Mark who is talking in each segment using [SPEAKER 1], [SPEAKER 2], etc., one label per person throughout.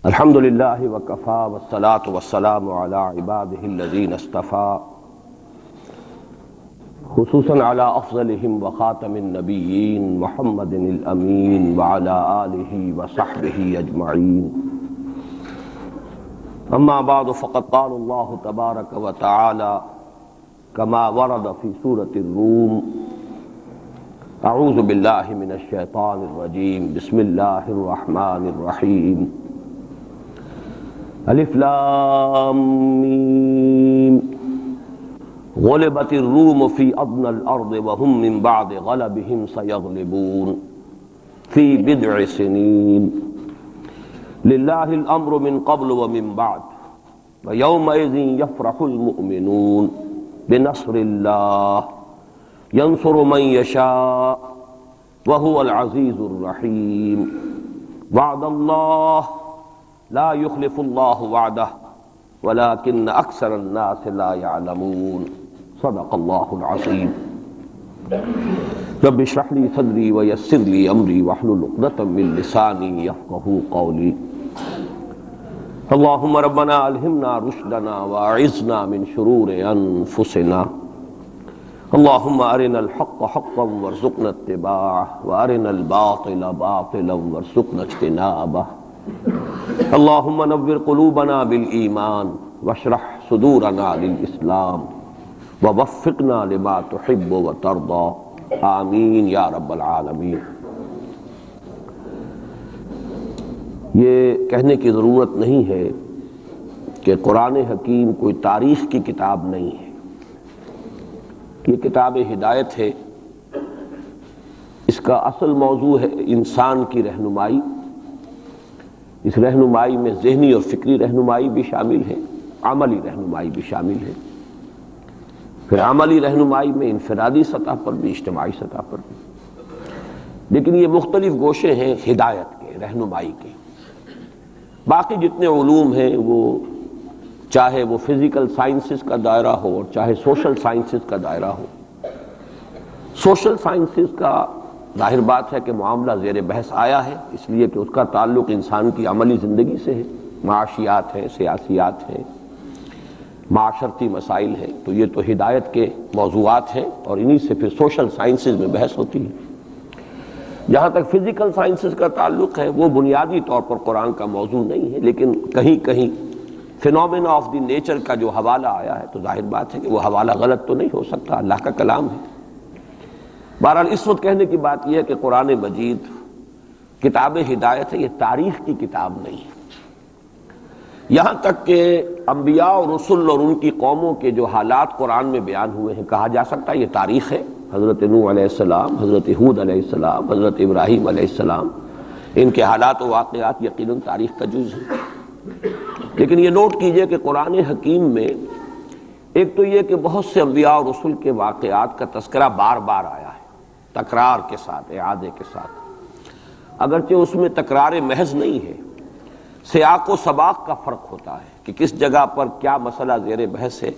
[SPEAKER 1] الحمد للہ وکفا والصلاة والسلام علی عباده الذین اصطفى خصوصاً علی افضلهم وخاتم النبیین محمد الامین وعلی آلہ وصحبہ اجمعین اما بعد فقد قال اللہ تبارک وتعالی كما ورد في سورة الروم اعوذ باللہ من الشیطان الرجیم بسم اللہ الرحمن الرحیم الف لام میم غلبت الروم في ادنى الارض وهم من بعد غلبهم سيغلبون في بضع سنين لله الامر من قبل ومن بعد ويومئذ يفرح المؤمنون بنصر الله ينصر من يشاء وهو العزيز الرحيم وعد الله لا يخلف الله وعده ولكن اکثر الناس لا يعلمون صدق الله العظيم رب اشرح لي صدري ويسر لي امري واحلل عقدة من لساني يفقهوا قولي اللهم ربنا الهمنا رشدنا واعذنا من شرور انفسنا اللهم ارنا الحق حقا وارزقنا اتباعه وارنا الباطل باطلا وارزقنا اجتنابه اللهم نور قلوبنا بالایمان واشرح صدورنا للاسلام ووفقنا لما تحب وترضى آمین یا رب العالمین۔ یہ کہنے کی ضرورت نہیں ہے کہ قرآن حکیم کوئی تاریخ کی کتاب نہیں ہے، یہ کتاب ہدایت ہے۔ اس کا اصل موضوع ہے انسان کی رہنمائی۔ اس رہنمائی میں ذہنی اور فکری رہنمائی بھی شامل ہے، عملی رہنمائی بھی شامل ہے۔ پھر عملی رہنمائی میں انفرادی سطح پر بھی، اجتماعی سطح پر بھی، لیکن یہ مختلف گوشے ہیں ہدایت کے، رہنمائی کے۔ باقی جتنے علوم ہیں وہ چاہے وہ فزیکل سائنسز کا دائرہ ہو اور چاہے سوشل سائنسز کا دائرہ ہو۔ سوشل سائنسز کا ظاہر بات ہے کہ معاملہ زیر بحث آیا ہے، اس لیے کہ اس کا تعلق انسان کی عملی زندگی سے ہے، معاشیات ہیں، سیاسیات ہیں، معاشرتی مسائل ہیں، تو یہ تو ہدایت کے موضوعات ہیں اور انہی سے پھر سوشل سائنسز میں بحث ہوتی ہے۔ جہاں تک فزیکل سائنسز کا تعلق ہے وہ بنیادی طور پر قرآن کا موضوع نہیں ہے، لیکن کہیں کہیں فینومینا آف دی نیچر کا جو حوالہ آیا ہے تو ظاہر بات ہے کہ وہ حوالہ غلط تو نہیں ہو سکتا، اللہ کا کلام ہے۔ بہرحال اس وقت کہنے کی بات یہ ہے کہ قرآن مجید کتاب ہدایت ہے، یہ تاریخ کی کتاب نہیں ہے۔ یہاں تک کہ انبیاء اور رسل اور ان کی قوموں کے جو حالات قرآن میں بیان ہوئے ہیں، کہا جا سکتا ہے یہ تاریخ ہے۔ حضرت نوح علیہ السلام، حضرت ہود علیہ السلام، حضرت ابراہیم علیہ السلام، ان کے حالات و واقعات یقیناً تاریخ کا جز ہے۔ لیکن یہ نوٹ کیجئے کہ قرآن حکیم میں ایک تو یہ کہ بہت سے انبیاء اور رسل کے واقعات کا تذکرہ بار بار آیا ہے، تکرار کے ساتھ، اعادے کے ساتھ، اگرچہ اس میں تکرار محض نہیں ہے، سیاق و سباق کا فرق ہوتا ہے کہ کس جگہ پر کیا مسئلہ زیر بحث ہے،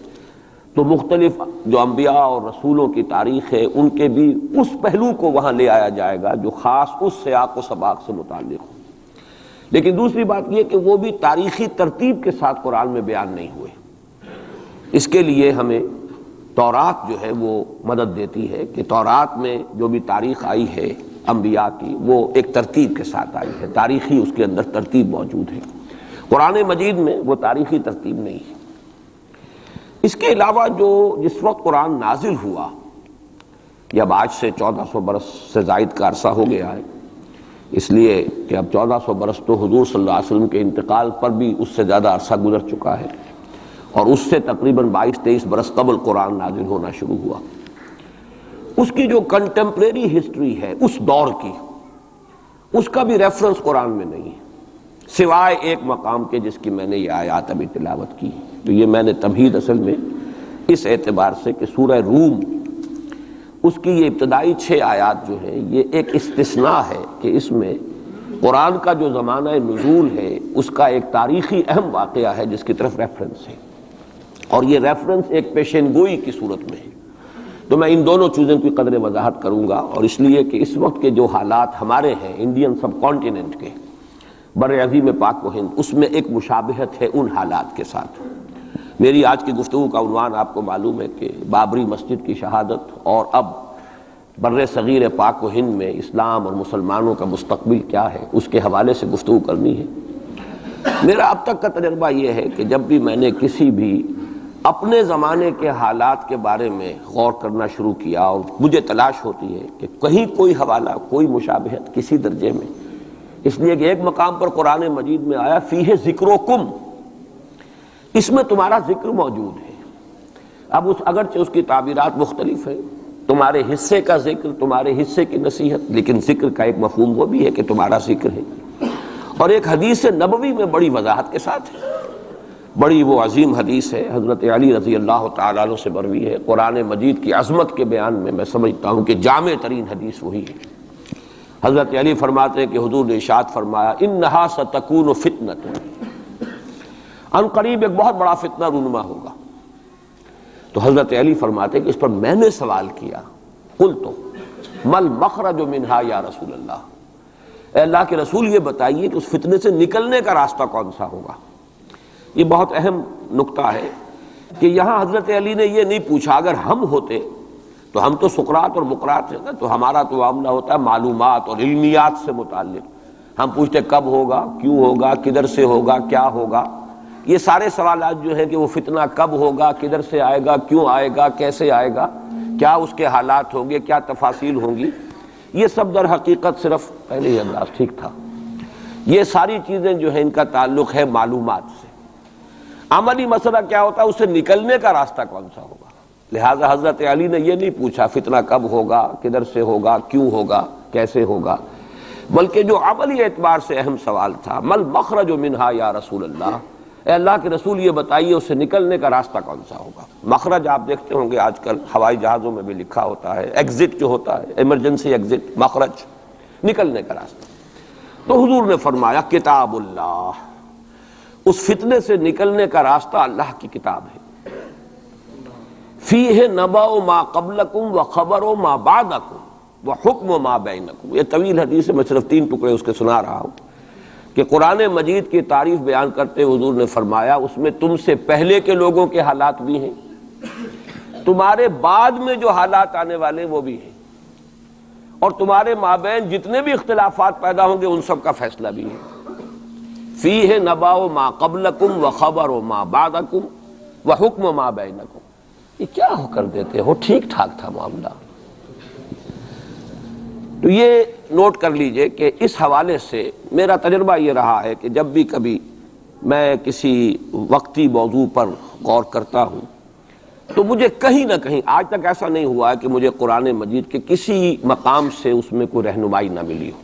[SPEAKER 1] تو مختلف جو انبیاء اور رسولوں کی تاریخ ہے ان کے بھی اس پہلو کو وہاں لے آیا جائے گا جو خاص اس سیاق و سباق سے متعلق ہو۔ لیکن دوسری بات یہ کہ وہ بھی تاریخی ترتیب کے ساتھ قرآن میں بیان نہیں ہوئے۔ اس کے لیے ہمیں تورات جو ہے وہ مدد دیتی ہے کہ تورات میں جو بھی تاریخ آئی ہے انبیاء کی وہ ایک ترتیب کے ساتھ آئی ہے، تاریخی اس کے اندر ترتیب موجود ہے۔ قرآن مجید میں وہ تاریخی ترتیب نہیں ہے۔ اس کے علاوہ جس وقت قرآن نازل ہوا، یہ اب آج سے 1400 برس سے زائد کا عرصہ ہو گیا ہے، اس لیے کہ اب 1400 برس تو حضور صلی اللہ علیہ وسلم کے انتقال پر بھی اس سے زیادہ عرصہ گزر چکا ہے، اور اس سے تقریباً 22-23 برس قبل قرآن نازل ہونا شروع ہوا۔ اس کی جو کنٹمپریری ہسٹری ہے اس دور کی، اس کا بھی ریفرنس قرآن میں نہیں ہے، سوائے ایک مقام کے جس کی میں نے یہ آیات ابھی تلاوت کی۔ تو یہ میں نے تمہید اصل میں اس اعتبار سے کہ سورہ روم اس کی یہ ابتدائی 6 آیات جو ہیں یہ ایک استثناء ہے کہ اس میں قرآن کا جو زمانہ نزول ہے اس کا ایک تاریخی اہم واقعہ ہے جس کی طرف ریفرنس ہے، اور یہ ریفرنس ایک پیشین گوئی کی صورت میں ہے۔ تو میں ان دونوں چیزوں کی قدر وضاحت کروں گا، اور اس لیے کہ اس وقت کے جو حالات ہمارے ہیں انڈین سب کانٹیننٹ کے، بر عظیم پاک و ہند، اس میں ایک مشابہت ہے ان حالات کے ساتھ۔ میری آج کی گفتگو کا عنوان آپ کو معلوم ہے کہ بابری مسجد کی شہادت اور اب بر صغیر پاک و ہند میں اسلام اور مسلمانوں کا مستقبل کیا ہے، اس کے حوالے سے گفتگو کرنی ہے۔ میرا اب تک کا تجربہ یہ ہے کہ جب بھی میں نے کسی بھی اپنے زمانے کے حالات کے بارے میں غور کرنا شروع کیا اور مجھے تلاش ہوتی ہے کہ کہیں کوئی حوالہ، کوئی مشابہت کسی درجے میں، اس لیے کہ ایک مقام پر قرآن مجید میں آیا فیہ ذکرکم، اس میں تمہارا ذکر موجود ہے۔ اب اگرچہ اس کی تعبیرات مختلف ہیں، تمہارے حصے کا ذکر، تمہارے حصے کی نصیحت، لیکن ذکر کا ایک مفہوم وہ بھی ہے کہ تمہارا ذکر ہے۔ اور ایک حدیث نبوی میں بڑی وضاحت کے ساتھ ہے، بڑی وہ عظیم حدیث ہے، حضرت علی رضی اللہ تعالیٰ عنہ سے مروی ہے۔ قرآن مجید کی عظمت کے بیان میں سمجھتا ہوں کہ جامع ترین حدیث وہی ہے۔ حضرت علی فرماتے ہیں کہ حضور نے ارشاد فرمایا انہا ستکون فتنۃ، ان قریب ایک بہت بڑا فتنہ رونما ہوگا۔ تو حضرت علی فرماتے ہیں کہ اس پر میں نے سوال کیا، قلت مل مخرج منہا یا رسول اللہ، اے اللہ کے رسول یہ بتائیے کہ اس فتنے سے نکلنے کا راستہ کون سا ہوگا۔ یہ بہت اہم نقطہ ہے کہ یہاں حضرت علی نے یہ نہیں پوچھا، اگر ہم ہوتے تو ہم تو سقراط اور مقراط ہیں نا، تو ہمارا تو معاملہ ہوتا ہے معلومات اور علمیات سے متعلق، ہم پوچھتے کب ہوگا، کیوں ہوگا، کدھر سے ہوگا، کیا ہوگا۔ یہ سارے سوالات جو ہیں کہ وہ فتنہ کب ہوگا، کدھر سے آئے گا، کیوں آئے گا، کیسے آئے گا، کیا اس کے حالات ہوں گے، کیا تفاصیل ہوں گی، یہ سب در حقیقت صرف پہلے ہی انداز ٹھیک تھا۔ یہ ساری چیزیں جو ہیں ان کا تعلق ہے معلومات سے۔ عملی مسئلہ کیا ہوتا ہے، اس سے نکلنے کا راستہ کون سا ہوگا۔ لہذا حضرت علی نے یہ نہیں پوچھا فتنہ کب ہوگا، کدھر سے ہوگا، کیوں ہوگا، کیسے ہوگا، بلکہ جو عملی اعتبار سے اہم سوال تھا مل مخرج منہا یا رسول اللہ، اے اللہ کے رسول یہ بتائیے اس سے نکلنے کا راستہ کون سا ہوگا۔ مخرج آپ دیکھتے ہوں گے آج کل ہوائی جہازوں میں بھی لکھا ہوتا ہے، ایگزٹ جو ہوتا ہے، ایمرجنسی ایگزٹ، مخرج، نکلنے کا راستہ۔ تو حضور نے فرمایا کتاب اللہ، اس فتنے سے نکلنے کا راستہ اللہ کی کتاب ہے۔ فیہ نبأ ما قبلکم وخبر ما بعدکم وحکم ما بینکم۔ یہ طویل حدیث ہے، میں صرف 3 ٹکڑے اس کے سنا رہا ہوں کہ قرآن مجید کی تعریف بیان کرتے حضور نے فرمایا اس میں تم سے پہلے کے لوگوں کے حالات بھی ہیں، تمہارے بعد میں جو حالات آنے والے وہ بھی ہیں، اور تمہارے مابین جتنے بھی اختلافات پیدا ہوں گے ان سب کا فیصلہ بھی ہے۔ فیہ نبأ ما قبلکم وخبر ما بعدکم وحکم ما بینکم۔ یہ کیا ہو کر دیتے ہو، ٹھیک ٹھاک تھا معاملہ۔ تو یہ نوٹ کر لیجئے کہ اس حوالے سے میرا تجربہ یہ رہا ہے کہ جب بھی کبھی میں کسی وقتی موضوع پر غور کرتا ہوں تو مجھے کہیں نہ کہیں، آج تک ایسا نہیں ہوا ہے کہ مجھے قرآن مجید کے کسی مقام سے اس میں کوئی رہنمائی نہ ملی ہو،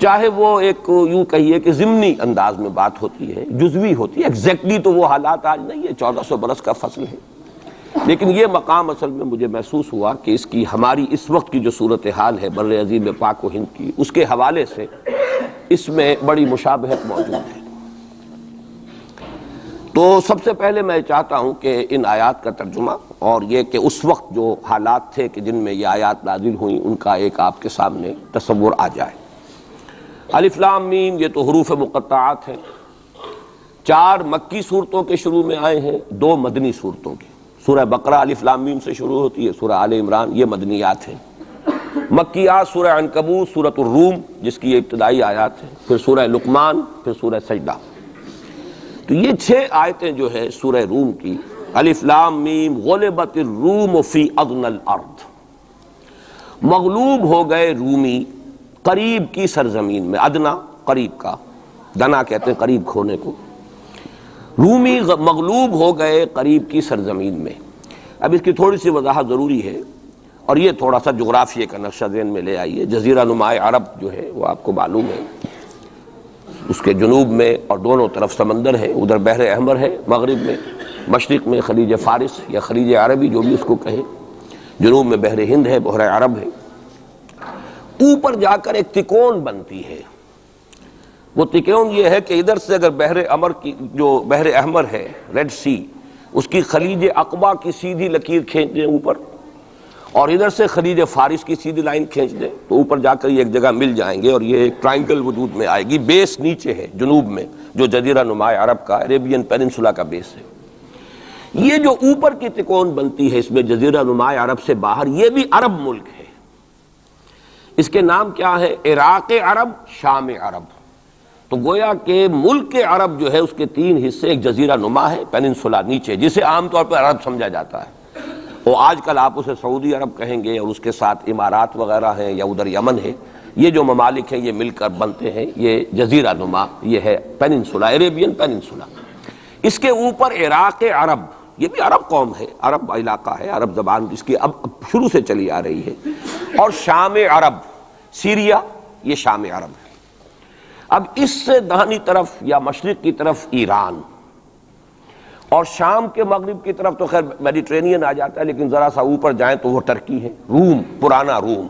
[SPEAKER 1] چاہے وہ ایک یوں کہیے کہ ضمنی انداز میں بات ہوتی ہے، جزوی ہوتی ہے، ایگزیکٹلی تو وہ حالات آج نہیں ہے، 1400 برس کا فصل ہے، لیکن یہ مقام اصل میں مجھے محسوس ہوا کہ اس کی ہماری اس وقت کی جو صورتحال ہے بر عظیم پاک و ہند کی، اس کے حوالے سے اس میں بڑی مشابہت موجود ہے۔ تو سب سے پہلے میں چاہتا ہوں کہ ان آیات کا ترجمہ اور یہ کہ اس وقت جو حالات تھے کہ جن میں یہ آیات نازل ہوئیں ان کا ایک آپ کے سامنے تصور آ جائے۔ الف لام میم یہ تو حروف مقطعات ہیں، 4 مکی صورتوں کے شروع میں آئے ہیں، 2 مدنی صورتوں کے۔ سورہ بقرہ الف لام میم سے شروع ہوتی ہے، سورہ آل عمران یہ مدنیات ہیں۔ مکیات سورہ عنکبوت، سورۃ الروم جس کی یہ ابتدائی آیات ہیں، پھر سورہ لقمان، پھر سورہ سجدہ۔ تو یہ 6 آیتیں جو ہے سورہ روم کی، الف لام میم غلبت الروم فی ادنی الارض، مغلوب ہو گئے رومی قریب کی سرزمین میں، ادنا قریب کا، دنا کہتے ہیں قریب کھونے کو، رومی مغلوب ہو گئے قریب کی سرزمین میں۔ اب اس کی تھوڑی سی وضاحت ضروری ہے، اور یہ تھوڑا سا جغرافیے کا نقشہ ذہن میں لے آئیے۔ جزیرہ نما عرب جو ہے وہ آپ کو معلوم ہے، اس کے جنوب میں اور دونوں طرف سمندر ہے، ادھر بحر احمر ہے مغرب میں، مشرق میں خلیج فارس یا خلیج عربی جو بھی اس کو کہیں، جنوب میں بحر ہند ہے، بحر عرب ہے۔ اوپر جا کر ایک تکون بنتی ہے، وہ تکون یہ ہے کہ ادھر سے اگر بحر احمر کی جو بحر احمر ہے، ریڈ سی، اس کی خلیج عقبہ کی سیدھی لکیر کھینچ دیں اوپر، اور ادھر سے خلیج فارس کی سیدھی لائن کھینچ دیں تو اوپر جا کر یہ ایک جگہ مل جائیں گے، اور یہ ایک ٹرائنگل وجود میں آئے گی۔ بیس نیچے ہے جنوب میں، جو جزیرہ نما عرب کا عربین پیننسولا کا بیس ہے۔ یہ جو اوپر کی تکون بنتی ہے اس میں جزیرہ نما عرب سے باہر، یہ بھی عرب ملک ہے۔ اس کے نام کیا ہے؟ عراق عرب، شام عرب۔ تو گویا کہ ملک عرب جو ہے اس کے 3 حصے، ایک جزیرہ نما ہے پیننسولا نیچے، جسے عام طور پر عرب سمجھا جاتا ہے، وہ آج کل آپ اسے سعودی عرب کہیں گے، اور اس کے ساتھ امارات وغیرہ ہیں، یا ادھر یمن ہے۔ یہ جو ممالک ہیں یہ مل کر بنتے ہیں یہ جزیرہ نما، یہ ہے پیننسولا، عربین پیننسولا۔ اس کے اوپر عراق عرب، یہ بھی عرب قوم ہے، عرب علاقہ ہے، عرب زبان اس کی اب شروع سے چلی آ رہی ہے۔ اور شام عرب، سیریا، یہ شام عرب ہے۔ اب اس سے داہنی طرف یا مشرق کی طرف ایران، اور شام کے مغرب کی طرف تو خیر میڈیٹرینین آ جاتا ہے، لیکن ذرا سا اوپر جائیں تو وہ ترکی ہے، روم، پرانا روم۔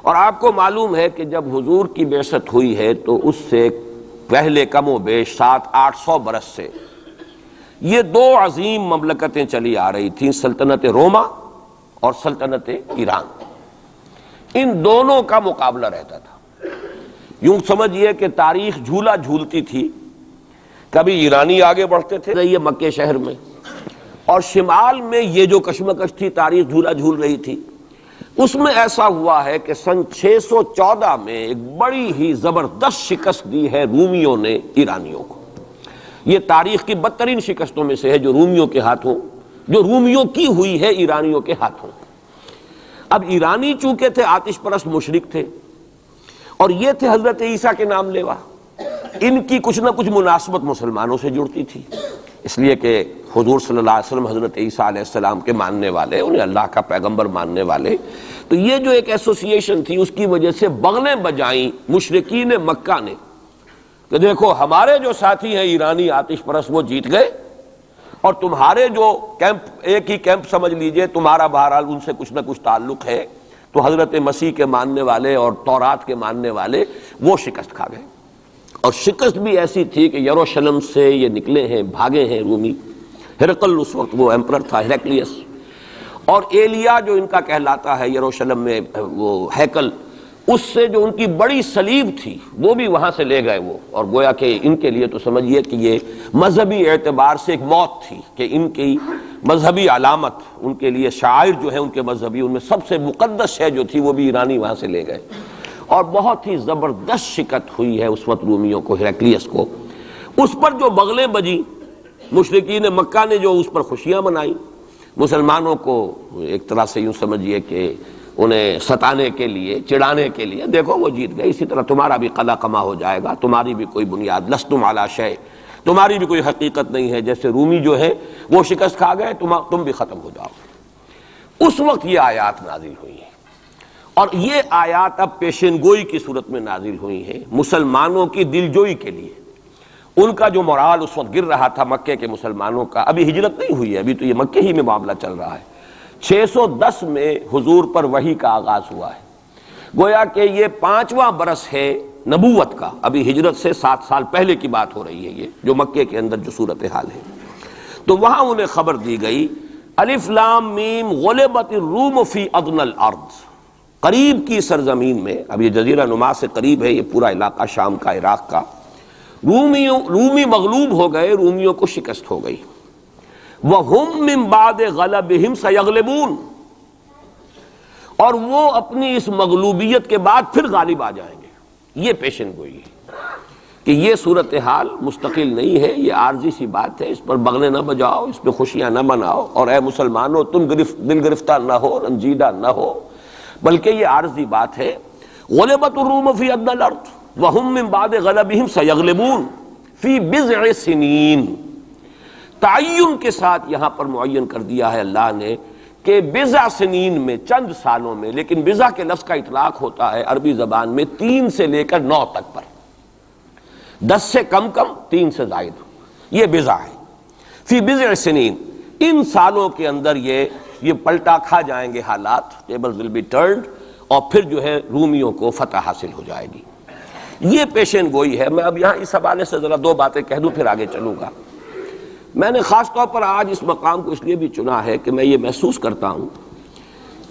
[SPEAKER 1] اور آپ کو معلوم ہے کہ جب حضور کی بعثت ہوئی ہے تو اس سے پہلے کم و بیش 700-800 برس سے یہ 2 عظیم مملکتیں چلی آ رہی تھیں، سلطنت روما اور سلطنت ایران۔ ان دونوں کا مقابلہ رہتا تھا۔ یوں سمجھئے کہ تاریخ جھولا جھولتی تھی، کبھی ایرانی آگے بڑھتے تھے یہ مکے شہر میں، اور شمال میں یہ جو کشمکش تھی، تاریخ جھولا جھول رہی تھی۔ اس میں ایسا ہوا ہے کہ سن 614 میں ایک بڑی ہی زبردست شکست دی ہے رومیوں نے ایرانیوں کو۔ یہ تاریخ کی بدترین شکستوں میں سے ہے جو رومیوں کے ہاتھوں، جو رومیوں کی ہوئی ہے ایرانیوں کے ہاتھوں۔ اب ایرانی چونکہ تھے آتش پرست مشرک تھے، اور یہ تھے حضرت عیسیٰ کے نام لیوا، ان کی کچھ نہ کچھ مناسبت مسلمانوں سے جڑتی تھی، اس لیے کہ حضور صلی اللہ علیہ وسلم حضرت عیسیٰ علیہ السلام کے ماننے والے، انہیں اللہ کا پیغمبر ماننے والے، تو یہ جو ایک ایسوسییشن تھی اس کی وجہ سے بغلیں بجائیں مشرکین مکہ نے کہ دیکھو ہمارے جو ساتھی ہیں ایرانی آتش پرست وہ جیت گئے، اور تمہارے جو کیمپ، ایک ہی کیمپ سمجھ لیجئے، تمہارا بہرحال ان سے کچھ نہ کچھ تعلق ہے، تو حضرت مسیح کے ماننے والے اور تورات کے ماننے والے وہ شکست کھا گئے۔ اور شکست بھی ایسی تھی کہ یروشلم سے یہ نکلے ہیں، بھاگے ہیں رومی۔ ہرقل اس وقت وہ ایمپرر تھا، ہیرکلیس، اور ایلیا جو ان کا کہلاتا ہے یروشلم میں وہ ہیکل، اس سے جو ان کی بڑی صلیب تھی وہ بھی وہاں سے لے گئے وہ، اور گویا کہ ان کے لیے تو سمجھیے کہ یہ مذہبی اعتبار سے ایک موت تھی کہ ان کی مذہبی علامت، ان کے لیے شاعر جو ہے ان کے مذہبی، ان میں سب سے مقدس شے جو تھی وہ بھی ایرانی وہاں سے لے گئے۔ اور بہت ہی زبردست شکست ہوئی ہے اس وقت رومیوں کو، ہیرکلیس کو۔ اس پر جو بغلیں بجی مشرکین مکہ نے، جو اس پر خوشیاں منائی، مسلمانوں کو ایک طرح سے یوں سمجھیے کہ انہیں ستانے کے لیے، چڑھانے کے لیے، دیکھو وہ جیت گئے، اسی طرح تمہارا بھی قلع قما ہو جائے گا، تمہاری بھی کوئی بنیاد، لستم علی شیء، تمہاری بھی کوئی حقیقت نہیں ہے، جیسے رومی جو ہے وہ شکست کھا گئے، تم بھی ختم ہو جاؤ۔ اس وقت یہ آیات نازل ہوئی ہیں، اور یہ آیات اب پیشن گوئی کی صورت میں نازل ہوئی ہیں مسلمانوں کی دلجوئی کے لیے۔ ان کا جو مورال اس وقت گر رہا تھا مکے کے مسلمانوں کا، ابھی ہجرت نہیں ہوئی ہے، ابھی تو یہ مکے ہی میں معاملہ چل رہا ہے۔ 610 میں حضور پر وحی کا آغاز ہوا ہے، گویا کہ یہ 5واں برس ہے نبوت کا، ابھی ہجرت سے 7 سال پہلے کی بات ہو رہی ہے یہ جو مکے کے اندر جو صورتحال ہے۔ تو وہاں انہیں خبر دی گئی، الف لام میم غلبت الروم فی ادنی الارض، قریب کی سرزمین میں، اب یہ جزیرہ نما سے قریب ہے یہ پورا علاقہ شام کا، عراق کا، رومی مغلوب ہو گئے، رومیوں کو شکست ہو گئی۔ وَهُمْ مِنْ بَعْدِ غَلَبِهِمْ سَيَغْلِبُونَ، اور وہ اپنی اس مغلوبیت کے بعد پھر غالب آ جائیں گے۔ یہ پیشن گوئی ہے کہ یہ صورتحال مستقل نہیں ہے، یہ عارضی سی بات ہے، اس پر بغلیں نہ بجاؤ، اس پہ خوشیاں نہ مناؤ، اور اے مسلمانوں تم دل گرفتہ نہ ہو، رنجیدہ نہ ہو، بلکہ یہ عارضی بات ہے۔ غلبت الروم فی ادنی الارض وَهُمْ مِنْ بَعْدِ غَلَبِهِمْ سَيَغْلِبُونَ فِي بِضْعِ سِنِينَ، تعین کے ساتھ یہاں پر معین کر دیا ہے اللہ نے کہ بضع سنین میں، چند سالوں میں، لیکن بضع کے لفظ کا اطلاق ہوتا ہے عربی زبان میں 3 سے لے کر 9 تک پر، 10 سے کم 3 سے زائد، یہ بضع ہے۔ فی بضع سنین، ان سالوں کے اندر یہ پلٹا کھا جائیں گے حالات، ٹیبل ول بی ٹرنڈ، اور پھر جو ہے رومیوں کو فتح حاصل ہو جائے گی۔ یہ پیشن گوئی ہے۔ میں اب یہاں اس حوالے سے ذرا 2 باتیں کہہ دوں پھر آگے چلوں گا۔ میں نے خاص طور پر آج اس مقام کو اس لیے بھی چنا ہے کہ میں یہ محسوس کرتا ہوں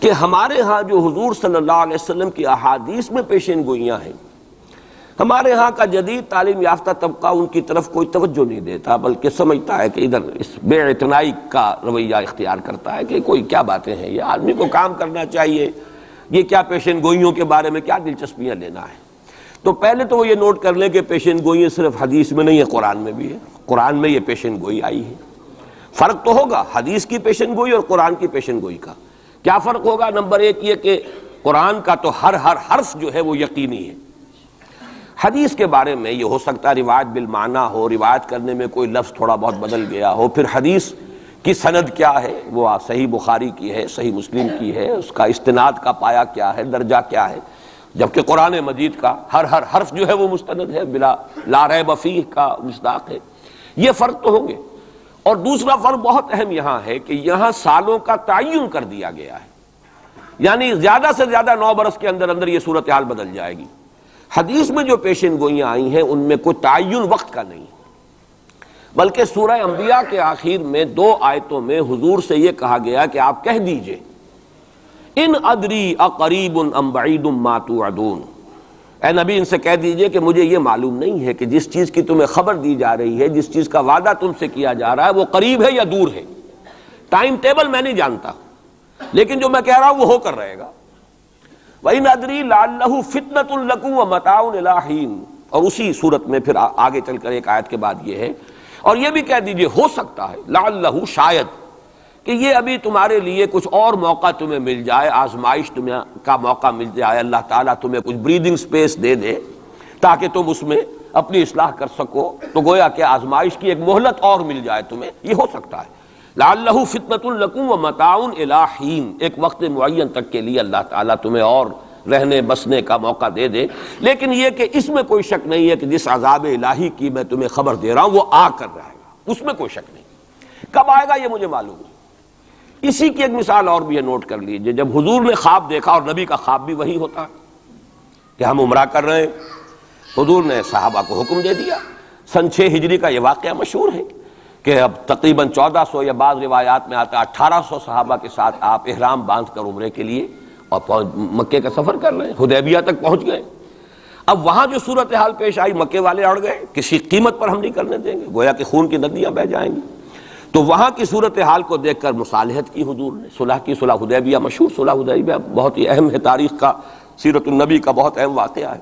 [SPEAKER 1] کہ ہمارے ہاں جو حضور صلی اللہ علیہ وسلم کی احادیث میں پیشین گوئیاں ہیں، ہمارے ہاں کا جدید تعلیم یافتہ طبقہ ان کی طرف کوئی توجہ نہیں دیتا، بلکہ سمجھتا ہے کہ ادھر اس بے اعتنائی کا رویہ اختیار کرتا ہے کہ کوئی کیا باتیں ہیں، یہ آدمی کو کام کرنا چاہیے، یہ کیا پیشین گوئیوں کے بارے میں کیا دلچسپیاں لینا ہے۔ تو پہلے تو وہ یہ نوٹ کر لیں کہ پیشین گوئی صرف حدیث میں نہیں ہے، قرآن میں بھی ہے، قرآن میں یہ پیشین گوئی آئی ہے۔ فرق تو ہوگا حدیث کی پیشین گوئی اور قرآن کی پیشین گوئی کا۔ کیا فرق ہوگا؟ نمبر ایک یہ کہ قرآن کا تو ہر حرف جو ہے وہ یقینی ہے۔ حدیث کے بارے میں یہ ہو سکتا ہے روایت بالمعنی ہو، روایت کرنے میں کوئی لفظ تھوڑا بہت بدل گیا ہو، پھر حدیث کی سند کیا ہے، وہ صحیح بخاری کی ہے، صحیح مسلم کی ہے، اس کا استناد کا پایا کیا ہے، درجہ کیا ہے، جبکہ قرآن مجید کا ہر حرف جو ہے وہ مستند ہے، بلا لا ریب فیہ کا مصداق ہے۔ یہ فرق تو ہوں گے۔ اور دوسرا فرق بہت اہم یہاں ہے کہ یہاں سالوں کا تعین کر دیا گیا ہے، یعنی زیادہ سے زیادہ 9 برس کے اندر اندر یہ صورتحال بدل جائے گی۔ حدیث میں جو پیشین گوئیاں آئی ہیں ان میں کوئی تعین وقت کا نہیں، بلکہ سورہ انبیاء کے آخر میں 2 آیتوں میں حضور سے یہ کہا گیا کہ آپ کہہ دیجئے ان ادری اقریب ام بعید ما توعدون، اے نبی ان سے کہہ دیجئے کہ مجھے یہ معلوم نہیں ہے کہ جس چیز کی تمہیں خبر دی جا رہی ہے، جس چیز کا وعدہ تم سے کیا جا رہا ہے وہ قریب ہے یا دور ہے، ٹائم ٹیبل میں نہیں جانتا، لیکن جو میں کہہ رہا ہوں وہ ہو کر رہے گا۔ وَإِنْ أَدْرِي لَعَلَّهُ فِتْنَةٌ لَكُمْ وَمَتَاعٌ إِلَىٰ حِينٍ، اور اسی صورت میں پھر آگے چل کر ایک آیت کے بعد یہ ہے، اور یہ بھی کہہ دیجئے ہو سکتا ہے لعلہ شاید کہ یہ ابھی تمہارے لیے کچھ اور موقع تمہیں مل جائے، آزمائش تمہیں کا موقع مل جائے، اللہ تعالیٰ تمہیں کچھ بریدنگ سپیس دے دے تاکہ تم اس میں اپنی اصلاح کر سکو، تو گویا کہ آزمائش کی ایک مہلت اور مل جائے تمہیں، یہ ہو سکتا ہے۔ لعلہ فتنۃ لکم ومتاع الی حین، ایک وقت معین تک کے لیے اللہ تعالیٰ تمہیں اور رہنے بسنے کا موقع دے دے، لیکن یہ کہ اس میں کوئی شک نہیں ہے کہ جس عذاب الہی کی میں تمہیں خبر دے رہا ہوں وہ آ کر رہے گا، اس میں کوئی شک نہیں۔ کب آئے گا یہ مجھے معلوم نہیں۔ اسی کی ایک مثال اور بھی ہے، نوٹ کر لیجئے، جب حضور نے خواب دیکھا، اور نبی کا خواب بھی وہی ہوتا ہے کہ ہم عمرہ کر رہے ہیں، حضور نے صحابہ کو حکم دے دیا۔ سن 6 ہجری کا یہ واقعہ مشہور ہے کہ اب تقریباً 1400 یا بعض روایات میں آتا 1800 صحابہ کے ساتھ آپ احرام باندھ کر عمرے کے لیے اور مکے کا سفر کر رہے ہیں، حدیبیہ تک پہنچ گئے۔ اب وہاں جو صورتحال پیش آئی، مکے والے اڑ گئے، کسی قیمت پر ہم نہیں کرنے دیں گے، گویا کہ خون کی ندیاں بہہ جائیں گی۔ تو وہاں کی صورتحال کو دیکھ کر مصالحت کی حضور نے، صلح کی، صلح حدیبیہ مشہور، صلح حدیبیہ بہت ہی اہم ہے، تاریخ کا، سیرت النبی کا بہت اہم واقعہ ہے۔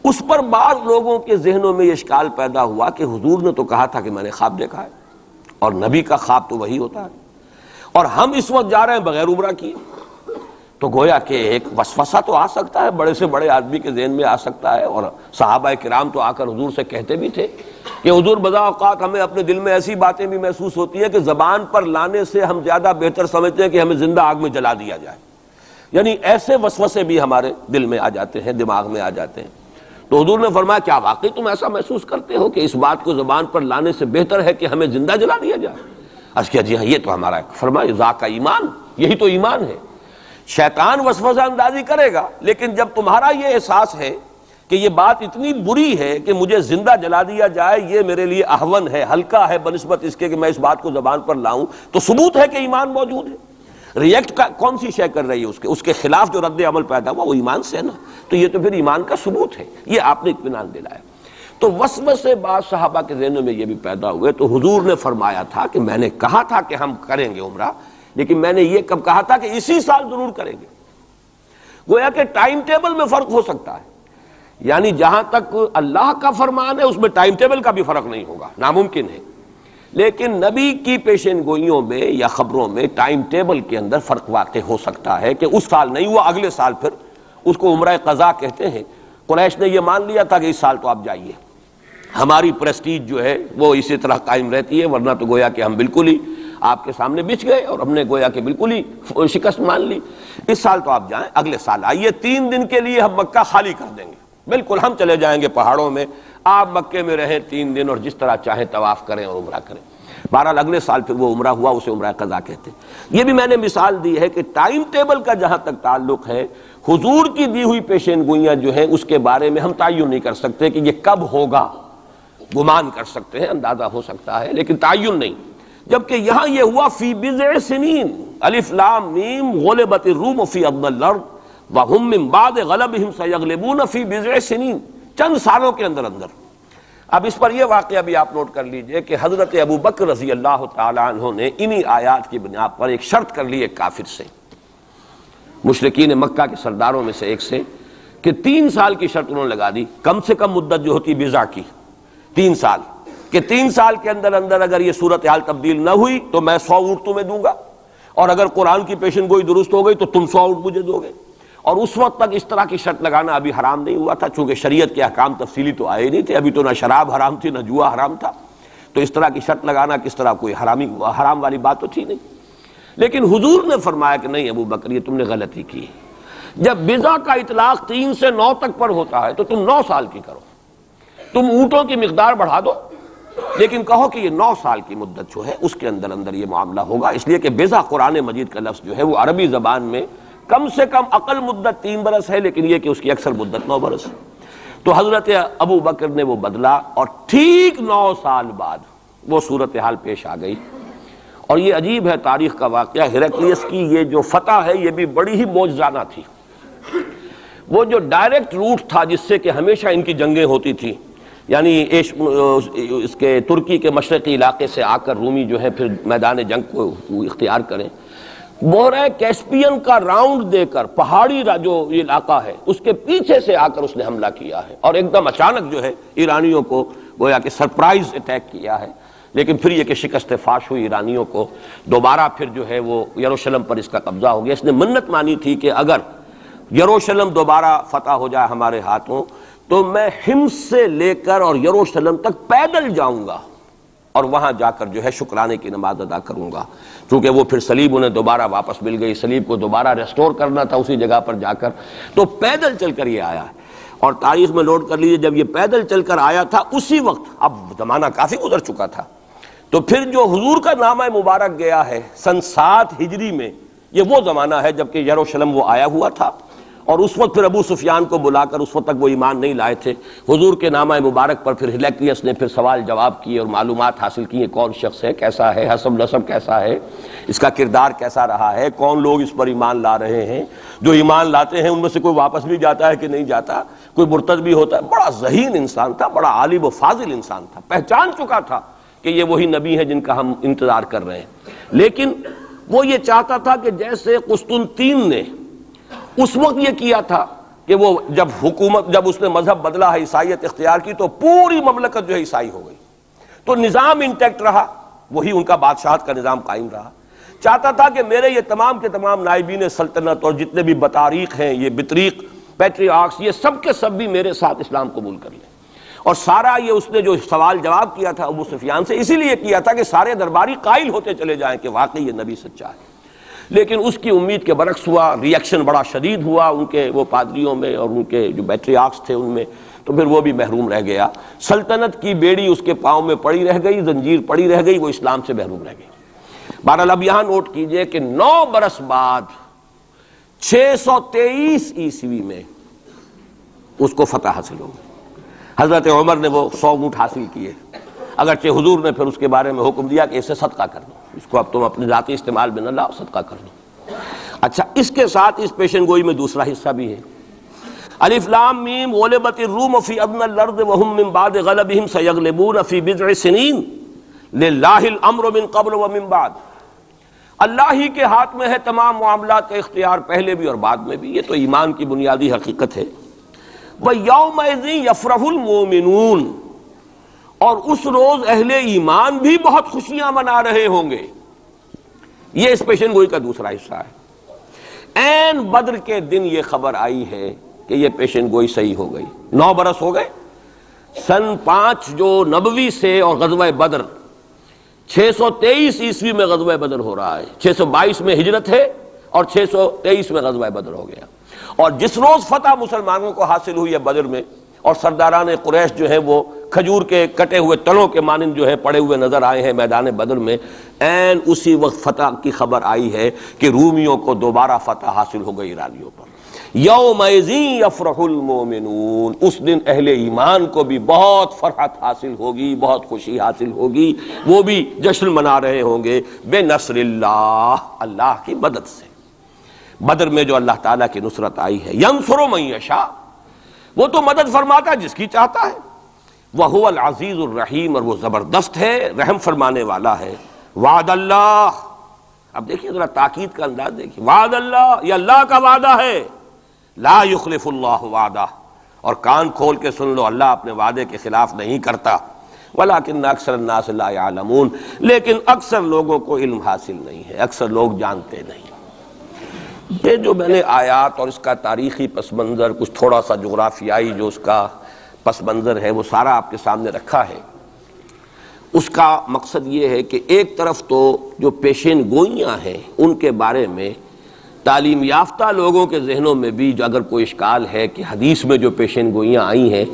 [SPEAKER 1] اس پر بعض لوگوں کے ذہنوں میں یہ اشکال پیدا ہوا کہ حضور نے تو کہا تھا کہ میں نے خواب دیکھا ہے، اور نبی کا خواب تو وہی ہوتا ہے، اور ہم اس وقت جا رہے ہیں بغیر عمرہ کیے، تو گویا کہ ایک وسوسہ تو آ سکتا ہے، بڑے سے بڑے آدمی کے ذہن میں آ سکتا ہے۔ اور صحابہ کرام تو آ کر حضور سے کہتے بھی تھے کہ حضور بذا اوقات ہمیں اپنے دل میں ایسی باتیں بھی محسوس ہوتی ہیں کہ زبان پر لانے سے ہم زیادہ بہتر سمجھتے ہیں کہ ہمیں زندہ آگ میں جلا دیا جائے، یعنی ایسے وسوسے بھی ہمارے دل میں آ جاتے ہیں، دماغ میں آ جاتے ہیں۔ تو حضور نے فرمایا کیا واقعی تم ایسا محسوس کرتے ہو کہ اس بات کو زبان پر لانے سے بہتر ہے کہ ہمیں زندہ جلا دیا جائے؟ عرض کیا جی ہاں یہ تو ہمارا، فرمایا ذاک ایمان، یہی تو ایمان ہے۔ شیطان وسوسہ اندازی کرے گا، لیکن جب تمہارا یہ احساس ہے کہ یہ بات اتنی بری ہے کہ مجھے زندہ جلا دیا جائے، یہ میرے لیے اہون ہے، ہلکا ہے بنسبت اس کے کہ میں اس بات کو زبان پر لاؤں، تو ثبوت ہے کہ ایمان موجود ہے۔ ریئیکٹ کا کون سی شے کر رہی ہے اس کے خلاف جو رد عمل پیدا ہوا وہ ایمان سے ہے نا، تو یہ تو پھر ایمان کا ثبوت ہے، یہ آپ نے اطمینان دلایا۔ تو وسوسے بعض صحابہ کے ذہنوں میں یہ بھی پیدا ہوئے، تو حضور نے فرمایا تھا کہ میں نے کہا تھا کہ ہم کریں گے عمرہ، لیکن میں نے یہ کب کہا تھا کہ اسی سال ضرور کریں گے۔ گویا کہ ٹائم ٹیبل میں فرق ہو سکتا ہے، یعنی جہاں تک اللہ کا فرمان ہے اس میں ٹائم ٹیبل کا بھی فرق نہیں ہوگا، ناممکن ہے، لیکن نبی کی پیشین گوئیوں میں یا خبروں میں ٹائم ٹیبل کے اندر فرق واقع ہو سکتا ہے کہ اس سال نہیں ہوا، اگلے سال پھر اس کو عمرہ قضا کہتے ہیں۔ قریش نے یہ مان لیا تھا کہ اس سال تو آپ جائیے، ہماری پریسٹیج جو ہے وہ اسی طرح قائم رہتی ہے، ورنہ تو گویا کہ ہم بالکل ہی آپ کے سامنے بچ گئے اور ہم نے گویا کہ بالکل ہی شکست مان لی۔ اس سال تو آپ جائیں، اگلے سال آئیے، 3 دن کے لیے ہم مکہ خالی کر دیں گے، بالکل ہم چلے جائیں گے پہاڑوں میں، آپ مکے میں رہیں 3 دن اور جس طرح چاہیں طواف کریں اور عمرہ کریں۔ بہرحال اگلے سال پھر وہ عمرہ ہوا، اسے عمرہ قضا کہتے ہیں۔ یہ بھی میں نے مثال دی ہے کہ ٹائم ٹیبل کا جہاں تک تعلق ہے، حضور کی دی ہوئی پیشین گوئیاں جو ہیں اس کے بارے میں ہم تعین نہیں کر سکتے کہ یہ کب ہوگا، گمان کر سکتے ہیں، اندازہ ہو سکتا ہے، لیکن تعین نہیں۔ جبکہ یہاں یہ ہوا فی بضع سنین، الف لام میم غلبت الروم فی ادنی الارض وہم من بعد غلبہم سیغلبون فی بضع سنین، چند سالوں کے اندر اندر۔ اب اس پر یہ واقعہ بھی آپ نوٹ کر لیجئے کہ حضرت ابو بکر رضی اللہ تعالی عنہ نے انہی آیات کی بنا پر ایک شرط کر لی ایک کافر سے، مشرکین مکہ کے سرداروں میں سے ایک سے، کہ 3 سال کی شرط انہوں نے لگا دی، کم سے کم مدت جو ہوتی بضع کی 3 سال، کہ 3 سال کے اندر اندر اگر یہ صورتحال تبدیل نہ ہوئی تو میں 100 اونٹ تمہیں دوں گا، اور اگر قرآن کی پیشن گوئی درست ہو گئی تو تم 100 اونٹ مجھے دو گے۔ اور اس وقت تک اس طرح کی شرط لگانا ابھی حرام نہیں ہوا تھا، چونکہ شریعت کے احکام تفصیلی تو آئے نہیں تھے، ابھی تو نہ شراب حرام تھی نہ جوا حرام تھا، تو اس طرح کی شرط لگانا کس طرح کوئی حرام والی بات تو تھی نہیں۔ لیکن حضور نے فرمایا کہ نہیں ابو بکر یہ تم نے غلطی کی، جب بضع کا اطلاق 3 سے 9 تک پر ہوتا ہے تو تم 9 سال کی کرو، تم اونٹوں کی مقدار بڑھا دو، لیکن کہو کہ یہ 9 سال کی مدت جو ہے اس کے اندر اندر یہ معاملہ ہوگا، اس لیے کہ بضع قرآن مجید کا لفظ جو ہے وہ عربی زبان میں کم سے کم اقل مدت 3 برس ہے، لیکن یہ کہ اس کی اکثر مدت 9 برس ہے۔ تو حضرت ابو بکر نے وہ بدلا، اور ٹھیک 9 سال بعد وہ صورتحال پیش آ گئی۔ اور یہ عجیب ہے تاریخ کا واقعہ، ہرقلیس کی یہ جو فتح ہے یہ بھی بڑی ہی معجزانہ تھی۔ وہ جو ڈائریکٹ روٹ تھا جس سے کہ ہمیشہ ان کی جنگیں ہوتی تھی، یعنی اس کے ترکی کے مشرقی علاقے سے آ کر رومی جو ہے پھر میدان جنگ کو اختیار کریں، بحیرہ کیسپین کا راؤنڈ دے کر پہاڑی جو یہ علاقہ ہے اس کے پیچھے سے آ کر اس نے حملہ کیا ہے، اور ایک دم اچانک جو ہے ایرانیوں کو گویا کہ سرپرائز اٹیک کیا ہے۔ لیکن پھر یہ کہ شکست فاش ہوئی ایرانیوں کو، دوبارہ پھر جو ہے وہ یروشلم پر اس کا قبضہ ہو گیا۔ اس نے منت مانی تھی کہ اگر یروشلم دوبارہ فتح ہو جائے ہمارے ہاتھوں تو میں حمص سے لے کر اور یروشلم تک پیدل جاؤں گا، اور وہاں جا کر جو ہے شکرانے کی نماز ادا کروں گا، چونکہ وہ پھر صلیب انہیں دوبارہ واپس مل گئی، صلیب کو دوبارہ ریسٹور کرنا تھا اسی جگہ پر جا کر، تو پیدل چل کر یہ آیا ہے۔ اور تاریخ میں نوٹ کر لیجیے جب یہ پیدل چل کر آیا تھا اسی وقت، اب زمانہ کافی گزر چکا تھا، تو پھر جو حضور کا نامہ مبارک گیا ہے سن 7 ہجری میں، یہ وہ زمانہ ہے جبکہ یروشلم وہ آیا ہوا تھا، اور اس وقت پھر ابو سفیان کو بلا کر، اس وقت تک وہ ایمان نہیں لائے تھے، حضور کے نامہ مبارک پر پھر ہرقلیس نے پھر سوال جواب کیے اور معلومات حاصل کی ہیں، کون شخص ہے، کیسا ہے، حسب نسب کیسا ہے، اس کا کردار کیسا رہا ہے، کون لوگ اس پر ایمان لا رہے ہیں، جو ایمان لاتے ہیں ان میں سے کوئی واپس بھی جاتا ہے کہ نہیں جاتا، کوئی مرتد بھی ہوتا ہے۔ بڑا ذہین انسان تھا، بڑا عالم و فاضل انسان تھا، پہچان چکا تھا کہ یہ وہی نبی ہے جن کا ہم انتظار کر رہے ہیں۔ لیکن وہ یہ چاہتا تھا کہ جیسے قسطنطین نے اس وقت یہ کیا تھا کہ وہ جب اس نے مذہب بدلا ہے، عیسائیت اختیار کی، تو پوری مملکت جو ہے عیسائی ہو گئی، تو نظام انٹیکٹ رہا، وہی ان کا بادشاہت کا نظام قائم رہا۔ چاہتا تھا کہ میرے یہ تمام کے تمام نائبین سلطنت اور جتنے بھی بطاریق ہیں، یہ بطریق پیٹریارکس، یہ سب کے سب بھی میرے ساتھ اسلام قبول کر لیں۔ اور سارا یہ اس نے جو سوال جواب کیا تھا ابو سفیان سے، اسی لیے کیا تھا کہ سارے درباری قائل ہوتے چلے جائیں کہ واقعی یہ نبی سچا ہے۔ لیکن اس کی امید کے برعکس ہوا، ریئیکشن بڑا شدید ہوا ان کے وہ پادریوں میں اور ان کے جو پیٹریارکس تھے ان میں، تو پھر وہ بھی محروم رہ گیا، سلطنت کی بیڑی اس کے پاؤں میں پڑی رہ گئی، زنجیر پڑی رہ گئی، وہ اسلام سے محروم رہ گئی۔ بہرحال اب یہاں نوٹ کیجئے کہ 9 برس بعد 623 عیسوی میں اس کو فتح حاصل ہو گئی۔ حضرت عمر نے وہ 100 اونٹ حاصل کیے، اگرچہ حضور نے پھر اس کے بارے میں حکم دیا کہ اسے صدقہ کر دو، اس کو اب تم اپنے ذاتی استعمال میں نہ لاؤ، صدقہ کر دو۔ اچھا، اس کے ساتھ اس پیشن گوئی میں دوسرا حصہ بھی ہے، الف لام میم غلبت الروم فی ادنی الارض وهم من بعد غلبهم سیغلبون فی بضع سنین للہ الامر من قبل ومن بعد۔ اللہ ہی کے ہاتھ میں ہے تمام معاملات کا اختیار، پہلے بھی اور بعد میں بھی، یہ تو ایمان کی بنیادی حقیقت ہے۔ وَيَوْمَئِذٍ يَفْرَحُ الْمُؤْمِنُونَ، اور اس روز اہل ایمان بھی بہت خوشیاں منا رہے ہوں گے۔ یہ اس پیشن گوئی کا دوسرا حصہ ہے۔ عین بدر کے دن یہ خبر آئی ہے کہ یہ پیشن گوئی صحیح ہو گئی۔ 9 برس ہو گئے، سن 5 جو نبوی سے اور غزوہ بدر 623 عیسوی میں غزوہ بدر ہو رہا ہے، 622 میں ہجرت ہے اور 623 میں غزوہ بدر ہو گیا۔ اور جس روز فتح مسلمانوں کو حاصل ہوئی ہے بدر میں، اور سرداران قریش جو ہیں وہ کھجور کے کٹے ہوئے تلوں کے مانند جو ہے پڑے ہوئے نظر آئے ہیں میدان بدر میں، عین اسی وقت فتح کی خبر آئی ہے کہ رومیوں کو دوبارہ فتح حاصل ہو گئی ایرانیوں پر۔ یومئذ یفرح المؤمنون، اس دن اہل ایمان کو بھی بہت فرحت حاصل ہوگی، بہت خوشی حاصل ہوگی، وہ بھی جشن منا رہے ہوں گے بنصر اللہ، اللہ کی مدد سے۔ بدر میں جو اللہ تعالیٰ کی نصرت آئی ہے، ینصر من یشاء، وہ تو مدد فرماتا ہے جس کی چاہتا ہے، وہو العزیز الرحیم، اور وہ زبردست ہے، رحم فرمانے والا ہے۔ وعد اللہ، اب دیکھیے ذرا تاکید کا انداز دیکھیے، وعد اللہ، یہ اللہ کا وعدہ ہے، لا یخلف اللہ وعدہ، اور کان کھول کے سن لو، اللہ اپنے وعدے کے خلاف نہیں کرتا۔ ولکن اکثر الناس لا یعلمون، لیکن اکثر لوگوں کو علم حاصل نہیں ہے، اکثر لوگ جانتے نہیں۔ یہ جو میں نے آیات اور اس کا تاریخی پس منظر، کچھ تھوڑا سا جغرافیائی جو اس کا پس منظر ہے، وہ سارا آپ کے سامنے رکھا ہے۔ اس کا مقصد یہ ہے کہ ایک طرف تو جو پیشین گوئیاں ہیں ان کے بارے میں تعلیم یافتہ لوگوں کے ذہنوں میں بھی جو اگر کوئی اشکال ہے کہ حدیث میں جو پیشین گوئیاں آئی ہیں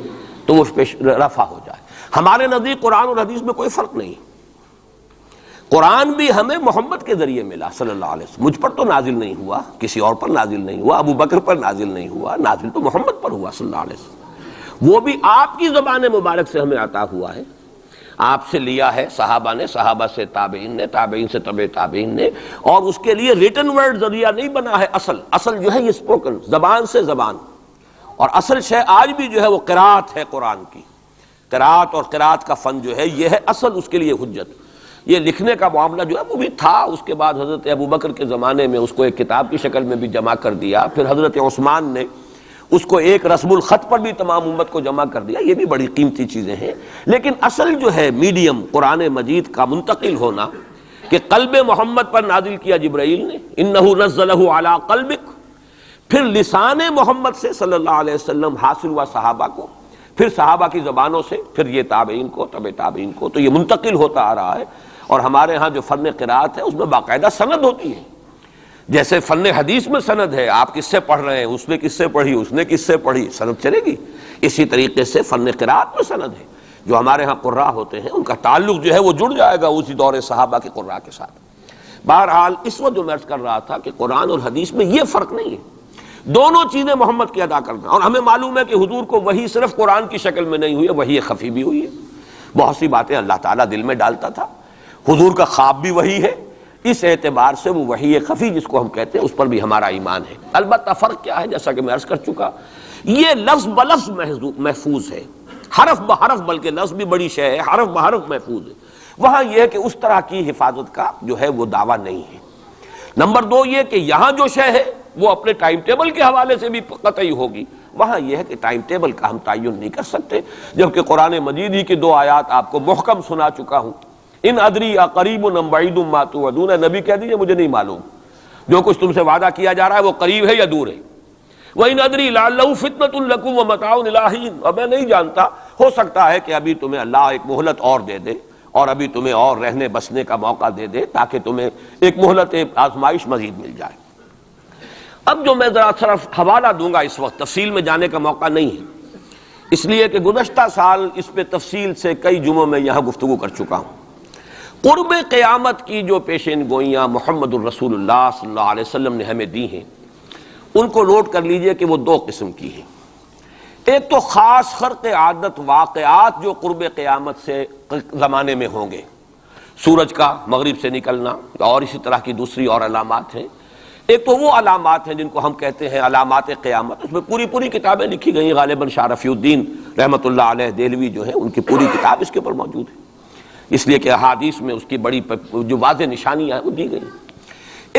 [SPEAKER 1] تو وہ رفع ہو جائے۔ ہمارے نزدیک قرآن اور حدیث میں کوئی فرق نہیں، قرآن بھی ہمیں محمد کے ذریعے ملا صلی اللہ علیہ وسلم، مجھ پر تو نازل نہیں ہوا، کسی اور پر نازل نہیں ہوا، ابو بکر پر نازل نہیں ہوا، نازل تو محمد پر ہوا صلی اللہ علیہ وسلم، وہ بھی آپ کی زبان مبارک سے ہمیں عطا ہوا ہے، آپ سے لیا ہے صحابہ نے، صحابہ سے تابعین نے، تابعین سے تبع تابعین نے، اور اس کے لیے ریٹن ورڈ ذریعہ نہیں بنا ہے، اصل جو ہے یہ اسپوکن، زبان سے زبان، اور اصل شے آج بھی جو ہے وہ قرات ہے قرآن کی، قرات اور قرات کا فن جو ہے یہ ہے اصل اس کے لیے حجت۔ یہ لکھنے کا معاملہ جو ہے وہ بھی تھا، اس کے بعد حضرت ابو بکر کے زمانے میں اس کو ایک کتاب کی شکل میں بھی جمع کر دیا، پھر حضرت عثمان نے اس کو ایک رسم الخط پر بھی تمام امت کو جمع کر دیا، یہ بھی بڑی قیمتی چیزیں ہیں۔ لیکن اصل جو ہے میڈیم قرآن مجید کا منتقل ہونا کہ قلب محمد پر نازل کیا جبرائیل نے، انہ نزلہ علی قلبک، پھر لسان محمد سے صلی اللہ علیہ وسلم حاصل ہوا صحابہ کو، پھر صحابہ کی زبانوں سے، پھر یہ تابعین کو، تبع تابعین کو، تو یہ منتقل ہوتا آ رہا ہے۔ اور ہمارے ہاں جو فن قرات ہے اس میں باقاعدہ سند ہوتی ہے، جیسے فن حدیث میں سند ہے، آپ کس سے پڑھ رہے ہیں، اس نے کس سے پڑھی، اس نے کس سے پڑھی، سند چلے گی۔ اسی طریقے سے فن قرات میں سند ہے، جو ہمارے ہاں قراء ہوتے ہیں ان کا تعلق جو ہے وہ جڑ جائے گا اسی دور صحابہ کے قراء کے ساتھ۔ بہرحال اس وقت جو میں عرض کر رہا تھا کہ قرآن اور حدیث میں یہ فرق نہیں ہے، دونوں چیزیں محمد کی ادا کرنا، اور ہمیں معلوم ہے کہ حضور کو وحی صرف قرآن کی شکل میں نہیں ہوئی ہے، وحی خفی بھی ہوئی ہے، بہت سی باتیں اللہ تعالیٰ دل میں ڈالتا تھا، حضور کا خواب بھی وحی ہے، اس اعتبار سے وہ وحی خفی جس کو ہم کہتے ہیں اس پر بھی ہمارا ایمان ہے۔ البتہ فرق کیا ہے، جیسا کہ میں عرض کر چکا، یہ لفظ بلفظ محفوظ ہے، حرف بحرف، بلکہ لفظ بھی بڑی شے ہے، حرف بحرف محفوظ ہے، وہاں یہ ہے کہ اس طرح کی حفاظت کا جو ہے وہ دعویٰ نہیں ہے۔ نمبر دو یہ کہ یہاں جو شے ہے وہ اپنے ٹائم ٹیبل کے حوالے سے بھی قطعی ہوگی، وہاں یہ ہے کہ ٹائم ٹیبل کا ہم تعین نہیں کر سکتے، جبکہ قرآن مجید ہی کی 2 آیات آپ کو محکم سنا چکا ہوں، ان ادری اقریب ام بعید ما توعدون، نبی کہہ دیجئے مجھے نہیں معلوم، جو کچھ تم سے وعدہ کیا جا رہا ہے وہ قریب ہے یا دور ہے، وَإِنْ أَدْرِي لَعَلَّهُ فِتْنَةٌ لَكُمْ وَمَتَاعٌ إِلَىٰ حِينٍ، اور میں نہیں جانتا، ہو سکتا ہے کہ ابھی تمہیں اللہ ایک مہلت اور دے دے، اور ابھی تمہیں اور رہنے بسنے کا موقع دے دے، تاکہ تمہیں ایک مہلت آزمائش مزید مل جائے۔ اب جو میں ذرا صرف حوالہ دوں گا، اس وقت تفصیل میں جانے کا موقع نہیں ہے، اس لیے کہ گزشتہ سال اس پہ تفصیل سے کئی جمعوں میں یہاں گفتگو کر چکا ہوں۔ قرب قیامت کی جو پیشین گوئیاں محمد الرسول اللہ صلی اللہ علیہ وسلم نے ہمیں دی ہیں، ان کو نوٹ کر لیجئے کہ وہ 2 قسم کی ہیں۔ ایک تو خاص خرق عادت واقعات جو قرب قیامت سے زمانے میں ہوں گے، سورج کا مغرب سے نکلنا اور اسی طرح کی دوسری اور علامات ہیں۔ ایک تو وہ علامات ہیں جن کو ہم کہتے ہیں علامات قیامت، اس میں پوری کتابیں لکھی گئی ہیں، غالباً شاہ رفیع الدین رحمۃ اللہ علیہ دہلوی جو ہیں ان کی پوری کتاب اس کے اوپر موجود ہے، اس لیے کہ احادیث میں اس کی بڑی جو واضح نشانیاں ہیں وہ دی گئی۔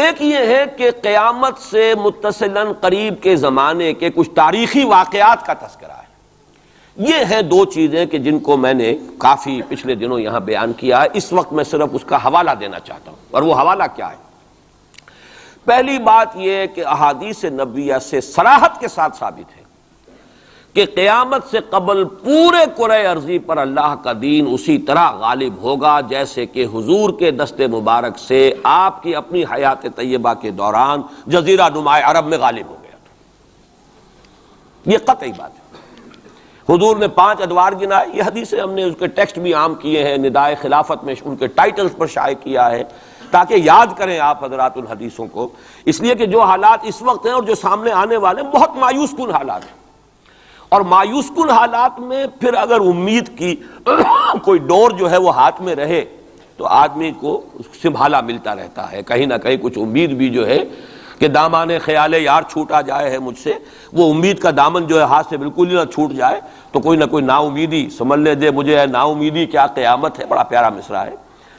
[SPEAKER 1] ایک یہ ہے کہ قیامت سے متصلاً قریب کے زمانے کے کچھ تاریخی واقعات کا تذکرہ ہے۔ یہ ہیں 2 چیزیں کہ جن کو میں نے کافی پچھلے دنوں یہاں بیان کیا ہے، اس وقت میں صرف اس کا حوالہ دینا چاہتا ہوں، اور وہ حوالہ کیا ہے؟ پہلی بات یہ ہے کہ احادیث نبویہ سے صراحت کے ساتھ ثابت ہے کہ قیامت سے قبل پورے کرۂ ارضی پر اللہ کا دین اسی طرح غالب ہوگا جیسے کہ حضور کے دست مبارک سے آپ کی اپنی حیات طیبہ کے دوران جزیرہ نما عرب میں غالب ہو گیا تھا۔ یہ قطعی بات ہے۔ حضور نے 5 ادوار گنائے، یہ حدیثیں ہم نے اس کے ٹیکسٹ بھی عام کیے ہیں، ندائے خلافت میں ان کے ٹائٹلز پر شائع کیا ہے تاکہ یاد کریں آپ حضرات ان حدیثوں کو، اس لیے کہ جو حالات اس وقت ہیں اور جو سامنے آنے والے ہیں بہت مایوس کن حالات ہیں، اور مایوس کن حالات میں پھر اگر امید کی کوئی ڈور جو ہے وہ ہاتھ میں رہے تو آدمی کو سنبھالا ملتا رہتا ہے، کہیں نہ کہیں کچھ امید بھی جو ہے کہ دامان خیال یار چھوٹا جائے ہے مجھ سے، وہ امید کا دامن جو ہے ہاتھ سے بالکل ہی نہ چھوٹ جائے تو کوئی نہ کوئی نا امیدی سنبھلنے دے مجھے، ہے نا امیدی کیا قیامت ہے، بڑا پیارا مصرع ہے،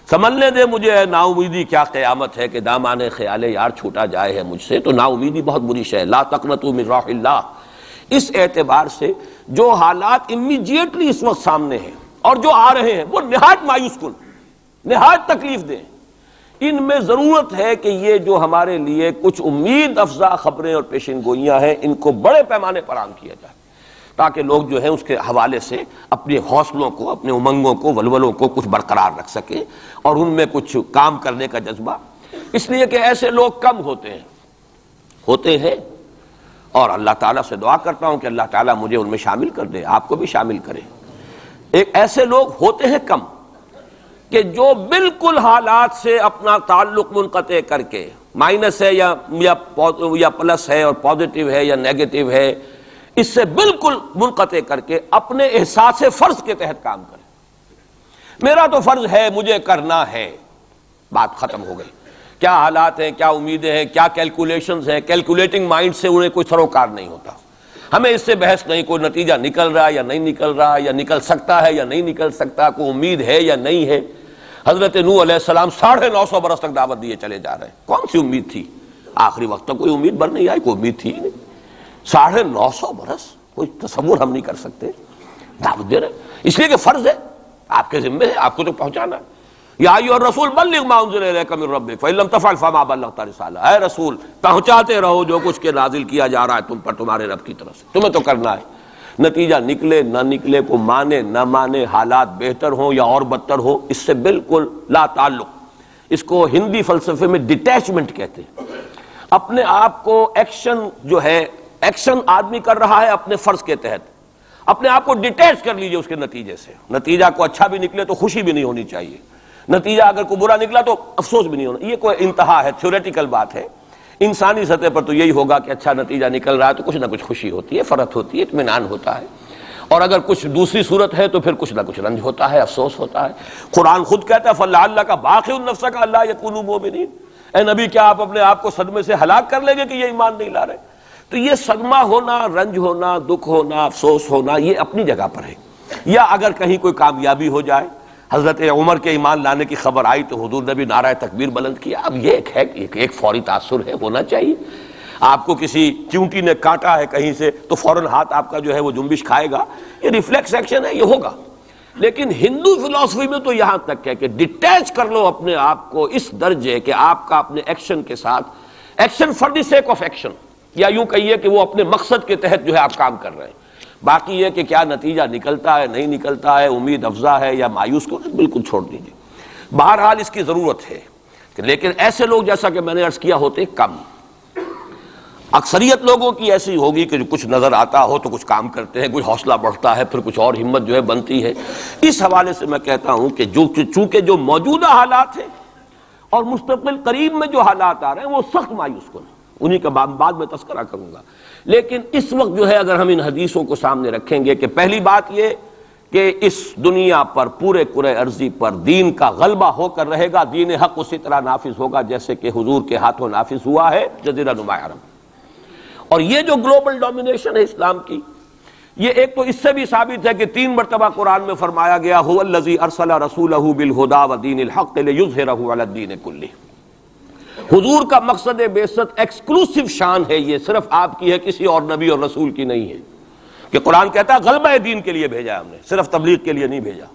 [SPEAKER 1] سنبھلنے دے مجھے ہے نا امیدی کیا قیامت ہے کہ دامان خیال یار چھوٹا جائے ہے مجھ سے۔ تو نا امیدی بہت بری شے ہے، لا تقنطوا من رحمۃ اللہ۔ اس اعتبار سے جو حالات امیڈیٹلی اس وقت سامنے ہیں اور جو آ رہے ہیں وہ نہایت مایوس کن، نہایت تکلیف دہ، ان میں ضرورت ہے کہ یہ جو ہمارے لیے کچھ امید افزا خبریں اور پیشن گوئیاں ہیں ان کو بڑے پیمانے پر عام کیا جائے، تاکہ لوگ جو ہیں اس کے حوالے سے اپنے حوصلوں کو، اپنے امنگوں کو، ولولوں کو کچھ برقرار رکھ سکیں اور ان میں کچھ کام کرنے کا جذبہ، اس لیے کہ ایسے لوگ کم ہوتے ہیں اور اللہ تعالیٰ سے دعا کرتا ہوں کہ اللہ تعالیٰ مجھے ان میں شامل کر دے، آپ کو بھی شامل کرے۔ ایسے لوگ ہوتے ہیں کم کہ جو بالکل حالات سے اپنا تعلق منقطع کر کے، مائنس ہے یا پلس ہے اور پازیٹیو ہے یا نیگیٹو ہے، اس سے بالکل منقطع کر کے اپنے احساس فرض کے تحت کام کرے۔ میرا تو فرض ہے، مجھے کرنا ہے، بات ختم ہو گئی۔ کیا حالات ہیں، کیا امیدیں ہیں، کیا کیلکولیشنز ہیں، کیلکولیٹنگ مائنڈ سے انہیں کوئی سروکار نہیں ہوتا، ہمیں اس سے بحث نہیں، کوئی نتیجہ نکل رہا ہے یا نہیں نکل رہا، یا نکل سکتا ہے یا نہیں نکل سکتا، کوئی امید ہے یا نہیں ہے۔ حضرت نوح علیہ السلام 950 برس تک دعوت دیے چلے جا رہے ہیں، کون سی امید تھی؟ آخری وقت تک کوئی امید بر نہیں آئی، کوئی امید تھی ہی نہیں۔ 950 برس، کوئی تصور ہم نہیں کر سکتے، دعوت دے رہے، اس لیے کہ فرض ہے، آپ کے ذمہ ہے، آپ کو تو پہنچانا ہے۔ یا ایھا الرسول بلغ ما انزل الیک من ربک فإن لم تفعل فما بلغت رسالہ، اے رسول پہنچاتے رہو جو کچھ کے نازل کیا جا رہا ہے تم پر تمہارے رب کی طرف سے، تمہیں تو کرنا ہے۔ نتیجہ نکلے نہ نکلے، کو مانے نہ مانے، حالات بہتر ہوں یا اور بدتر ہو، اس سے بالکل لا تعلق۔ اس کو ہندی فلسفے میں ڈیٹیچمنٹ کہتے ہیں۔ اپنے آپ کو ایکشن جو ہے، ایکشن آدمی کر رہا ہے اپنے فرض کے تحت، اپنے آپ کو ڈیٹیچ کر لیجئے اس کے نتیجے سے۔ نتیجہ کو اچھا بھی نکلے تو خوشی بھی نہیں ہونی چاہیے، نتیجہ اگر کوئی برا نکلا تو افسوس بھی نہیں ہونا، یہ کوئی انتہا ہے، تھیوریٹیکل بات ہے۔ انسانی سطح پر تو یہی ہوگا کہ اچھا نتیجہ نکل رہا ہے تو کچھ نہ کچھ خوشی ہوتی ہے، فرحت ہوتی ہے، اطمینان ہوتا ہے، اور اگر کچھ دوسری صورت ہے تو پھر کچھ نہ کچھ رنج ہوتا ہے، افسوس ہوتا ہے۔ قرآن خود کہتا ہے فَلَعَلَّكَ بَاخِعٌ نَفْسَكَ أَلَّا يَكُونُوا مُؤْمِنِينَ، اے نبی کیا آپ اپنے آپ کو صدمے سے ہلاک کر لیں گے کہ یہ ایمان نہیں لا رہے؟ تو یہ صدمہ ہونا، رنج ہونا، دکھ ہونا، افسوس ہونا، یہ اپنی جگہ پر ہے۔ یا اگر کہیں کوئی کامیابی ہو جائے، حضرت عمر کے ایمان لانے کی خبر آئی تو حضور نے بھی نعرہ تکبیر بلند کیا، اب یہ ایک فوری تاثر ہے، ہونا چاہیے۔ آپ کو کسی چیونٹی نے کاٹا ہے کہیں سے تو فوراً ہاتھ آپ کا جو ہے وہ جنبش کھائے گا، یہ ریفلیکس ایکشن ہے، یہ ہوگا۔ لیکن ہندو فلسفی میں تو یہاں تک ہے کہ ڈیٹیچ کر لو اپنے آپ کو اس درجے کہ آپ کا اپنے ایکشن کے ساتھ، action for the sake of action, یا یوں کہیے کہ وہ اپنے مقصد کے تحت جو ہے آپ کام کر رہے ہیں۔ باقی یہ کہ کیا نتیجہ نکلتا ہے نہیں نکلتا ہے، امید افزا ہے یا مایوس کو، بالکل چھوڑ دیجیے۔ بہرحال اس کی ضرورت ہے، لیکن ایسے لوگ جیسا کہ میں نے عرض کیا ہوتے کم۔ اکثریت لوگوں کی ایسی ہوگی کہ جو کچھ نظر آتا ہو تو کچھ کام کرتے ہیں، کچھ حوصلہ بڑھتا ہے، پھر کچھ اور ہمت جو ہے بنتی ہے۔ اس حوالے سے میں کہتا ہوں کہ چونکہ جو موجودہ حالات ہیں اور مستقبل قریب میں جو حالات آ رہے ہیں وہ سخت مایوس کن ہیں، انہی کا بعد میں تذکرہ کروں گا۔ لیکن اس وقت جو ہے اگر ہم ان حدیثوں کو سامنے رکھیں گے کہ پہلی بات یہ کہ اس دنیا پر، پورے کرۂ ارضی پر دین کا غلبہ ہو کر رہے گا، دین حق اسی طرح نافذ ہوگا جیسے کہ حضور کے ہاتھوں نافذ ہوا ہے جزیرہ نما عرب۔ اور یہ جو گلوبل ڈومینیشن ہے اسلام کی، یہ ایک تو اس سے بھی ثابت ہے کہ 3 مرتبہ قرآن میں فرمایا گیا هو الذی ارسل رسولہ بالہدی ودین الحق لیظہرہ علی الدین کلہ۔ حضور کا مقصد بعثت ایکسکلوسیو شان ہے، یہ صرف آپ کی ہے، کسی اور نبی اور رسول کی نہیں ہے، کہ قرآن کہتا ہے غلبہ دین کے لیے بھیجا ہم نے، صرف تبلیغ کے لیے نہیں بھیجا۔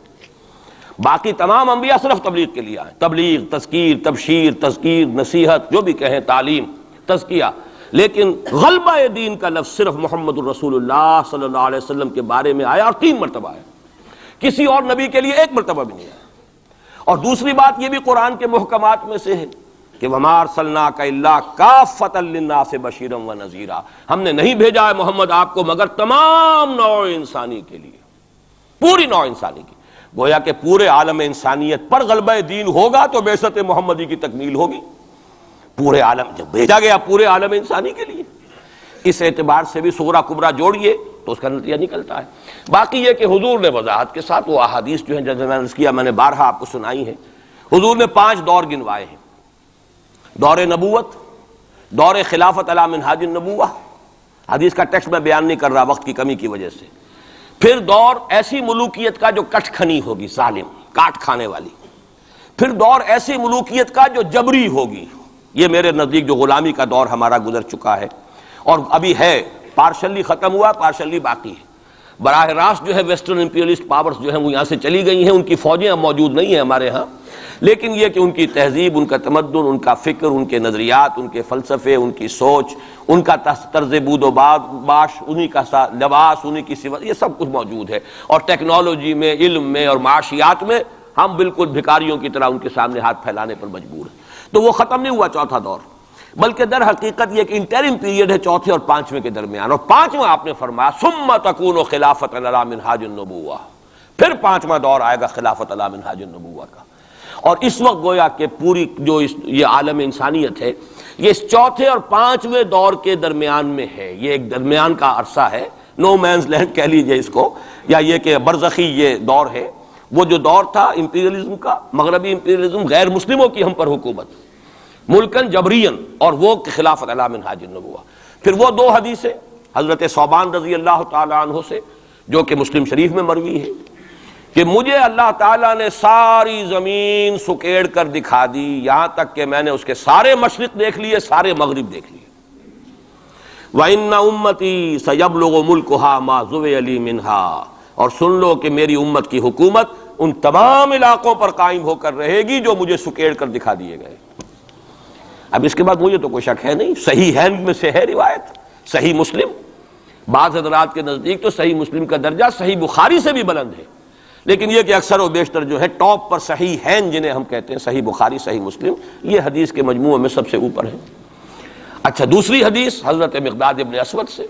[SPEAKER 1] باقی تمام انبیاء صرف تبلیغ کے لیے آئے، تبلیغ، تذکیر، تبشیر، تذکیر، نصیحت، جو بھی کہیں، تعلیم، تزکیہ، لیکن غلبہ دین کا لفظ صرف محمد الرسول اللہ صلی اللہ علیہ وسلم کے بارے میں آیا، اور 3 مرتبہ آیا، کسی اور نبی کے لیے 1 مرتبہ بھی نہیں آیا۔ اور دوسری بات یہ بھی قرآن کے محکمات میں سے ہے کہ وَمَا أَرْسَلْنَاكَ إِلَّا كَافَّةً لِلنَّاسِ بَشِيرًا وَنَذِيرًا، ہم نے نہیں بھیجا ہے محمد آپ کو مگر تمام نوع انسانی کے لیے، پوری نوع انسانی کی۔ گویا کہ پورے عالم انسانیت پر غلبہ دین ہوگا تو بعثت محمدی کی تکمیل ہوگی، پورے عالم جب بھیجا گیا پورے عالم انسانی کے لیے۔ اس اعتبار سے بھی صغرا کبرا جوڑیے تو اس کا نتیجہ نکلتا ہے۔ باقی یہ کہ حضور نے وضاحت کے ساتھ وہ احادیث جو ہیں جیسے میں نے عرض کیا، میں نے بارہا آپ کو سنائی ہیں، حضور نے 5 دور گنوائے ہیں: دور نبوت، دور خلافت علی منہاج النبوہ، حدیث کا ٹیکسٹ میں بیان نہیں کر رہا وقت کی کمی کی وجہ سے، پھر دور ایسی ملوکیت کا جو کٹ کھنی ہوگی، ظالم کاٹ کھانے والی، پھر دور ایسی ملوکیت کا جو جبری ہوگی، یہ میرے نزدیک جو غلامی کا دور ہمارا گزر چکا ہے اور ابھی ہے، پارشلی ختم ہوا، پارشلی باقی ہے۔ براہ راست جو ہے ویسٹرن امپیریلسٹ پاورز جو ہیں وہ یہاں سے چلی گئی ہیں، ان کی فوجیں اب موجود نہیں ہیں ہمارے ہاں، لیکن یہ کہ ان کی تہذیب، ان کا تمدن، ان کا فکر، ان کے نظریات، ان کے فلسفے، ان کی سوچ، ان کا طرز بود و باش، انہی کا لباس، انہی کی صفت، یہ سب کچھ موجود ہے۔ اور ٹیکنالوجی میں، علم میں اور معاشیات میں ہم بالکل بھکاریوں کی طرح ان کے سامنے ہاتھ پھیلانے پر مجبور ہیں۔ تو وہ ختم نہیں ہوا چوتھا دور، بلکہ در حقیقت یہ کہ انٹرم پیریڈ ہے چوتھے اور 5ویں کے درمیان، اور 5واں آپ نے فرمایا ثم تکون خلافت علی منہاج النبوہ، پھر 5واں دور آئے گا خلافت علی منہاج النبوہ کا۔ اور اس وقت گویا کہ پوری جو یہ عالم انسانیت ہے یہ اس چوتھے اور 5ویں دور کے درمیان میں ہے، یہ ایک درمیان کا عرصہ ہے، نو مینز لینڈ کہہ لیجئے اس کو، یا یہ کہ برزخی یہ دور ہے۔ وہ جو دور تھا امپیریلزم کا، مغربی امپیریلزم، غیر مسلموں کی ہم پر حکومت، ملکن جبرین، اور وہ خلافت علی منہاج النبوہ۔ پھر وہ 2 حدیثیں حضرت ثوبان رضی اللہ تعالی عنہ سے جو کہ مسلم شریف میں مروی ہے کہ مجھے اللہ تعالیٰ نے ساری زمین سکیڑ کر دکھا دی، یہاں تک کہ میں نے اس کے سارے مشرق دیکھ لیے، سارے مغرب دیکھ لیے۔ وَإِنَّ أُمَّتِي سَيَبْلُغُ مُلْكُهَا مَا زُوِيَ لِي مِنْهَا، اور سن لو کہ میری امت کی حکومت ان تمام علاقوں پر قائم ہو کر رہے گی جو مجھے سکیڑ کر دکھا دیے گئے۔ اب اس کے بعد مجھے تو کوئی شک ہے نہیں، صحیح ہے میں سے ہے روایت، صحیح مسلم، بعض حضرات کے نزدیک تو صحیح مسلم کا درجہ صحیح بخاری سے بھی بلند ہے، لیکن یہ کہ اکثر و بیشتر جو ہے ٹاپ پر صحیح ہیں جنہیں ہم کہتے ہیں صحیح بخاری، صحیح مسلم، یہ حدیث کے مجموعے میں سب سے اوپر ہے۔ اچھا، دوسری حدیث حضرت مقداد ابن اسود سے،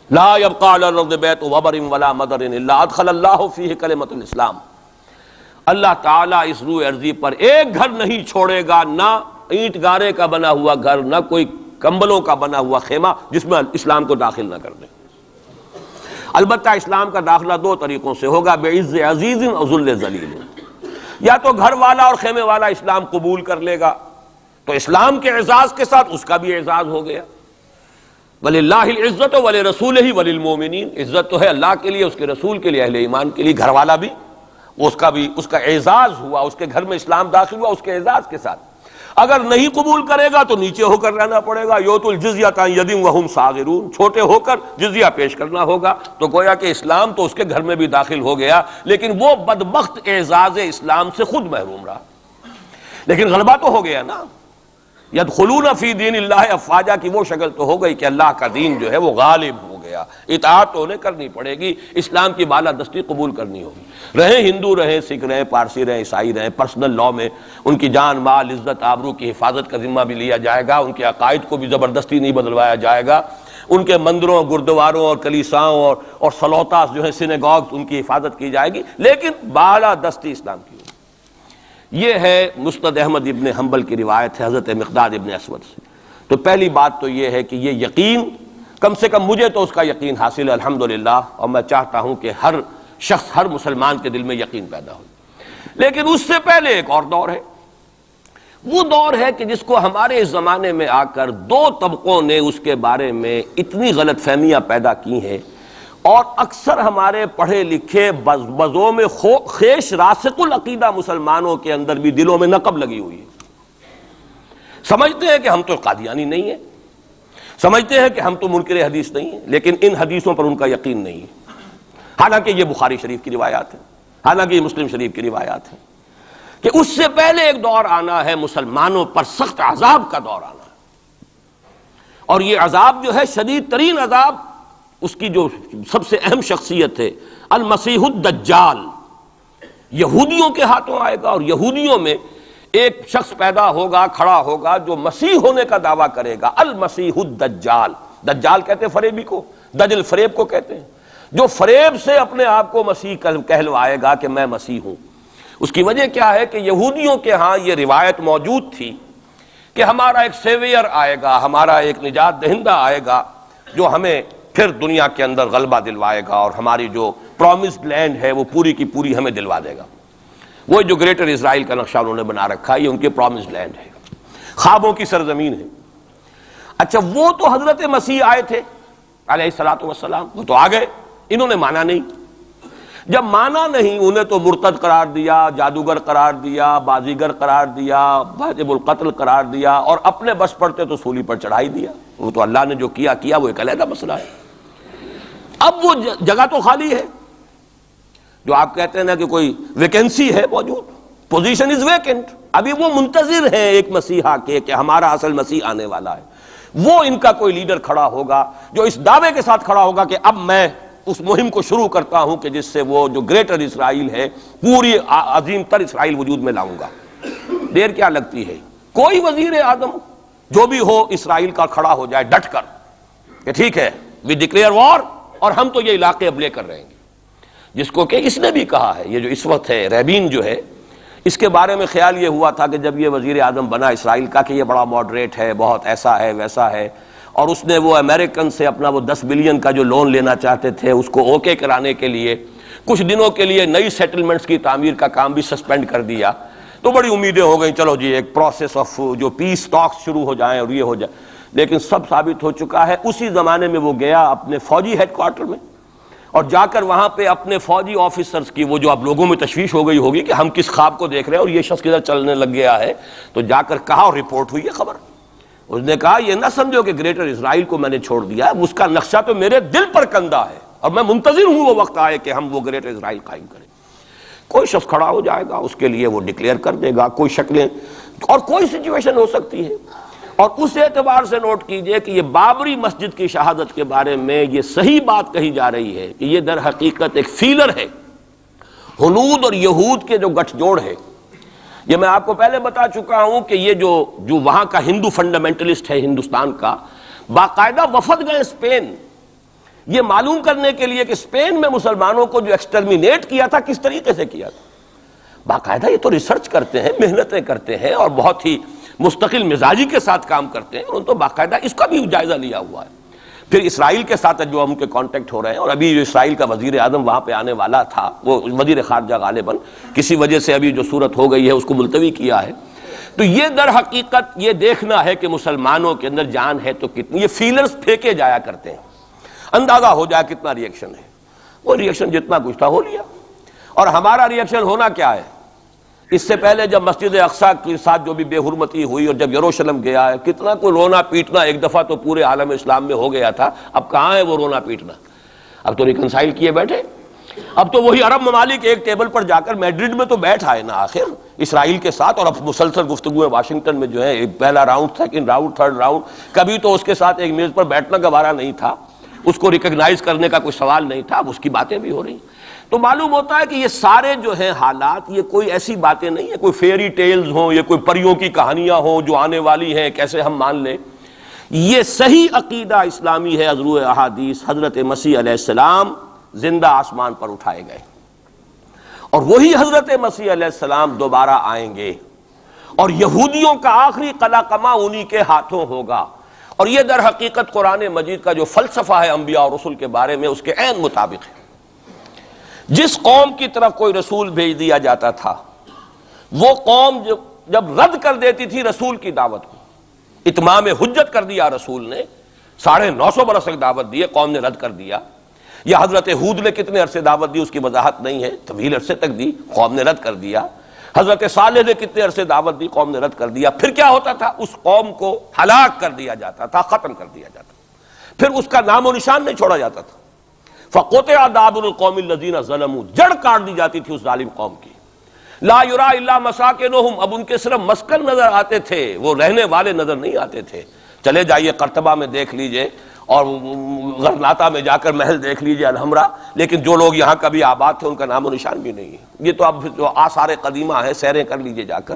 [SPEAKER 1] لا يبقى على الارض بیت وبر ولا مدر الا ادخل اللہ فیہ کلمۃ الاسلام، اللہ تعالیٰ اس روئے ارضی پر ایک گھر نہیں چھوڑے گا، نہ اینٹ گارے کا بنا ہوا گھر، نہ کوئی کمبلوں کا بنا ہوا خیمہ جس میں اسلام کو داخل نہ کر دیں۔ البتہ اسلام کا داخلہ 2 طریقوں سے ہوگا، بعز عزیز و ذل ذلیل، یا تو گھر والا اور خیمے والا اسلام قبول کر لے گا تو اسلام کے اعزاز کے ساتھ اس کا بھی اعزاز ہو گیا، وَلِلَّهِ الْعِزَّةُ وَلِرَسُولِهِ وَلِلْمُؤْمِنِينَ، عزت تو ہے اللہ کے لیے، اس کے رسول کے لیے، اہل ایمان کے لیے، گھر والا بھی اس کا اعزاز ہوا، اس کے گھر میں اسلام داخل ہوا اس کے اعزاز کے ساتھ۔ اگر نہیں قبول کرے گا تو نیچے ہو کر رہنا پڑے گا، یؤت الجزیۃ عن ید وہم صاغرون، چھوٹے ہو کر جزیہ پیش کرنا ہوگا۔ تو گویا کہ اسلام تو اس کے گھر میں بھی داخل ہو گیا، لیکن وہ بدبخت اعزاز اسلام سے خود محروم رہا، لیکن غلبہ تو ہو گیا نا۔ یدخلون فی دین اللہ افواجا کی وہ شکل تو ہو گئی کہ اللہ کا دین جو ہے وہ غالب ہو گیا، اطاعت تو انہیں کرنی پڑے گی، اسلام کی بالادستی قبول کرنی ہوگی، رہیں ہندو رہیں سکھ رہیں پارسی رہیں عیسائی رہیں، پرسنل لاء میں ان کی جان مال عزت آبرو کی حفاظت کا ذمہ بھی لیا جائے گا، ان کے عقائد کو بھی زبردستی نہیں بدلوایا جائے گا، ان کے مندروں گردواروں اور کلیساؤں اور سلوتاس جو ہیں سینیگاگز ان کی حفاظت کی جائے گی، لیکن بالادستی اسلام کی ہوگی۔ یہ ہے مسند احمد ابن حنبل کی روایت ہے حضرت مقداد ابن اسود سے۔ تو پہلی بات تو یہ ہے کہ یہ یقین، کم سے کم مجھے تو اس کا یقین حاصل ہے الحمدللہ، اور میں چاہتا ہوں کہ ہر شخص، ہر مسلمان کے دل میں یقین پیدا ہو۔ لیکن اس سے پہلے ایک اور دور ہے، وہ دور ہے کہ جس کو ہمارے اس زمانے میں آ کر 2 طبقوں نے اس کے بارے میں اتنی غلط فہمیاں پیدا کی ہیں، اور اکثر ہمارے پڑھے لکھے بزوں میں خیش راسخ العقیدہ مسلمانوں کے اندر بھی دلوں میں نقب لگی ہوئی ہے۔ سمجھتے ہیں کہ ہم تو قادیانی نہیں ہیں، سمجھتے ہیں کہ ہم تو منکر حدیث نہیں ہیں، لیکن ان حدیثوں پر ان کا یقین نہیں ہے، حالانکہ یہ بخاری شریف کی روایات ہیں، حالانکہ یہ مسلم شریف کی روایات ہیں کہ اس سے پہلے ایک دور آنا ہے، مسلمانوں پر سخت عذاب کا دور آنا ہے، اور یہ عذاب جو ہے شدید ترین عذاب، اس کی جو سب سے اہم شخصیت ہے المسیح الدجال، یہودیوں کے ہاتھوں آئے گا، اور یہودیوں میں ایک شخص پیدا ہوگا، کھڑا ہوگا جو مسیح ہونے کا دعویٰ کرے گا، المسیح الدجال، دجال کہتے ہیں فریبی کو، دجل فریب کو کہتے ہیں، جو فریب سے اپنے آپ کو مسیح کہلوائے گا کہ میں مسیح ہوں۔ اس کی وجہ کیا ہے کہ یہودیوں کے ہاں یہ روایت موجود تھی کہ ہمارا ایک سیویئر آئے گا، ہمارا ایک نجات دہندہ آئے گا جو ہمیں پھر دنیا کے اندر غلبہ دلوائے گا اور ہماری جو پرومسڈ لینڈ ہے وہ پوری کی پوری ہمیں دلوا دے گا۔ وہ جو گریٹر اسرائیل کا نقشہ انہوں نے بنا رکھا ہے، یہ ان کے پرومسڈ لینڈ ہے، خوابوں کی سرزمین ہے۔ اچھا، وہ تو حضرت مسیح آئے تھے علیہ الصلوۃ والسلام، وہ تو آ گئے، انہوں نے مانا نہیں۔ جب مانا نہیں، انہیں تو مرتد قرار دیا، جادوگر قرار دیا، بازیگر قرار دیا، واجب القتل قرار دیا، اور اپنے بس پڑتے تو سولی پر چڑھائی دیا۔ وہ تو اللہ نے جو کیا وہ ایک علیحدہ مسئلہ ہے۔ اب وہ جگہ تو خالی ہے، جو آپ کہتے ہیں نا کہ کوئی ویکینسی ہے موجود، پوزیشن از ویکنٹ۔ ابھی وہ منتظر ہیں ایک مسیحا کے کہ ہمارا اصل مسیح آنے والا ہے۔ وہ ان کا کوئی لیڈر کھڑا ہوگا جو اس دعوے کے ساتھ کھڑا ہوگا کہ اب میں اس مہم کو شروع کرتا ہوں کہ جس سے وہ جو گریٹر اسرائیل ہے، پوری عظیم تر اسرائیل وجود میں لاؤں گا۔ دیر کیا لگتی ہے؟ کوئی وزیر اعظم جو بھی ہو اسرائیل کا کھڑا ہو جائے ڈٹ کر کہ ٹھیک ہے، وی ڈکلیئر وار، اور ہم تو یہ علاقے اب لے کر رہیں گے۔ جس کو کہ اس نے بھی کہا ہے، یہ جو اس وقت ہے ریبین جو ہے، اس کے بارے میں خیال یہ ہوا تھا کہ جب یہ وزیر اعظم بنا اسرائیل کا کہ یہ بڑا ماڈریٹ ہے، بہت ایسا ہے ویسا ہے، اور اس نے وہ امریکن سے اپنا وہ 10 بلین کا جو لون لینا چاہتے تھے اس کو اوکے کرانے کے لیے کچھ دنوں کے لیے نئی سیٹلمنٹس کی تعمیر کا کام بھی سسپینڈ کر دیا، تو بڑی امیدیں ہو گئیں، چلو جی ایک پروسیس آف جو پیس ٹاکس شروع ہو جائیں اور یہ ہو جائے۔ لیکن سب ثابت ہو چکا ہے۔ اسی زمانے میں وہ گیا اپنے فوجی ہیڈ کوارٹر میں، اور جا کر وہاں پہ اپنے فوجی آفیسرز کی وہ جو اب لوگوں میں تشویش ہو گئی ہوگی کہ ہم کس خواب کو دیکھ رہے ہیں اور یہ شخص کدھر چلنے لگ گیا ہے، تو جا کر کہا اور رپورٹ ہوئی ہے خبر۔ اس نے کہا یہ نہ سمجھو کہ گریٹر اسرائیل کو میں نے چھوڑ دیا ہے، اس کا نقشہ تو میرے دل پر کندہ ہے اور میں منتظر ہوں وہ وقت آئے کہ ہم وہ گریٹر اسرائیل قائم کریں۔ کوئی شخص کھڑا ہو جائے گا، اس کے لیے وہ ڈکلیئر کر دے گا، کوئی شکلیں اور کوئی سچویشن ہو سکتی ہے۔ اور اس اعتبار سے نوٹ کیجئے کہ یہ بابری مسجد کی شہادت کے بارے میں یہ صحیح بات کہی جا رہی ہے کہ یہ در حقیقت ایک فیلر ہے ہنود اور یہود کے جو گٹھ جوڑ ہے۔ یہ میں آپ کو پہلے بتا چکا ہوں کہ یہ جو وہاں کا ہندو فنڈامنٹلسٹ ہے ہندوستان کا، باقاعدہ وفد گئے اسپین، یہ معلوم کرنے کے لیے کہ اسپین میں مسلمانوں کو جو ایکسٹرمینیٹ کیا تھا کس طریقے سے کیا تھا۔ باقاعدہ یہ تو ریسرچ کرتے ہیں، محنتیں کرتے ہیں اور بہت ہی مستقل مزاجی کے ساتھ کام کرتے ہیں، انہوں نے تو باقاعدہ اس کا بھی جائزہ لیا ہوا ہے۔ پھر اسرائیل کے ساتھ جو ہم کے کانٹیکٹ ہو رہے ہیں، اور ابھی جو اسرائیل کا وزیر اعظم وہاں پہ آنے والا تھا، وہ وزیر خارجہ غالباً کسی وجہ سے ابھی جو صورت ہو گئی ہے اس کو ملتوی کیا ہے، تو یہ در حقیقت یہ دیکھنا ہے کہ مسلمانوں کے اندر جان ہے تو کتنی۔ یہ فیلرز پھینکے جایا کرتے ہیں، اندازہ ہو جائے کتنا ری ایکشن ہے۔ وہ ری ایکشن جتنا کچھ تھا ہو لیا، اور ہمارا ری ایکشن ہونا کیا ہے؟ اس سے پہلے جب مسجد اقصیٰ کے ساتھ جو بھی بے حرمتی ہوئی اور جب یروشلم گیا ہے، کتنا کوئی رونا پیٹنا ایک دفعہ تو پورے عالم اسلام میں ہو گیا تھا۔ اب کہاں ہے وہ رونا پیٹنا؟ اب تو ریکنسائل کیے بیٹھے۔ اب تو وہی عرب ممالک ایک ٹیبل پر جا کر میڈرڈ میں تو بیٹھ آئے نا آخر اسرائیل کے ساتھ، اور اب مسلسل گفتگویں واشنگٹن میں جو ہے، پہلا round, second round, third round, کبھی تو اس کے ساتھ ایک میز پر بیٹھنا گوارا نہیں تھا، اس کو ریکگنائز کرنے کا کوئی سوال نہیں تھا، اب اس کی باتیں بھی ہو رہی۔ تو معلوم ہوتا ہے کہ یہ سارے جو ہیں حالات، یہ کوئی ایسی باتیں نہیں ہیں، کوئی فیری ٹیلز ہوں، یہ کوئی پریوں کی کہانیاں ہوں جو آنے والی ہیں کیسے ہم مان لیں۔ یہ صحیح عقیدہ اسلامی ہے۔ ازروع احادیث حضرت مسیح علیہ السلام زندہ آسمان پر اٹھائے گئے، اور وہی حضرت مسیح علیہ السلام دوبارہ آئیں گے، اور یہودیوں کا آخری قلع قمع انہی کے ہاتھوں ہوگا۔ اور یہ در حقیقت قرآن مجید کا جو فلسفہ ہے انبیاء اور رسل کے بارے میں، اس کے عین مطابق ہے۔ جس قوم کی طرف کوئی رسول بھیج دیا جاتا تھا، وہ قوم جب رد کر دیتی تھی رسول کی دعوت کو، اتمام حجت کر دیا رسول نے، 950 برس تک دعوت دی، قوم نے رد کر دیا۔ یا حضرت ہود نے کتنے عرصے دعوت دی اس کی وضاحت نہیں ہے، طویل عرصے تک دی، قوم نے رد کر دیا۔ حضرت صالح نے کتنے عرصے دعوت دی، قوم نے رد کر دیا۔ پھر کیا ہوتا تھا؟ اس قوم کو ہلاک کر دیا جاتا تھا، ختم کر دیا جاتا تھا، پھر اس کا نام و نشان نہیں چھوڑا جاتا تھا۔ فَقُطِعَ دَابِرُ الْقَوْمِ الَّذِينَ ظَلَمُوا، جڑ کاٹ دی جاتی تھی اس ظالم قوم کی۔ لا یرا الا مساکنہم، اب ان کے صرف مسکن نظر آتے تھے، وہ رہنے والے نظر نہیں آتے تھے۔ چلے جائیے قرطبہ میں دیکھ لیجئے، اور غرناطہ میں جا کر محل دیکھ لیجئے الحمرا، لیکن جو لوگ یہاں کبھی آباد تھے ان کا نام و نشان بھی نہیں ہے۔ یہ تو اب جو آثار قدیمہ ہے، سیریں کر لیجئے جا کر۔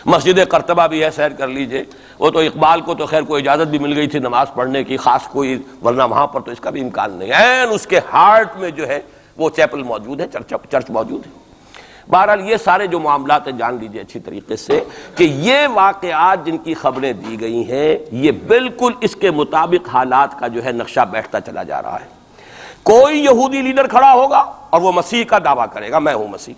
[SPEAKER 1] مسجد قرطبہ بھی ہے، سیر کر لیجئے، وہ تو اقبال کو تو خیر کوئی اجازت بھی مل گئی تھی نماز پڑھنے کی خاص کوئی، ورنہ وہاں پر تو اس کا بھی امکان نہیں ہے، اس کے ہارٹ میں جو ہے وہ چیپل موجود ہے، چرچ موجود ہے۔ بہرحال یہ سارے جو معاملات ہیں جان لیجئے اچھی طریقے سے کہ یہ واقعات جن کی خبریں دی گئی ہیں یہ بالکل اس کے مطابق حالات کا جو ہے نقشہ بیٹھتا چلا جا رہا ہے۔ کوئی یہودی لیڈر کھڑا ہوگا اور وہ مسیح کا دعویٰ کرے گا، میں ہوں مسیح،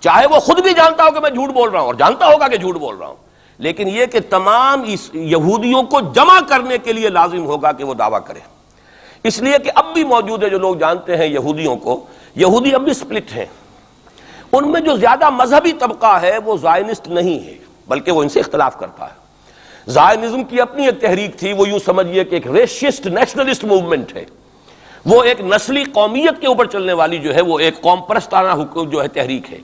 [SPEAKER 1] چاہے وہ خود بھی جانتا ہو کہ میں جھوٹ بول رہا ہوں اور جانتا ہوگا کہ جھوٹ بول رہا ہوں، لیکن یہ کہ تمام اس یہودیوں کو جمع کرنے کے لیے لازم ہوگا کہ وہ دعویٰ کرے۔ اس لیے کہ اب بھی موجود ہے جو لوگ جانتے ہیں یہودیوں کو، یہودی اب بھی سپلٹ ہیں، ان میں جو زیادہ مذہبی طبقہ ہے وہ زائنسٹ نہیں ہے بلکہ وہ ان سے اختلاف کرتا ہے۔ زائنزم کی اپنی ایک تحریک تھی، وہ یوں سمجھیے کہ ایک ریشسٹ نیشنلسٹ موومنٹ ہے، وہ ایک نسلی قومیت کے اوپر چلنے والی جو ہے وہ ایک قوم پرستانہ جو ہے تحریک ہے۔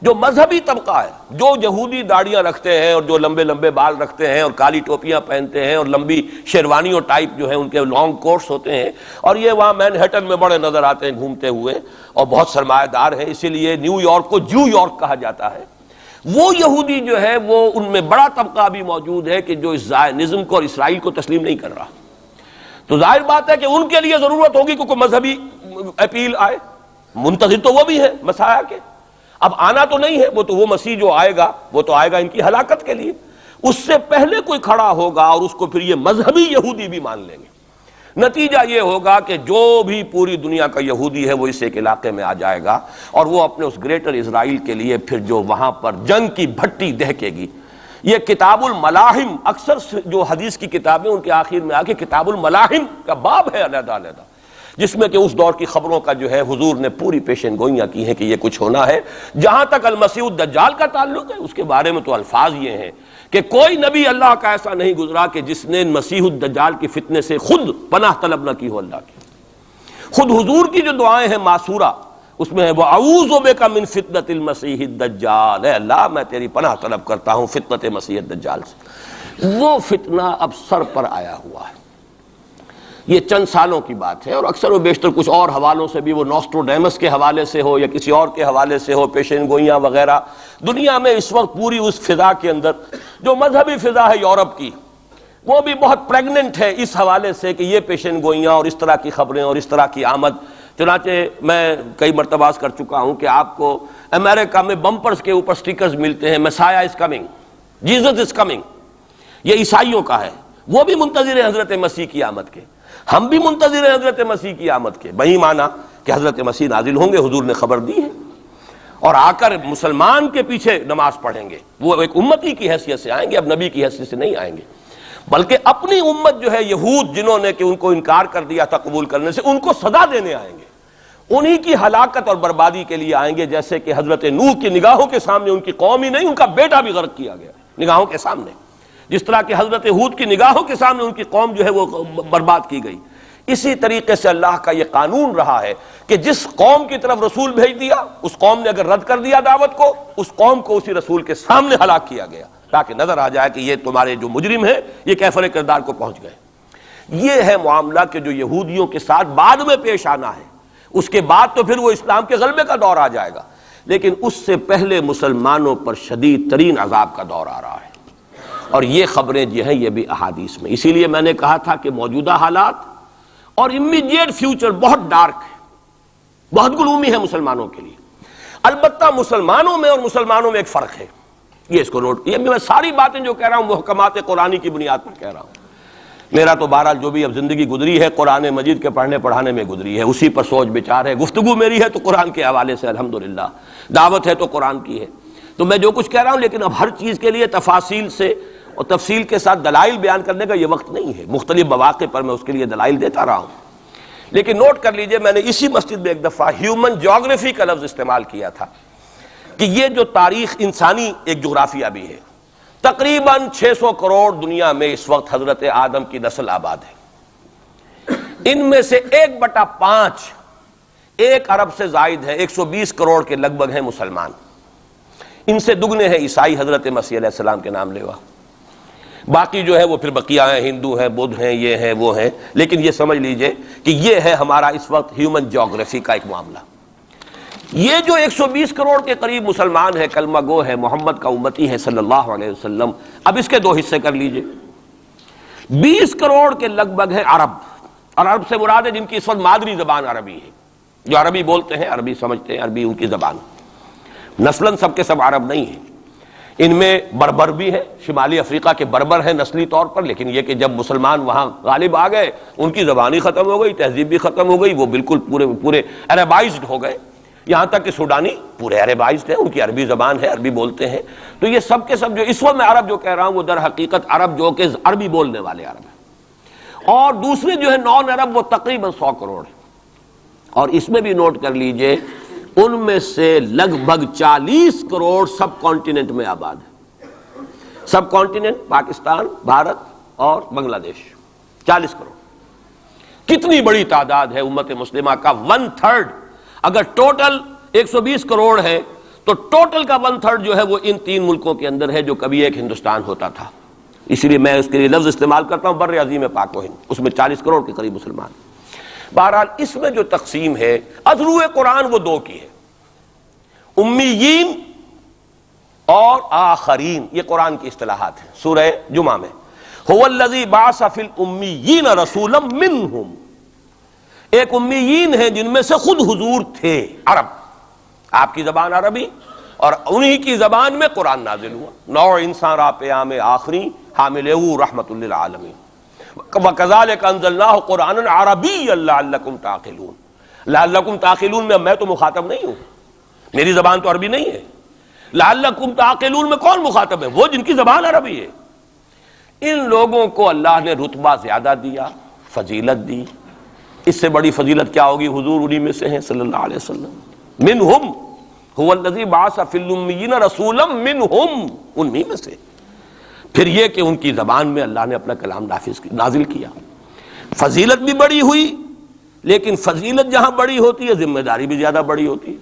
[SPEAKER 1] جو مذہبی طبقہ ہے، جو یہودی داڑیاں رکھتے ہیں اور جو لمبے لمبے بال رکھتے ہیں اور کالی ٹوپیاں پہنتے ہیں اور لمبی شیروانیوں ٹائپ جو ہے ان کے لانگ کوٹس ہوتے ہیں، اور یہ وہاں مینہٹن میں بڑے نظر آتے ہیں گھومتے ہوئے اور بہت سرمایہ دار ہیں، اسی لیے نیو یارک کو جو یارک کہا جاتا ہے، وہ یہودی جو ہے وہ ان میں بڑا طبقہ بھی موجود ہے کہ جو اس زائنزم کو اور اسرائیل کو تسلیم نہیں کر رہا۔ تو ظاہر بات ہے کہ ان کے لیے ضرورت ہوگی کہ کوئی مذہبی اپیل آئے، منتظر تو وہ بھی ہے مسیح کے، اب آنا تو نہیں ہے، وہ مسیح جو آئے گا وہ تو آئے گا ان کی ہلاکت کے لیے، اس سے پہلے کوئی کھڑا ہوگا اور اس کو پھر یہ مذہبی یہودی بھی مان لیں گے۔ نتیجہ یہ ہوگا کہ جو بھی پوری دنیا کا یہودی ہے وہ اس ایک علاقے میں آ جائے گا اور وہ اپنے اس گریٹر اسرائیل کے لیے پھر جو وہاں پر جنگ کی بھٹی دہکے گی۔ یہ کتاب الملاحم، اکثر جو حدیث کی کتابیں ان کے آخر میں آ کے کتاب الملاحم کا باب ہے علیحدہ علیحدہ، جس میں کہ اس دور کی خبروں کا جو ہے حضور نے پوری پیشن گوئیاں کی ہیں کہ یہ کچھ ہونا ہے۔ جہاں تک المسیح الدجال کا تعلق ہے اس کے بارے میں تو الفاظ یہ ہیں کہ کوئی نبی اللہ کا ایسا نہیں گزرا کہ جس نے مسیح الدجال کی فتنے سے خود پناہ طلب نہ کی ہو اللہ کی۔ خود حضور کی جو دعائیں ہیں معصورہ اس میں ہے وَأَعُوذُ بِكَ مِن فِتْنَةِ الْمَسِيحِ الدَّجَّالِ، اے اللہ میں تیری پناہ طلب کرتا ہوں فتنت مسیح الدجال سے۔ وہ فتنہ اب سر پر آیا ہوا ہے، یہ چند سالوں کی بات ہے، اور اکثر و بیشتر کچھ اور حوالوں سے بھی، وہ نوسٹروڈیمس کے حوالے سے ہو یا کسی اور کے حوالے سے ہو، پیشین گوئیاں وغیرہ، دنیا میں اس وقت پوری اس فضا کے اندر جو مذہبی فضا ہے یورپ کی وہ بھی بہت پریگننٹ ہے اس حوالے سے کہ یہ پیشین گوئیاں اور اس طرح کی خبریں اور اس طرح کی آمد۔ چنانچہ میں کئی مرتبہ کر چکا ہوں کہ آپ کو امریکہ میں بمپرز کے اوپر سٹیکرز ملتے ہیں مسیح is coming, Jesus is coming, یہ عیسائیوں کا ہے، وہ بھی منتظر ہیں حضرت مسیح کی آمد کے، ہم بھی منتظر ہیں حضرت مسیح کی آمد کے، وہی مانا کہ حضرت مسیح نازل ہوں گے، حضور نے خبر دی ہے، اور آ کر مسلمان کے پیچھے نماز پڑھیں گے، وہ ایک امتی کی حیثیت سے آئیں گے، اب نبی کی حیثیت سے نہیں آئیں گے، بلکہ اپنی امت جو ہے یہود جنہوں نے کہ ان کو انکار کر دیا تھا قبول کرنے سے، ان کو سزا دینے آئیں گے، انہی کی ہلاکت اور بربادی کے لیے آئیں گے، جیسے کہ حضرت نوح کی نگاہوں کے سامنے ان کی قوم ہی نہیں ان کا بیٹا بھی غرق کیا گیا نگاہوں کے سامنے، جس طرح کہ حضرت ہود کی نگاہوں کے سامنے ان کی قوم جو ہے وہ برباد کی گئی۔ اسی طریقے سے اللہ کا یہ قانون رہا ہے کہ جس قوم کی طرف رسول بھیج دیا اس قوم نے اگر رد کر دیا دعوت کو، اس قوم کو اسی رسول کے سامنے ہلاک کیا گیا تاکہ نظر آ جائے کہ یہ تمہارے جو مجرم ہیں یہ کیفر کردار کو پہنچ گئے۔ یہ ہے معاملہ کہ جو یہودیوں کے ساتھ بعد میں پیش آنا ہے، اس کے بعد تو پھر وہ اسلام کے غلبے کا دور آ جائے گا، لیکن اس سے پہلے مسلمانوں پر شدید ترین عذاب کا دور آ رہا ہے، اور یہ خبریں جو ہیں یہ بھی احادیث میں۔ اسی لیے میں نے کہا تھا کہ موجودہ حالات اور امیڈیٹ فیوچر بہت ڈارک ہے، بہت گلومی ہے مسلمانوں کے لیے۔ البتہ مسلمانوں میں اور مسلمانوں میں ایک فرق ہے، یہ اس کو نوٹ، یہ میں ساری باتیں جو کہہ رہا ہوں محکمات قرآنی کی بنیاد پر کہہ رہا ہوں۔ میرا تو بہرحال جو بھی اب زندگی گزری ہے قرآن مجید کے پڑھنے پڑھانے میں گزری ہے، اسی پر سوچ بچار ہے، گفتگو میری ہے تو قرآن کے حوالے سے الحمدللہ، دعوت ہے تو قرآن کی ہے، تو میں جو کچھ کہہ رہا ہوں، لیکن اب ہر چیز کے لیے تفاصیل سے اور تفصیل کے ساتھ دلائل بیان کرنے کا یہ وقت نہیں ہے، مختلف مواقع پر میں اس کے لیے دلائل دیتا رہا ہوں۔ لیکن نوٹ کر لیجئے، میں نے اسی مسجد میں ایک دفعہ ہیومن جیوگرافی کا لفظ استعمال کیا تھا کہ یہ جو تاریخ انسانی ایک جغرافیہ بھی ہے، تقریباً 600 کروڑ دنیا میں اس وقت حضرت آدم کی نسل آباد ہے، ان میں سے 1/5 1 ارب سے زائد ہے، 120 کروڑ کے لگ بھگ ہیں مسلمان، ان سے دگنے ہیں عیسائی حضرت مسیح علیہ السلام کے نام لیوا، باقی جو ہے وہ پھر بقیہ ہیں، ہندو ہیں، بدھ ہیں، یہ ہیں وہ ہیں، لیکن یہ سمجھ لیجئے کہ یہ ہے ہمارا اس وقت ہیومن جیوگرافی کا ایک معاملہ۔ یہ جو 120 کروڑ کے قریب مسلمان ہے، کلمہ گو ہے، محمد کا امتی ہے صلی اللہ علیہ وسلم، اب اس کے دو حصے کر لیجئے۔ 20 کروڑ کے لگ بھگ ہے عرب، اور عرب سے مراد ہے جن کی اس وقت مادری زبان عربی ہے، جو عربی بولتے ہیں، عربی سمجھتے ہیں، عربی ان کی زبان۔ نسلاً سب کے سب عرب نہیں ہیں، ان میں بربر بھی ہیں، شمالی افریقہ کے بربر ہیں نسلی طور پر، لیکن یہ کہ جب مسلمان وہاں غالب آ گئے ان کی زبان ہی ختم ہو گئی، تہذیب بھی ختم ہو گئی، وہ بالکل پورے عربائزڈ ہو گئے، یہاں تک کہ سوڈانی پورے عربائزڈ ہیں، ان کی عربی زبان ہے، عربی بولتے ہیں۔ تو یہ سب کے سب جو اس وقت میں عرب جو کہہ رہا ہوں وہ در حقیقت عرب جو کہ عربی بولنے والے عرب ہیں، اور دوسرے جو ہے نان عرب وہ تقریباً 100 کروڑ ہیں۔ اور اس میں بھی نوٹ کر لیجئے ان میں سے لگ بھگ 40 کروڑ سب کانٹیننٹ میں آباد ہے، سب کانٹیننٹ پاکستان، بھارت اور بنگلہ دیش، 40 کروڑ۔ کتنی بڑی تعداد ہے امت مسلمہ کا 1/3۔ اگر ٹوٹل 120 کروڑ ہے تو ٹوٹل کا 1/3 جو ہے وہ ان 3 ملکوں کے اندر ہے جو کبھی ایک ہندوستان ہوتا تھا، اسی لیے میں اس کے لیے لفظ استعمال کرتا ہوں بر عظیم پاک و ہند، اس میں 40 کروڑ کے قریب مسلمان۔ بہرحال اس میں جو تقسیم ہے اذرو قرآن وہ دو کی ہے، امیین اور آخرین، یہ قرآن کی اصطلاحات ہیں۔ سورہ جمعہ میں هو الذی بعث فی الامیین رسولا منہم، ایک امیین ہیں جن میں سے خود حضور تھے، عرب، آپ کی زبان عربی، اور انہی کی زبان میں قرآن نازل ہوا، نوع انسان را پیام آخری حامل رحمت للعالمین، وَكَذَلِكَ أَنزَلْنَاهُ قُرْآنًا عَرَبِيًّا لَعَلَّكُمْ تَعْقِلُونَ۔ لَعَلَّكُمْ تَعْقِلُونَ میں تو مخاطب نہیں ہوں، میری زبان تو عربی نہیں ہے، لَعَلَّكُمْ تَعْقِلُونَ میں کون مخاطب ہے؟ وہ جن کی زبان عربی ہے۔ ان لوگوں کو اللہ نے رتبہ زیادہ دیا، فضیلت دی، اس سے بڑی فضیلت کیا ہوگی؟ حضور انہی میں سے ہیں صلی اللہ علیہ وسلم، منہم هو الذی بعث فی الامیین رسولا منہم، انہی میں سے۔ پھر یہ کہ ان کی زبان میں اللہ نے اپنا کلام نازل کیا، فضیلت بھی بڑی ہوئی، لیکن فضیلت جہاں بڑی ہوتی ہے ذمہ داری بھی زیادہ بڑی ہوتی ہے،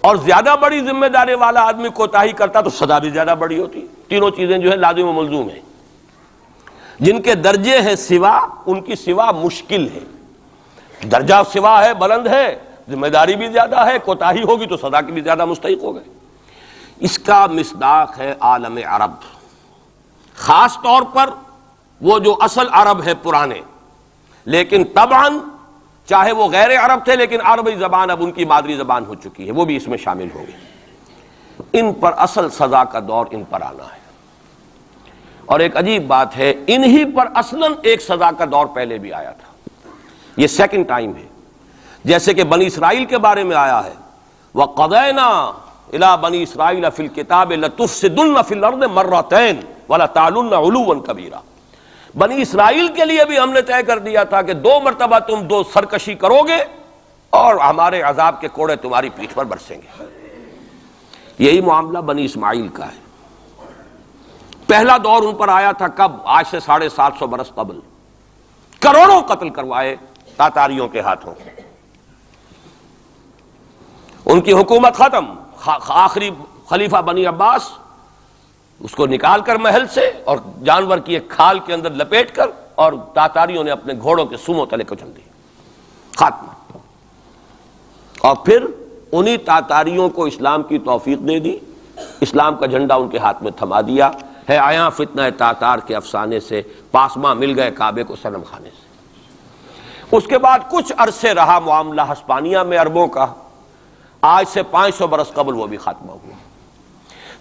[SPEAKER 1] اور زیادہ بڑی ذمہ داری والا آدمی کوتاہی کرتا تو سزا بھی زیادہ بڑی ہوتی ہے۔ تینوں چیزیں جو ہے لازم و ملزوم ہیں۔ جن کے درجے ہیں سوا، ان کی سوا مشکل ہے، درجہ سوا ہے، بلند ہے، ذمہ داری بھی زیادہ ہے، کوتاہی ہوگی تو سزا کی بھی زیادہ مستحق ہو گئے۔ اس کا مصداق ہے عالم عرب، خاص طور پر وہ جو اصل عرب ہے پرانے، لیکن طبعاً چاہے وہ غیر عرب تھے لیکن عربی زبان اب ان کی مادری زبان ہو چکی ہے، وہ بھی اس میں شامل ہو گئی۔ ان پر اصل سزا کا دور ان پر آنا ہے، اور ایک عجیب بات ہے، انہی پر اصلاً ایک سزا کا دور پہلے بھی آیا تھا، یہ سیکنڈ ٹائم ہے، جیسے کہ بنی اسرائیل کے بارے میں آیا ہے، وَقَضَيْنَا إِلَىٰ بَنِي إِسْرَائِيلَ فِي الْكِتَابِ لَتُفْسِدُنَّ فِي الْأَرْضِ مَرَّتَيْنِ وَلَتَعْلُنَّ عُلُوًّا كَبِيرًا۔ بنی اسرائیل کے لیے بھی ہم نے طے کر دیا تھا کہ 2 مرتبہ تم 2 سرکشی کرو گے اور ہمارے عذاب کے کوڑے تمہاری پیٹھ پر برسیں گے۔ یہی معاملہ بنی اسماعیل کا ہے۔ پہلا دور ان پر آیا تھا کب؟ آج سے 750 برس قبل، کروڑوں قتل کروائے تاتاریوں کے ہاتھوں، ان کی حکومت ختم، آخری خلیفہ بنی عباس اس کو نکال کر محل سے اور جانور کی ایک کھال کے اندر لپیٹ کر، اور تاتاریوں نے اپنے گھوڑوں کے سموں تلے کچل دی، خاتمہ۔ اور پھر انہی تاتاریوں کو اسلام کی توفیق دے دی، اسلام کا جھنڈا ان کے ہاتھ میں تھما دیا ہے، آیا فتنہ تاتار کے افسانے سے پاسماں مل گئے کعبے کو صنم خانے سے۔ اس کے بعد کچھ عرصے رہا معاملہ ہسپانیہ میں عربوں کا، آج سے 500 برس قبل وہ بھی خاتمہ ہوا۔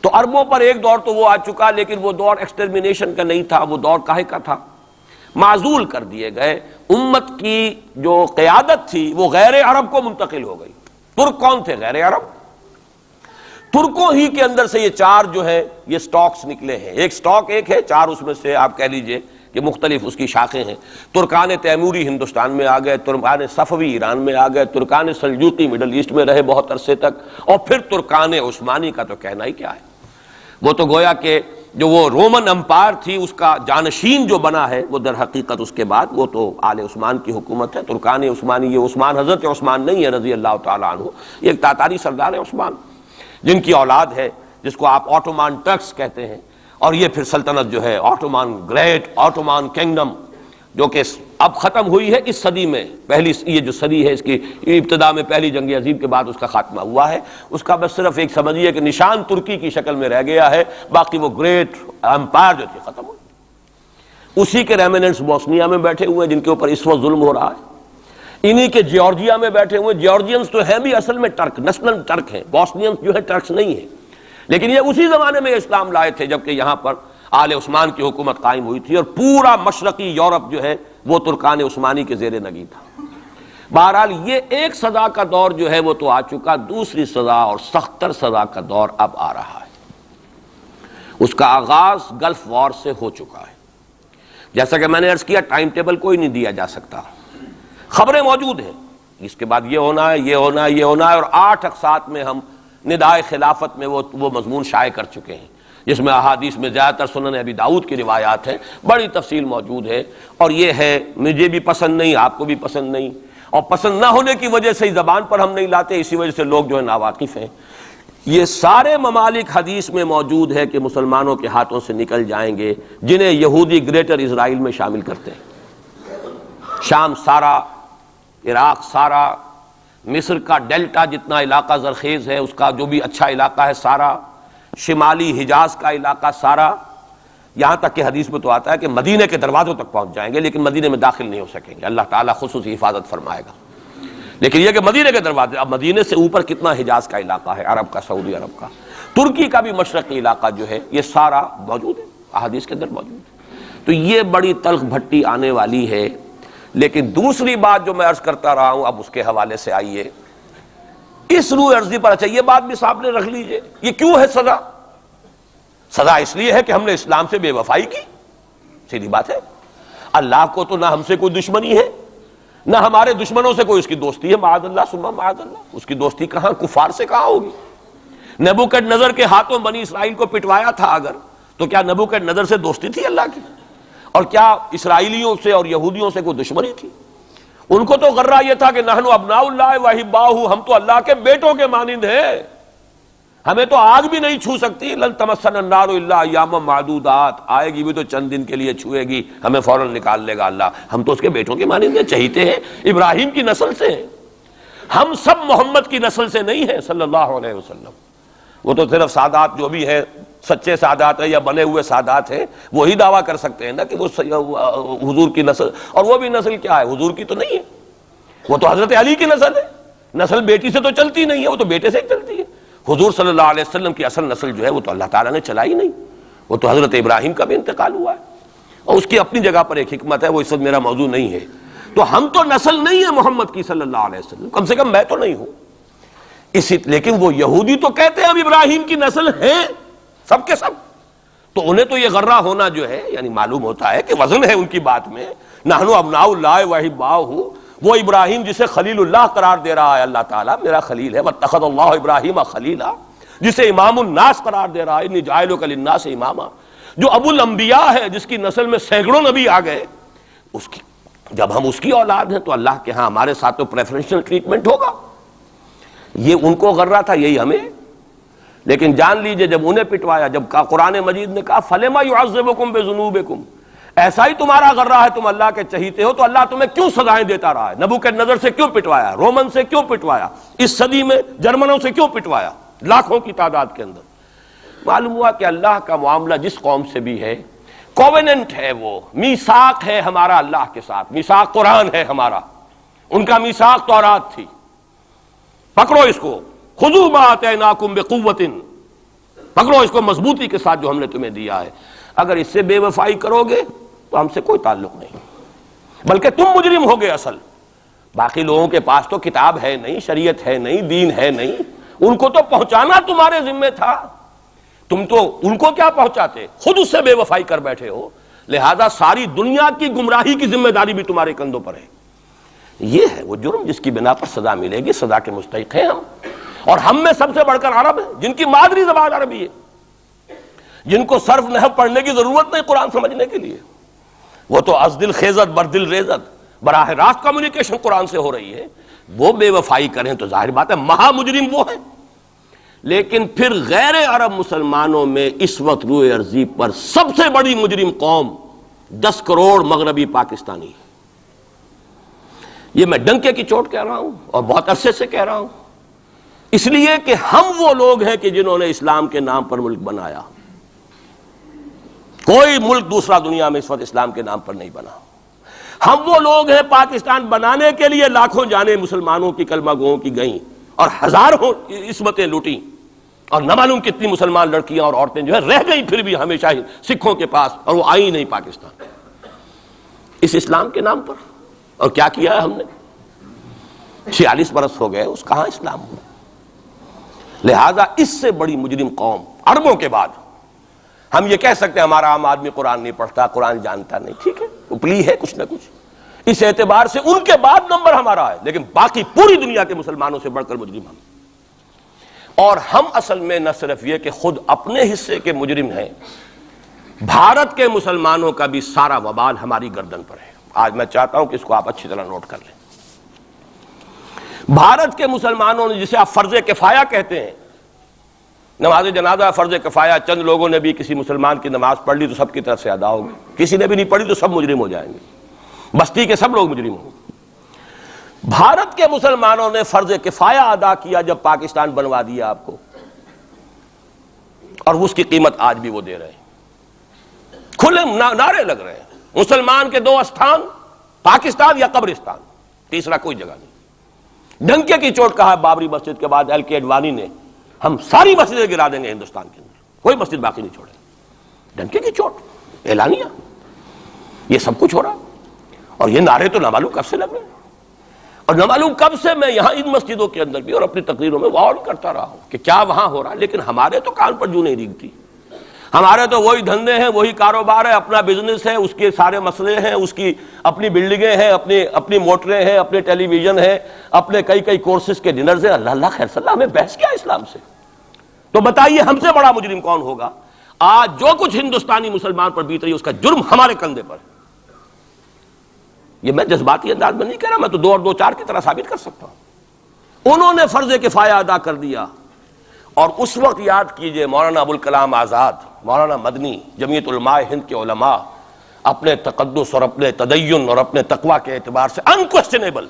[SPEAKER 1] تو عربوں پر ایک دور تو وہ آ چکا، لیکن وہ دور ایکسٹرمینیشن کا نہیں تھا، وہ دور کاہے کا تھا؟ معزول کر دیے گئے، امت کی جو قیادت تھی وہ غیر عرب کو منتقل ہو گئی۔ ترک کون تھے؟ غیر عرب۔ ترکوں ہی کے اندر سے یہ 4 جو ہے یہ سٹاکس نکلے ہیں، ایک سٹاک ایک ہے، 4 اس میں سے آپ کہہ لیجئے کہ مختلف اس کی شاخیں ہیں۔ ترکان تیموری ہندوستان میں آ گئے، ترکان صفوی ایران میں آ گئے، ترکان سلجوقی مڈل ایسٹ میں رہے بہت عرصے تک، اور پھر ترکان عثمانی کا تو کہنا ہی کیا ہے، وہ تو گویا کہ جو وہ رومن امپائر تھی اس کا جانشین جو بنا ہے، وہ در حقیقت اس کے بعد وہ تو آل عثمان کی حکومت ہے۔ ترکان عثمانی، یہ عثمان حضرت عثمان نہیں ہے رضی اللہ تعالیٰ عنہ، یہ ایک تاتاری سردار ہے عثمان، جن کی اولاد ہے جس کو آپ آٹومان ٹرکس کہتے ہیں، اور یہ پھر سلطنت جو ہے آٹومان، گریٹ آٹومان کنگڈم جو کہ اب ختم ہوئی ہے اس صدی میں. پہلی یہ جو صدی ہے اس کی ابتدا میں پہلی جنگ عظیم کے بعد اس کا خاتمہ ہوا ہے. اس کا بس صرف ایک سمجھیے کہ نشان ترکی کی شکل میں رہ گیا ہے، باقی وہ گریٹ امپائر جو تھی ختم ہوئی. اسی کے ریمیننٹس بوسنیا میں بیٹھے ہوئے ہیں جن کے اوپر اس وقت ظلم ہو رہا ہے. انہی کے جیورجیا میں بیٹھے ہوئے. جیورجینز تو ہیں بھی اصل میں ٹرک، نسلن ٹرک ہیں. بوسنینز جو ہے ٹرکس نہیں ہیں، لیکن یہ اسی زمانے میں اسلام لائے تھے جبکہ یہاں پر آل عثمان کی حکومت قائم ہوئی تھی اور پورا مشرقی یورپ جو ہے وہ ترکان عثمانی کے زیر نگین تھا. بہرحال یہ ایک سزا کا دور جو ہے وہ تو آ چکا، دوسری سزا اور سختر سزا کا دور اب آ رہا ہے. اس کا آغاز گلف وار سے ہو چکا ہے. جیسا کہ میں نے عرض کیا ٹائم ٹیبل کوئی نہیں دیا جا سکتا، خبریں موجود ہیں اس کے بعد یہ ہونا ہے، یہ ہونا ہے، یہ ہونا ہے. اور 8 اقساط میں ہم ندائے خلافت میں وہ مضمون شائع کر چکے ہیں جس میں احادیث میں زیادہ تر سنن ابی داؤد کی روایات ہیں، بڑی تفصیل موجود ہے. اور یہ ہے مجھے بھی پسند نہیں، آپ کو بھی پسند نہیں، اور پسند نہ ہونے کی وجہ سے زبان پر ہم نہیں لاتے، اسی وجہ سے لوگ جو ہے ناواقف ہیں. یہ سارے ممالک حدیث میں موجود ہے کہ مسلمانوں کے ہاتھوں سے نکل جائیں گے جنہیں یہودی گریٹر اسرائیل میں شامل کرتے ہیں. شام سارا، عراق سارا، مصر کا ڈیلٹا جتنا علاقہ زرخیز ہے اس کا جو بھی اچھا علاقہ ہے سارا، شمالی حجاز کا علاقہ سارا، یہاں تک کہ حدیث میں تو آتا ہے کہ مدینے کے دروازوں تک پہنچ جائیں گے لیکن مدینے میں داخل نہیں ہو سکیں گے. اللہ تعالیٰ خصوصی حفاظت فرمائے گا. لیکن یہ کہ مدینے کے دروازے، اب مدینے سے اوپر کتنا حجاز کا علاقہ ہے، عرب کا، سعودی عرب کا، ترکی کا بھی مشرقی علاقہ جو ہے یہ سارا موجود ہے، احادیث کے اندر موجود ہے. تو یہ بڑی تلخ بھٹی آنے والی ہے. لیکن دوسری بات جو میں عرض کرتا رہا ہوں اب اس کے حوالے سے آئیے اس روح عرضی پر. اچھا یہ بات بھی سامنے رکھ لیجئے، یہ کیوں ہے سزا؟ سزا اس لیے ہے کہ ہم نے اسلام سے بے وفائی کی. سیدھی بات ہے. اللہ کو تو نہ ہم سے کوئی دشمنی ہے نہ ہمارے دشمنوں سے کوئی اس کی دوستی ہے، معاذ اللہ ثم معاذ اللہ. اس کی دوستی کہاں کفار سے کہاں ہوگی؟ نبوکدنضر کے ہاتھوں بنی اسرائیل کو پٹوایا تھا اگر، تو کیا نبوکدنضر سے دوستی تھی اللہ کی؟ اور کیا اسرائیلیوں سے اور یہودیوں سے کوئی دشمنی تھی؟ ان کو تو غرہ یہ تھا کہ نحن ابناء اللہ واحباؤہ، ہم تو اللہ کے بیٹوں کے مانند ہیں، ہمیں تو آگ بھی نہیں چھو سکتی. لن تمسنا النار الا ایاما معدودات، آئے گی بھی تو چند دن کے لیے چھوئے گی، ہمیں فوراً نکال لے گا اللہ. ہم تو اس کے بیٹوں کے مانند ہیں، چہیتے ہیں، ابراہیم کی نسل سے ہیں. ہم سب محمد کی نسل سے نہیں ہیں صلی اللہ علیہ وسلم. وہ تو صرف سادات جو بھی ہیں، سچے سادات ہیں یا بنے ہوئے سادات ہیں، وہی دعویٰ کر سکتے ہیں نا کہ وہ حضور کی نسل. اور وہ بھی نسل کیا ہے؟ حضور کی تو نہیں ہے، وہ تو حضرت علی کی نسل ہے. نسل بیٹی سے تو چلتی نہیں ہے، وہ تو بیٹے سے ہی چلتی ہے. حضور صلی اللہ علیہ وسلم کی اصل نسل جو ہے وہ تو اللہ تعالیٰ نے چلائی نہیں، وہ تو حضرت ابراہیم کا بھی انتقال ہوا ہے اور اس کی اپنی جگہ پر ایک حکمت ہے، وہ اس وقت میرا موضوع نہیں ہے. تو ہم تو نسل نہیں ہے محمد کی صلی اللہ علیہ وسلم، کم سے کم میں تو نہیں ہوں. لیکن وہ یہودی تو کہتے ہیں ہم ابراہیم کی نسل ہیں سب کے سب. تو انہیں تو یہ غرہ ہونا جو ہے یعنی معلوم ہوتا ہے کہ وزن ہے ان کی بات میں. نحن ابناء اللہ واحباؤہ، وہ ابراہیم جسے خلیل اللہ قرار دے رہا ہے اللہ تعالیٰ، میرا خلیل ہے. واتخذ اللہ ابراہیم خلیلا، جسے امام الناس قرار دے رہا ہے، انی جاعلک للناس اماما، جو ابو الانبیاء ہے جس کی نسل میں سینکڑوں نبی آ گئے. اس کی جب ہم اس کی اولاد ہیں تو اللہ کے ہاں ہمارے ساتھ تو پریفرنشل ٹریٹمنٹ ہوگا. یہ ان کو غرہ تھا، یہی ہمیں. لیکن جان لیجئے جب انہیں پٹوایا، جب قرآن مجید نے کہا فَلِمَا يُعَذِّبُكُم بِذُنُوبِكُم، ایسا ہی تمہارا غرہ ہے، تم اللہ کے چہیتے ہو تو اللہ تمہیں کیوں سزائیں دیتا رہا ہے؟ نبوکدنضر سے کیوں پٹوایا؟ رومن سے کیوں پٹوایا؟ اس صدی میں جرمنوں سے کیوں پٹوایا لاکھوں کی تعداد کے اندر؟ معلوم ہوا کہ اللہ کا معاملہ جس قوم سے بھی ہے کووننٹ ہے، وہ میثاق ہے ہمارا اللہ کے ساتھ. میثاق قرآن ہے ہمارا، ان کا میثاق تورات تھی. پکڑو اس کو، خذوا ما آتیناکم بقوۃ، پکڑو اس کو مضبوطی کے ساتھ جو ہم نے تمہیں دیا ہے. اگر اس سے بے وفائی کرو گے تو ہم سے کوئی تعلق نہیں، بلکہ تم مجرم ہوگے اصل. باقی لوگوں کے پاس تو کتاب ہے نہیں، شریعت ہے نہیں، دین ہے نہیں، ان کو تو پہنچانا تمہارے ذمہ تھا. تم تو ان کو کیا پہنچاتے، خود اس سے بے وفائی کر بیٹھے ہو. لہذا ساری دنیا کی گمراہی کی ذمہ داری بھی تمہارے کندھوں پر ہے. یہ ہے وہ جرم جس کی بنا پر سزا ملے گی. سزا کے مستحق ہیں ہم، اور ہم میں سب سے بڑھ کر عرب ہیں جن کی مادری زبان عربی ہے، جن کو صرف نحو پڑھنے کی ضرورت نہیں قرآن سمجھنے کے لیے. وہ تو از دل خیزت بر دل ریزت، براہ راست کمیونیکیشن قرآن سے ہو رہی ہے. وہ بے وفائی کریں تو ظاہر بات ہے مہا مجرم وہ ہیں. لیکن پھر غیر عرب مسلمانوں میں اس وقت روئے ارضی پر سب سے بڑی مجرم قوم 10 کروڑ مغربی پاکستانی. یہ میں ڈنکے کی چوٹ کہہ رہا ہوں اور بہت عرصے سے کہہ رہا ہوں، اس لیے کہ ہم وہ لوگ ہیں کہ جنہوں نے اسلام کے نام پر ملک بنایا. کوئی ملک دوسرا دنیا میں اس وقت اسلام کے نام پر نہیں بنا. ہم وہ لوگ ہیں پاکستان بنانے کے لیے لاکھوں جانیں مسلمانوں کی کلمہ گوؤں کی گئیں اور ہزاروں عصمتیں لوٹیں، اور نہ معلوم کتنی مسلمان لڑکیاں اور عورتیں جو ہے رہ گئیں پھر بھی ہمیشہ سکھوں کے پاس، اور وہ آئی نہیں پاکستان اس اسلام کے نام پر. اور کیا کیا ہے ہم نے؟ 46 برس ہو گئے، اس کہاں اسلام ہوا. لہذا اس سے بڑی مجرم قوم عربوں کے بعد ہم یہ کہہ سکتے ہیں ہمارا عام آدمی قرآن نہیں پڑھتا، قرآن جانتا نہیں، ٹھیک ہے، اپلی ہے کچھ نہ کچھ، اس اعتبار سے ان کے بعد نمبر ہمارا ہے، لیکن باقی پوری دنیا کے مسلمانوں سے بڑھ کر مجرم ہم. اور ہم اصل میں نہ صرف یہ کہ خود اپنے حصے کے مجرم ہیں، بھارت کے مسلمانوں کا بھی سارا وبال ہماری گردن پر ہے. آج میں چاہتا ہوں کہ اس کو آپ اچھی طرح نوٹ کر لیں. بھارت کے مسلمانوں نے، جسے آپ فرض کفایہ کہتے ہیں، نماز جنازہ فرض کفایہ، چند لوگوں نے بھی کسی مسلمان کی نماز پڑھ لی تو سب کی طرف سے ادا ہوگی، کسی نے بھی نہیں پڑھی تو سب مجرم ہو جائیں گے، بستی کے سب لوگ مجرم ہوں گے. بھارت کے مسلمانوں نے فرض کفایہ ادا کیا جب پاکستان بنوا دیا آپ کو، اور اس کی قیمت آج بھی وہ دے رہے ہیں. کھلے نعرے لگ رہے ہیں مسلمان کے 2 استھان، پاکستان یا قبرستان، تیسرا کوئی جگہ نہیں. ڈنکے کی چوٹ کہا بابری مسجد کے بعد ایل کے اڈوانی نے، ہم ساری مسجدیں گرا دیں گے ہندوستان کے اندر، کوئی مسجد باقی نہیں چھوڑے. ڈنکے کی چوٹ اعلانیہ، یہ سب کچھ ہو رہا. اور یہ نعرے تو نہ معلوم کب سے لگ رہے ہیں، اور نہ معلوم کب سے میں یہاں ان مسجدوں کے اندر بھی اور اپنی تقریروں میں غور کرتا رہا ہوں کہ کیا وہاں ہو رہا ہے. لیکن ہمارے تو کان پر جوں نہیں ریگتی. ہمارے تو وہی دھندے ہیں، وہی کاروبار ہے، اپنا بزنس ہے، اس کے سارے مسئلے ہیں، اس کی اپنی بلڈنگیں ہیں، اپنی موٹریں ہیں، اپنے ٹیلی ویژن ہیں، اپنے کئی کورسز کے ڈنرز ہیں. اللہ خیر صلی اللہ، ہمیں بحث کیا اسلام سے؟ تو بتائیے ہم سے بڑا مجرم کون ہوگا؟ آج جو کچھ ہندوستانی مسلمان پر بیت رہی ہے اس کا جرم ہمارے کندھے پر. یہ میں جذباتی انداز میں نہیں کہہ رہا، میں تو 2 اور 2 4 کی طرح ثابت کر سکتا ہوں. انہوں نے فرض کفایہ ادا کر دیا. اور اس وقت یاد کیجئے مولانا ابوالکلام آزاد، مولانا مدنی، جمعیت علماء ہند کے علماء اپنے تقدس اور اپنے تدین اور اپنے تقوی کے اعتبار سے انکویسچنیبل،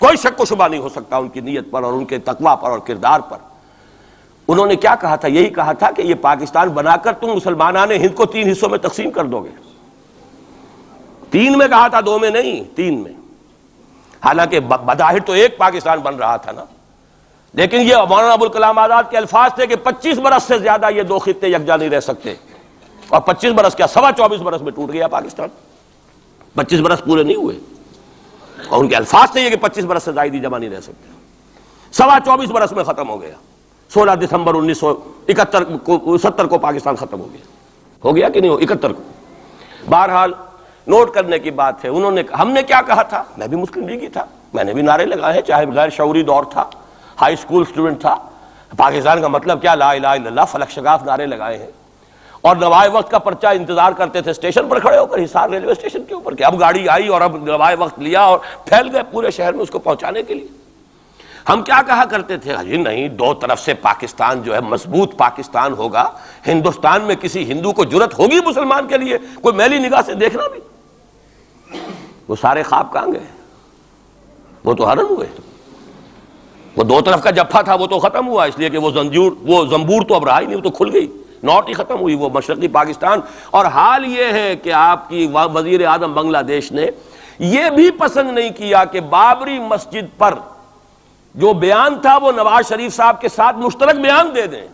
[SPEAKER 1] کوئی شک و شبہ نہیں ہو سکتا ان کی نیت پر اور ان کے تقوی پر اور کردار پر. انہوں نے کیا کہا تھا؟ یہی کہا تھا کہ یہ پاکستان بنا کر تم مسلمانان ہند کو 3 حصوں میں تقسیم کر دو گے. 3 میں کہا تھا، 2 میں نہیں، 3 میں. حالانکہ بظاہر تو ایک پاکستان بن رہا تھا نا، لیکن یہ مولانا ابوالکلام آزاد کے الفاظ تھے کہ 25 برس سے زیادہ یہ 2 خطے یکجا نہیں رہ سکتے. اور 25 برس کیا، 24.25 برس میں ٹوٹ گیا پاکستان. 25 برس پورے نہیں ہوئے، اور ان کے الفاظ تھے یہ کہ 25 برس سے زائد جمع نہیں رہ سکتے. 24.25 برس میں ختم ہو گیا. 16 دسمبر 1970 کو پاکستان ختم ہو گیا کہ نہیں ہو 71 کو. بہرحال نوٹ کرنے کی بات ہے. ہم نے کیا کہا تھا؟ میں بھی مسلم لیگی تھا، میں نے بھی نعرے لگائے ہیں، چاہے غیر شعوری دور تھا، ہائی اسکول اسٹوڈنٹ تھا. پاکستان کا مطلب کیا، لا الہ الا اللہ، فلک شگاف نعرے لگائے ہیں. اور نوائے وقت کا پرچہ انتظار کرتے تھے اسٹیشن پر کھڑے ہو کر، حصار ریلوے اسٹیشن کے اوپر، کہ اب گاڑی آئی اور اب نوائے وقت لیا اور پھیل گئے پورے شہر میں اس کو پہنچانے کے لیے. ہم کیا کہا کرتے تھے؟ جی نہیں، 2 طرف سے پاکستان جو ہے مضبوط پاکستان ہوگا. ہندوستان میں کسی ہندو کو جرت ہوگی مسلمان کے لیے کوئی میلی نگاہ سے دیکھنا بھی؟ وہ سارے خواب کہاں گئے؟ وہ تو حرم ہوئے. وہ 2 طرف کا جفا تھا وہ تو ختم ہوا، اس لیے کہ وہ زنبور تو اب رہا ہی نہیں، وہ تو کھل گئی، نوٹ ہی ختم ہوئی وہ مشرقی پاکستان. اور حال یہ ہے کہ آپ کی وزیر اعظم بنگلہ دیش نے یہ بھی پسند نہیں کیا کہ بابری مسجد پر جو بیان تھا وہ نواز شریف صاحب کے ساتھ مشترک بیان دے دیں.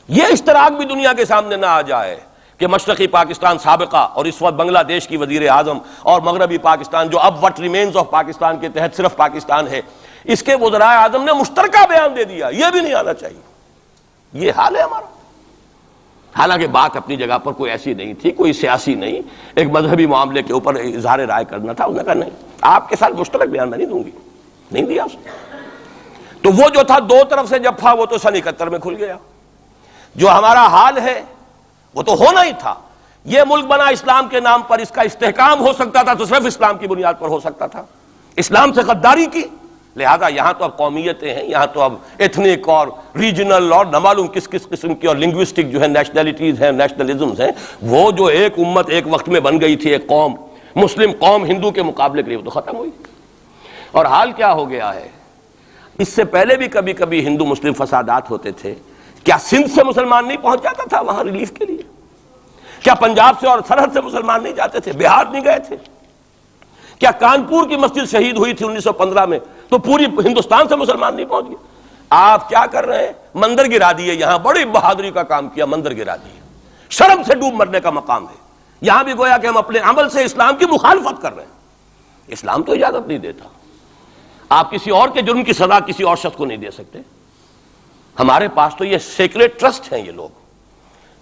[SPEAKER 1] یہ اشتراک بھی دنیا کے سامنے نہ آ جائے کہ مشرقی پاکستان سابقہ اور اس وقت بنگلہ دیش کی وزیر اعظم اور مغربی پاکستان جو اب وٹ ریمینز آف پاکستان کے تحت صرف پاکستان ہے، اس کے وزرائے اعظم نے مشترکہ بیان دے دیا. یہ بھی نہیں آنا چاہیے. یہ حال ہے ہمارا. حالانکہ بات اپنی جگہ پر کوئی ایسی نہیں تھی، کوئی سیاسی نہیں، ایک مذہبی معاملے کے اوپر اظہار رائے کرنا تھا. انہوں نے کہا نہیں، آپ کے ساتھ مشترک بیان میں نہیں دوں گی. نہیں دیا اس نے. تو وہ جو تھا 2 طرف سے جفا وہ تو سن 71 میں کھل گیا. جو ہمارا حال ہے وہ تو ہونا ہی تھا. یہ ملک بنا اسلام کے نام پر، اس کا استحکام ہو سکتا تھا تو صرف اسلام کی بنیاد پر ہو سکتا تھا. اسلام سے غداری کی لہذا یہاں تو اب قومیتیں ہیں، یہاں تو اب ایتھنک اور ریجنل اور نہ معلوم کس کس قسم کی اور لنگوسٹک جو ہے نیشنلٹیز ہیں، نیشنلزمز ہیں، وہ جو ایک امت ایک وقت میں بن گئی تھی، ایک قوم مسلم قوم ہندو کے مقابلے کے لیے، وہ تو ختم ہوئی۔ اور حال کیا ہو گیا ہے، اس سے پہلے بھی کبھی کبھی ہندو مسلم فسادات ہوتے تھے، کیا سندھ سے مسلمان نہیں پہنچ جاتا تھا وہاں ریلیف کے لیے؟ کیا پنجاب سے اور سرحد سے مسلمان نہیں جاتے تھے؟ بہار نہیں گئے تھے؟ کیا کانپور کی مسجد شہید ہوئی تھی 1915 میں تو پوری ہندوستان سے مسلمان نہیں پہنچ گئے؟ آپ کیا کر رہے ہیں؟ مندر گرا دیے، یہاں بڑی بہادری کا کام کیا، مندر گرا دیے، شرم سے ڈوب مرنے کا مقام ہے۔ یہاں بھی گویا کہ ہم اپنے عمل سے اسلام کی مخالفت کر رہے ہیں۔ اسلام تو اجازت نہیں دیتا، آپ کسی اور کے جرم کی سزا کسی اور شخص کو نہیں دے سکتے۔ ہمارے پاس تو یہ سیکریٹ ٹرسٹ ہیں، یہ لوگ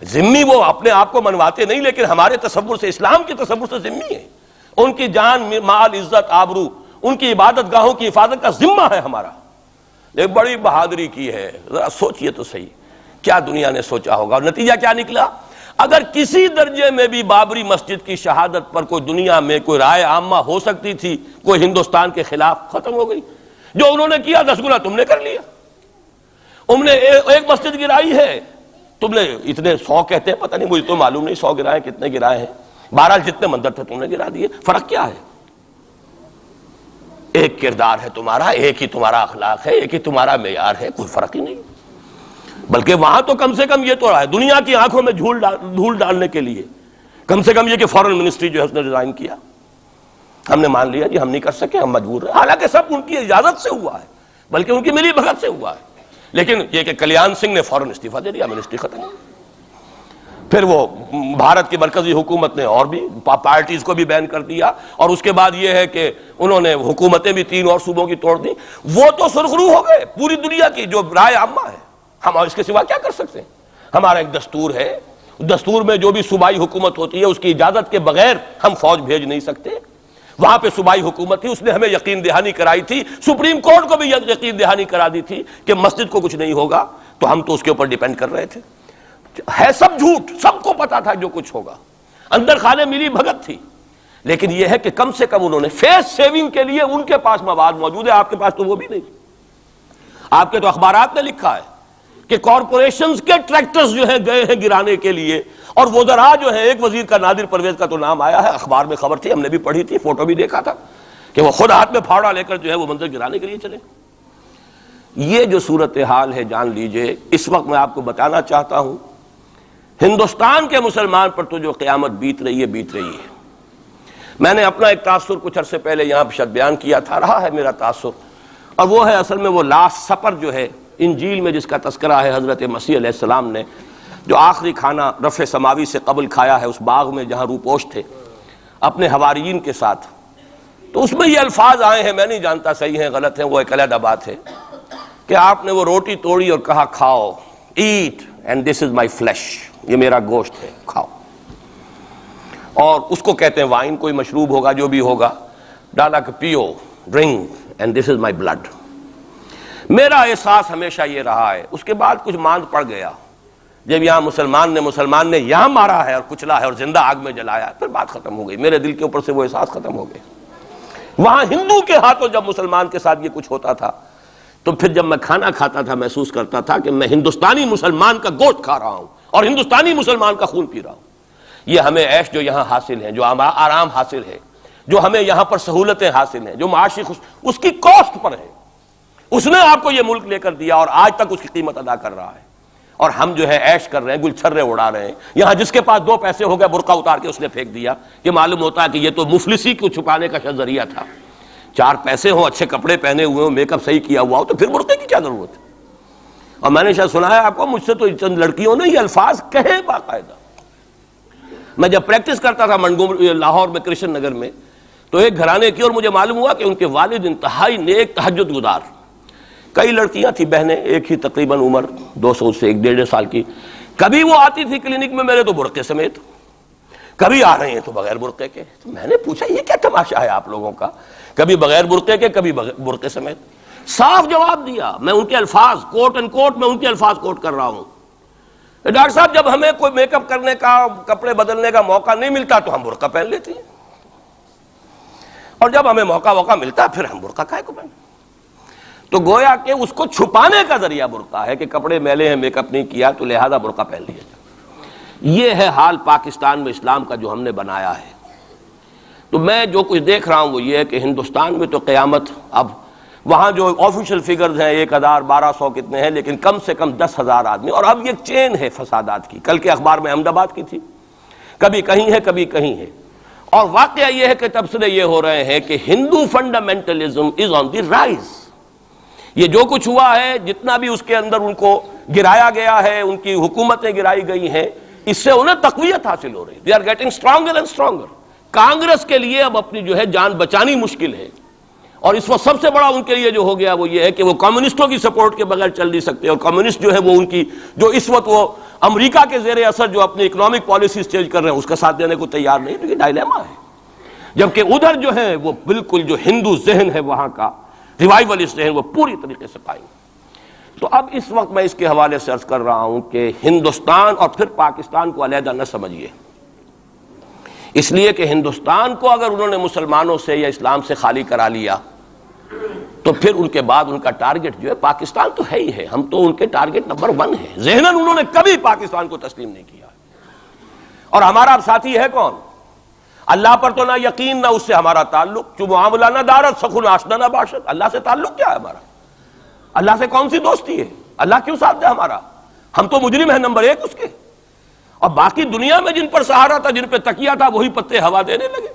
[SPEAKER 1] ذمہ وہ اپنے آپ کو منواتے نہیں، لیکن ہمارے تصور سے، اسلام کے تصور سے ذمہ ہیں۔ ان کی جان، مال، عزت، آبرو، ان کی عبادت گاہوں کی حفاظت کا ذمہ ہے ہمارا۔ لیکن بڑی بہادری کی ہے، ذرا سوچئے تو صحیح کیا دنیا نے سوچا ہوگا، اور نتیجہ کیا نکلا؟ اگر کسی درجے میں بھی بابری مسجد کی شہادت پر کوئی دنیا میں کوئی رائے عامہ ہو سکتی تھی کوئی ہندوستان کے خلاف، ختم ہو گئی۔ جو انہوں نے کیا 10 گنا تم نے کر لیا۔ انہوں نے ایک مسجد گرائی ہے، تم نے اتنے 100 کہتے ہیں، پتہ نہیں مجھے تو معلوم نہیں 100 گرائے کتنے گرائے ہیں، بہرحال جتنے مندر تھے تم نے گرا دیے۔ فرق کیا ہے؟ ایک کردار ہے تمہارا، ایک ہی تمہارا اخلاق ہے، ایک ہی تمہارا معیار ہے، کوئی فرق ہی نہیں۔ بلکہ وہاں تو کم سے کم یہ تو رہا ہے، دنیا کی آنکھوں میں دھول ڈالنے کے لیے کم سے کم یہ کہ فورن منسٹری جو ہے اس نے ریزائن کیا، ہم نے مان لیا جی ہم نہیں کر سکے، ہم مجبور ہیں، حالانکہ سب ان کی اجازت سے ہوا ہے، بلکہ ان کی ملی بھگت سے ہوا ہے۔ لیکن یہ کہ کلیان سنگھ نے فوراً استعفیٰ دے دیا، منسٹری ختم ہو۔ پھر وہ بھارت کی مرکزی حکومت نے اور بھی پارٹیز کو بھی بین کر دیا، اور اس کے بعد یہ ہے کہ انہوں نے حکومتیں بھی 3 اور صوبوں کی توڑ دی۔ وہ تو سرخرو ہو گئے پوری دنیا کی جو رائے عامہ ہے، ہم اس کے سوا کیا کر سکتے ہیں؟ ہمارا ایک دستور ہے، دستور میں جو بھی صوبائی حکومت ہوتی ہے اس کی اجازت کے بغیر ہم فوج بھیج نہیں سکتے۔ وہاں پہ صوبائی حکومت تھی، اس نے ہمیں یقین دہانی کرائی تھی، سپریم کورٹ کو بھی یقین دہانی کرا دی تھی کہ مسجد کو کچھ نہیں ہوگا، تو ہم تو اس کے اوپر ڈیپینڈ کر رہے تھے۔ ہے سب جھوٹ، سب کو پتا تھا جو کچھ ہوگا، اندر خانے ملی بھگت تھی، لیکن یہ ہے کہ کم سے کم انہوں نے فیس سیونگ کے لیے ان کے پاس مواد موجود ہے، آپ کے پاس تو وہ بھی نہیں۔ آپ کے تو اخبارات نے لکھا ہے کہ کارپوریشنز کے ٹریکٹرز جو ہیں گئے ہیں گرانے کے لیے، اور وزراء جو ہیں، ایک وزیر کا نادر پرویز کا تو نام آیا ہے، اخبار میں خبر تھی، ہم نے بھی پڑھی تھی، فوٹو بھی دیکھا تھا کہ وہ خود ہاتھ میں پھاوڑا لے کر جو ہے وہ منظر گرانے کے لیے چلے۔ یہ جو صورتحال ہے جان لیجئے، اس وقت میں آپ کو بتانا چاہتا ہوں ہندوستان کے مسلمان پر تو جو قیامت بیت رہی ہے۔ میں نے اپنا ایک تاثر کچھ عرصے پہلے یہاں شد بیان کیا تھا، رہا ہے میرا تاثر، اور وہ ہے اصل میں وہ لاسٹ سپر جو ہے انجیل میں جس کا تذکرہ ہے حضرت مسیح علیہ السلام نے جو آخری کھانا رفع سماوی سے قبل کھایا ہے اس باغ میں جہاں روپوش تھے اپنے حواریین کے ساتھ۔ تو اس میں یہ الفاظ آئے ہیں، میں نہیں جانتا صحیح ہیں غلط ہیں، وہ ایک علیحدہ بات ہے کہ آپ نے وہ روٹی توڑی اور کہا کھاؤ، eat and this is my flesh, یہ میرا گوشت ہے، کھاؤ۔ اور اس کو کہتے ہیں وائن، کوئی مشروب ہوگا جو بھی ہوگا، ڈالا کہ پیو، drink and this is my blood. میرا احساس ہمیشہ یہ رہا ہے، اس کے بعد کچھ ماند پڑ گیا جب یہاں مسلمان نے یہاں مارا ہے اور کچلا ہے اور زندہ آگ میں جلایا ہے، پھر بات ختم ہو گئی، میرے دل کے اوپر سے وہ احساس ختم ہو گئے۔ وہاں ہندو کے ہاتھوں جب مسلمان کے ساتھ یہ کچھ ہوتا تھا تو پھر جب میں کھانا کھاتا تھا محسوس کرتا تھا کہ میں ہندوستانی مسلمان کا گوشت کھا رہا ہوں اور ہندوستانی مسلمان کا خون پی رہا ہوں۔ یہ ہمیں عیش جو یہاں حاصل ہے، جو آرام حاصل ہے، جو ہمیں یہاں پر سہولتیں حاصل ہیں، جو معاشی اس کی کاسٹ پر ہے۔ اس نے آپ کو یہ ملک لے کر دیا اور آج تک اس کی قیمت ادا کر رہا ہے، اور ہم جو ہے عیش کر رہے ہیں، گل چھرے اڑا رہے ہیں۔ یہاں جس کے پاس 2 پیسے ہو گئے برقع اتار کے اس نے پھینک دیا، کہ معلوم ہوتا ہے کہ یہ تو مفلسی کو چھپانے کا ذریعہ تھا۔ 4 پیسے ہوں، اچھے کپڑے پہنے ہوئے ہوں، میک اپ صحیح کیا ہوا ہو، تو پھر برقعے کی کیا ضرورت ہے؟ اور میں نے شاید سنا ہے آپ کو، مجھ سے تو چند لڑکیوں نے یہ الفاظ کہے باقاعدہ۔ میں جب پریکٹس کرتا تھا لاہور میں کرشن نگر میں، تو ایک گھرانے کی، اور مجھے معلوم ہوا کہ ان کے والد انتہائی نیک تہجد گزار، کئی لڑکیاں تھیں بہنیں، ایک ہی تقریباً عمر 200 سے 1.5 سال کی، کبھی وہ آتی تھی کلینک میں میرے تو برقعے سمیت، کبھی آ رہے ہیں تو بغیر برقعے کے۔ تو میں نے پوچھا یہ کیا تماشا ہے آپ لوگوں کا، کبھی بغیر برقعے کے کبھی برقعے سمیت۔ صاف جواب دیا، میں ان کے الفاظ کوٹ اینڈ کوٹ میں ان کے الفاظ کوٹ کر رہا ہوں، ڈاکٹر صاحب جب ہمیں کوئی میک اپ کرنے کا، کپڑے بدلنے کا موقع نہیں ملتا تو ہم برقع پہن لیتے ہیں، اور جب ہمیں موقع ملتا پھر ہم برقع کائے کو پہن۔ تو گویا کہ اس کو چھپانے کا ذریعہ برقع ہے کہ کپڑے میلے ہیں، میک اپ نہیں کیا تو لہذا برقع پہن لیا جائے۔ یہ ہے حال پاکستان میں اسلام کا جو ہم نے بنایا ہے۔ تو میں جو کچھ دیکھ رہا ہوں وہ یہ ہے کہ ہندوستان میں تو قیامت، اب وہاں جو آفیشیل فگرز ہیں 1000 1200 کتنے ہیں، لیکن کم سے کم 10,000 آدمی، اور اب یہ چین ہے فسادات کی۔ کل کے اخبار میں احمد آباد کی تھی، کبھی کہیں ہے کبھی کہیں ہے، اور واقعہ یہ ہے کہ تبصرے یہ ہو رہے ہیں کہ ہندو فنڈامنٹلزم از آن دی رائز۔ یہ جو کچھ ہوا ہے، جتنا بھی اس کے اندر ان کو گرایا گیا ہے، ان کی حکومتیں گرائی گئی ہیں، اس سے انہیں تقویت حاصل ہو رہی ہے۔ They are getting stronger and stronger. Congress کے لیے اب اپنی جو ہے جان بچانی مشکل ہے، اور اس وقت سب سے بڑا ان کے لیے جو ہو گیا وہ یہ ہے کہ وہ کمیونسٹوں کی سپورٹ کے بغیر چل نہیں سکتے، اور کمیونسٹ جو ہے وہ ان کی جو اس وقت وہ امریکہ کے زیر اثر جو اپنی اکنامک پالیسیز چینج کر رہے ہیں اس کا ساتھ دینے کو تیار نہیں، تو یہ ڈائلیما ہے۔ جبکہ ادھر جو ہے وہ بالکل جو ہندو ذہن ہے وہاں کا ریوائولسٹ ذہن وہ پوری طریقے سے قائم۔ تو اب اس وقت میں اس کے حوالے سے عرض کر رہا ہوں کہ ہندوستان اور پھر پاکستان کو علیحدہ نہ سمجھیے، اس لیے کہ ہندوستان کو اگر انہوں نے مسلمانوں سے یا اسلام سے خالی کرا لیا تو پھر ان کے بعد ان کا ٹارگٹ جو ہے پاکستان تو ہے ہی ہے، ہم تو ان کے ٹارگٹ نمبر 1 ہیں۔ ذہناً انہوں نے کبھی پاکستان کو تسلیم نہیں کیا، اور ہمارا اب ساتھی ہے کون؟ اللہ پر تو نہ یقین نہ اس سے ہمارا تعلق، جو معاملہ نہ دارت سخن آشنا نہ باشد۔ اللہ سے تعلق کیا ہے ہمارا؟ اللہ سے کون سی دوستی ہے؟ اللہ کیوں ساتھ دے ہمارا؟ ہم تو مجرم ہیں نمبر 1 اس کے، اور باقی دنیا میں جن پر سہارا تھا، جن پہ تکیہ تھا، وہی پتے ہوا دینے لگے۔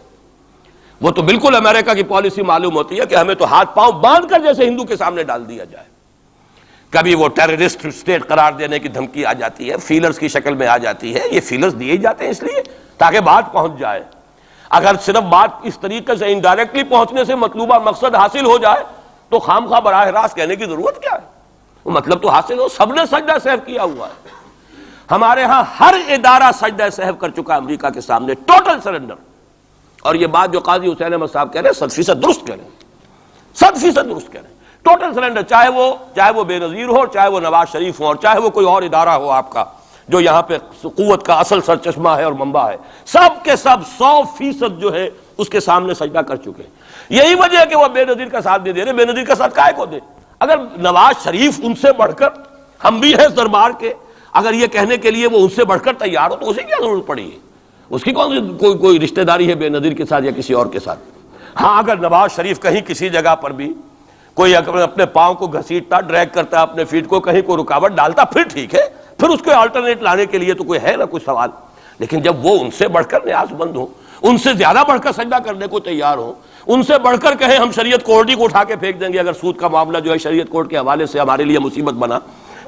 [SPEAKER 1] وہ تو بالکل امریکہ کی پالیسی معلوم ہوتی ہے کہ ہمیں تو ہاتھ پاؤں باندھ کر جیسے ہندو کے سامنے ڈال دیا جائے۔ کبھی وہ ٹیررسٹ اسٹیٹ قرار دینے کی دھمکی آ جاتی ہے، فیلرز کی شکل میں آ جاتی ہے۔ یہ فیلرز دیے جاتے ہیں اس لیے تاکہ بات پہنچ جائے۔ اگر صرف بات اس طریقے سے انڈائریکٹلی پہنچنے سے مطلوبہ مقصد حاصل ہو جائے تو خام خواہ براہ راست کہنے کی ضرورت کیا ہے؟ وہ مطلب تو حاصل ہو۔ سب نے سجدہ سہو کیا ہوا ہے، ہمارے ہاں ہر ادارہ سجدہ سہو کر چکا امریکہ کے سامنے، ٹوٹل سرنڈر۔ اور یہ بات جو قاضی حسین احمد صاحب کہہ رہے ہیں 100% درست کہہ رہے ہیں، 100% درست کہہ رہے ہیں۔ ٹوٹل سرنڈر، چاہے وہ بے نظیر ہو، چاہے وہ نواز شریف ہو، اور چاہے وہ کوئی اور ادارہ ہو آپ کا جو یہاں پہ قوت کا اصل سرچشمہ ہے اور منبع ہے، سب کے سب 100% جو ہے اس کے سامنے سجدہ کر چکے ہیں۔ یہی وجہ ہے کہ وہ بے نظیر کا ساتھ دے رہے۔ بے نظیر کا ساتھ کائے کو دے؟ اگر نواز شریف ان سے بڑھ کر، ہم بھی ہیں اس دربار کے، اگر یہ کہنے کے لیے وہ ان سے بڑھ کر تیار ہو تو اسے کیا ضرورت پڑی ہے؟ اس کی کون سی کوئی رشتہ داری ہے بے نظیر کے ساتھ یا کسی اور کے ساتھ؟ ہاں، اگر نواز شریف کہیں کسی جگہ پر بھی کوئی اپنے پاؤں کو گھسیٹتا، ڈریگ کرتا اپنے فیٹ کو، کہیں کوئی رکاوٹ ڈالتا، پھر ٹھیک ہے، پھر اس کو آلٹرنیٹ لانے کے لیے تو کوئی ہے نہ کوئی سوال۔ لیکن جب وہ ان سے بڑھ کر نیاز مند ہوں، ان سے زیادہ بڑھ کر سجدہ کرنے کو تیار ہوں، ان سے بڑھ کر کہیں ہم شریعت کورٹ ہی کو اٹھا کے پھینک دیں گے اگر سود کا معاملہ جو ہے شریعت کورٹ کے حوالے سے ہمارے لیے مصیبت بنا،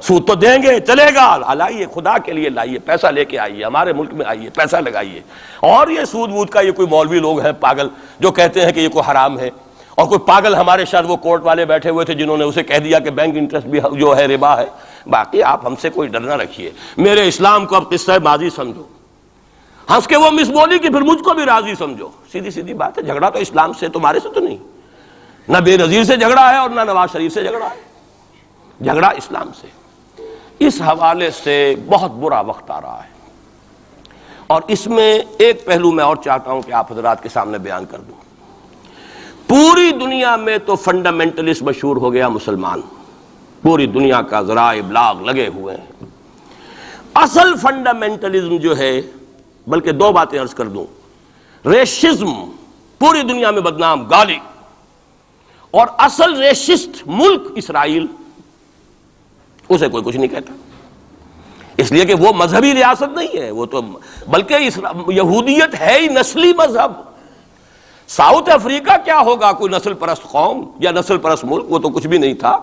[SPEAKER 1] سود تو دیں گے، چلے گا، لائیے، خدا کے لیے لائیے، پیسہ لے کے آئیے، ہمارے ملک میں آئیے، پیسہ لگائیے۔ اور یہ سود وود کا یہ کوئی مولوی لوگ ہیں پاگل جو کہتے ہیں کہ یہ کوئی حرام ہے، اور کوئی پاگل ہمارے شاید وہ کورٹ والے بیٹھے ہوئے تھے جنہوں نے اسے کہہ دیا کہ بینک انٹرسٹ بھی جو ہے ربا ہے۔ باقی آپ ہم سے کوئی ڈر نہ رکھیے، میرے اسلام کو اب قصہ ماضی سمجھو، ہنس کے وہ مس بولی کہ پھر مجھ کو بھی راضی سمجھو۔ سیدھی سیدھی بات ہے، جھگڑا تو اسلام سے تمہارے سے تو نہیں، نہ بے نظیر سے جھگڑا ہے اور نہ نواز شریف سے جھگڑا ہے، جھگڑا اسلام سے۔ اس حوالے سے بہت برا وقت آ رہا ہے، اور اس میں ایک پہلو میں اور چاہتا ہوں کہ آپ حضرات کے سامنے بیان کر دوں۔ پوری دنیا میں تو فنڈامنٹلسٹ مشہور ہو گیا مسلمان، پوری دنیا کا ذرائع ابلاغ لگے ہوئے ہیں۔ اصل فنڈامنٹلزم جو ہے، بلکہ 2 باتیں عرض کر دوں، ریشزم پوری دنیا میں بدنام گالی، اور اصل ریشسٹ ملک اسرائیل، اسے کوئی کچھ نہیں کہتا، اس لیے کہ وہ مذہبی ریاست نہیں ہے، وہ تو بلکہ یہودیت ہے ہی نسلی مذہب۔ ساؤتھ افریقہ کیا ہوگا کوئی نسل پرست قوم یا نسل پرست ملک؟ وہ تو کچھ بھی نہیں تھا۔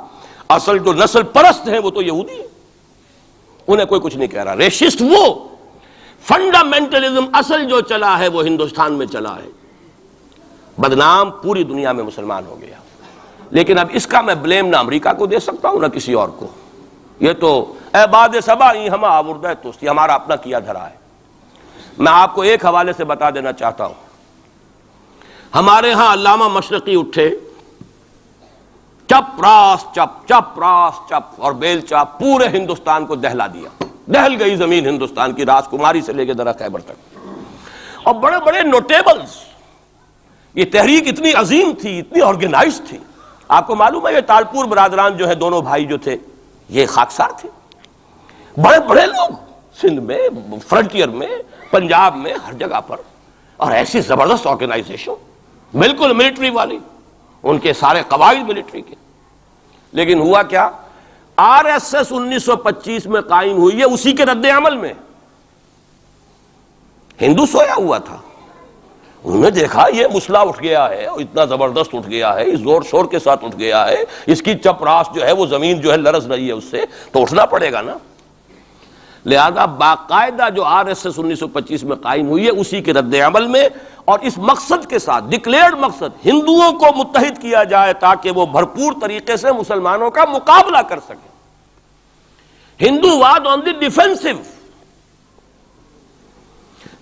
[SPEAKER 1] اصل جو نسل پرست ہیں وہ تو یہودی ہیں، انہیں کوئی کچھ نہیں کہہ رہا۔ ریشسٹ وہ فنڈامنٹلزم اصل جو چلا ہے وہ ہندوستان میں چلا ہے، بدنام پوری دنیا میں مسلمان ہو گیا۔ لیکن اب اس کا میں بلیم نہ امریکہ کو دے سکتا ہوں نہ کسی اور کو، یہ تو اے باد سبا ہی ہم آوردہ توستی، ہمارا اپنا کیا دھرا ہے۔ میں آپ کو ایک حوالے سے بتا دینا چاہتا ہوں، ہمارے ہاں علامہ مشرقی اٹھے، چپ راس چپ، چپ راس چپ، اور بیل چاپ پورے ہندوستان کو دہلا دیا، دہل گئی زمین ہندوستان کی، راس کماری سے لے کے درہ خیبر تک، اور بڑے بڑے نوٹیبلز۔ یہ تحریک اتنی عظیم تھی، اتنی آرگنائز تھی، آپ کو معلوم ہے یہ تالپور برادران جو ہے دونوں بھائی جو تھے یہ خاکسار تھے، بڑے بڑے لوگ سندھ میں، فرنٹیئر میں، پنجاب میں، ہر جگہ پر، اور ایسی زبردست آرگنائزیشن بالکل ملٹری والی، ان کے سارے قواعد ملٹری کے. لیکن ہوا کیا؟ آر ایس ایس 1925 میں قائم ہوئی ہے اسی کے رد عمل میں. ہندو سویا ہوا تھا، انہوں نے دیکھا یہ مسئلہ اٹھ گیا ہے، اتنا زبردست اٹھ گیا ہے، اس زور شور کے ساتھ اٹھ گیا ہے، اس کی چپراس جو ہے وہ زمین جو ہے لرز رہی ہے، اس سے تو اٹھنا پڑے گا نا. لہذا باقاعدہ جو آر ایس ایس 1925 میں قائم ہوئی ہے اسی کے رد عمل میں، اور اس مقصد کے ساتھ، ڈکلیئرڈ مقصد، ہندوؤں کو متحد کیا جائے تاکہ وہ بھرپور طریقے سے مسلمانوں کا مقابلہ کر سکیں. ہندو واد آن دی ڈیفینسو.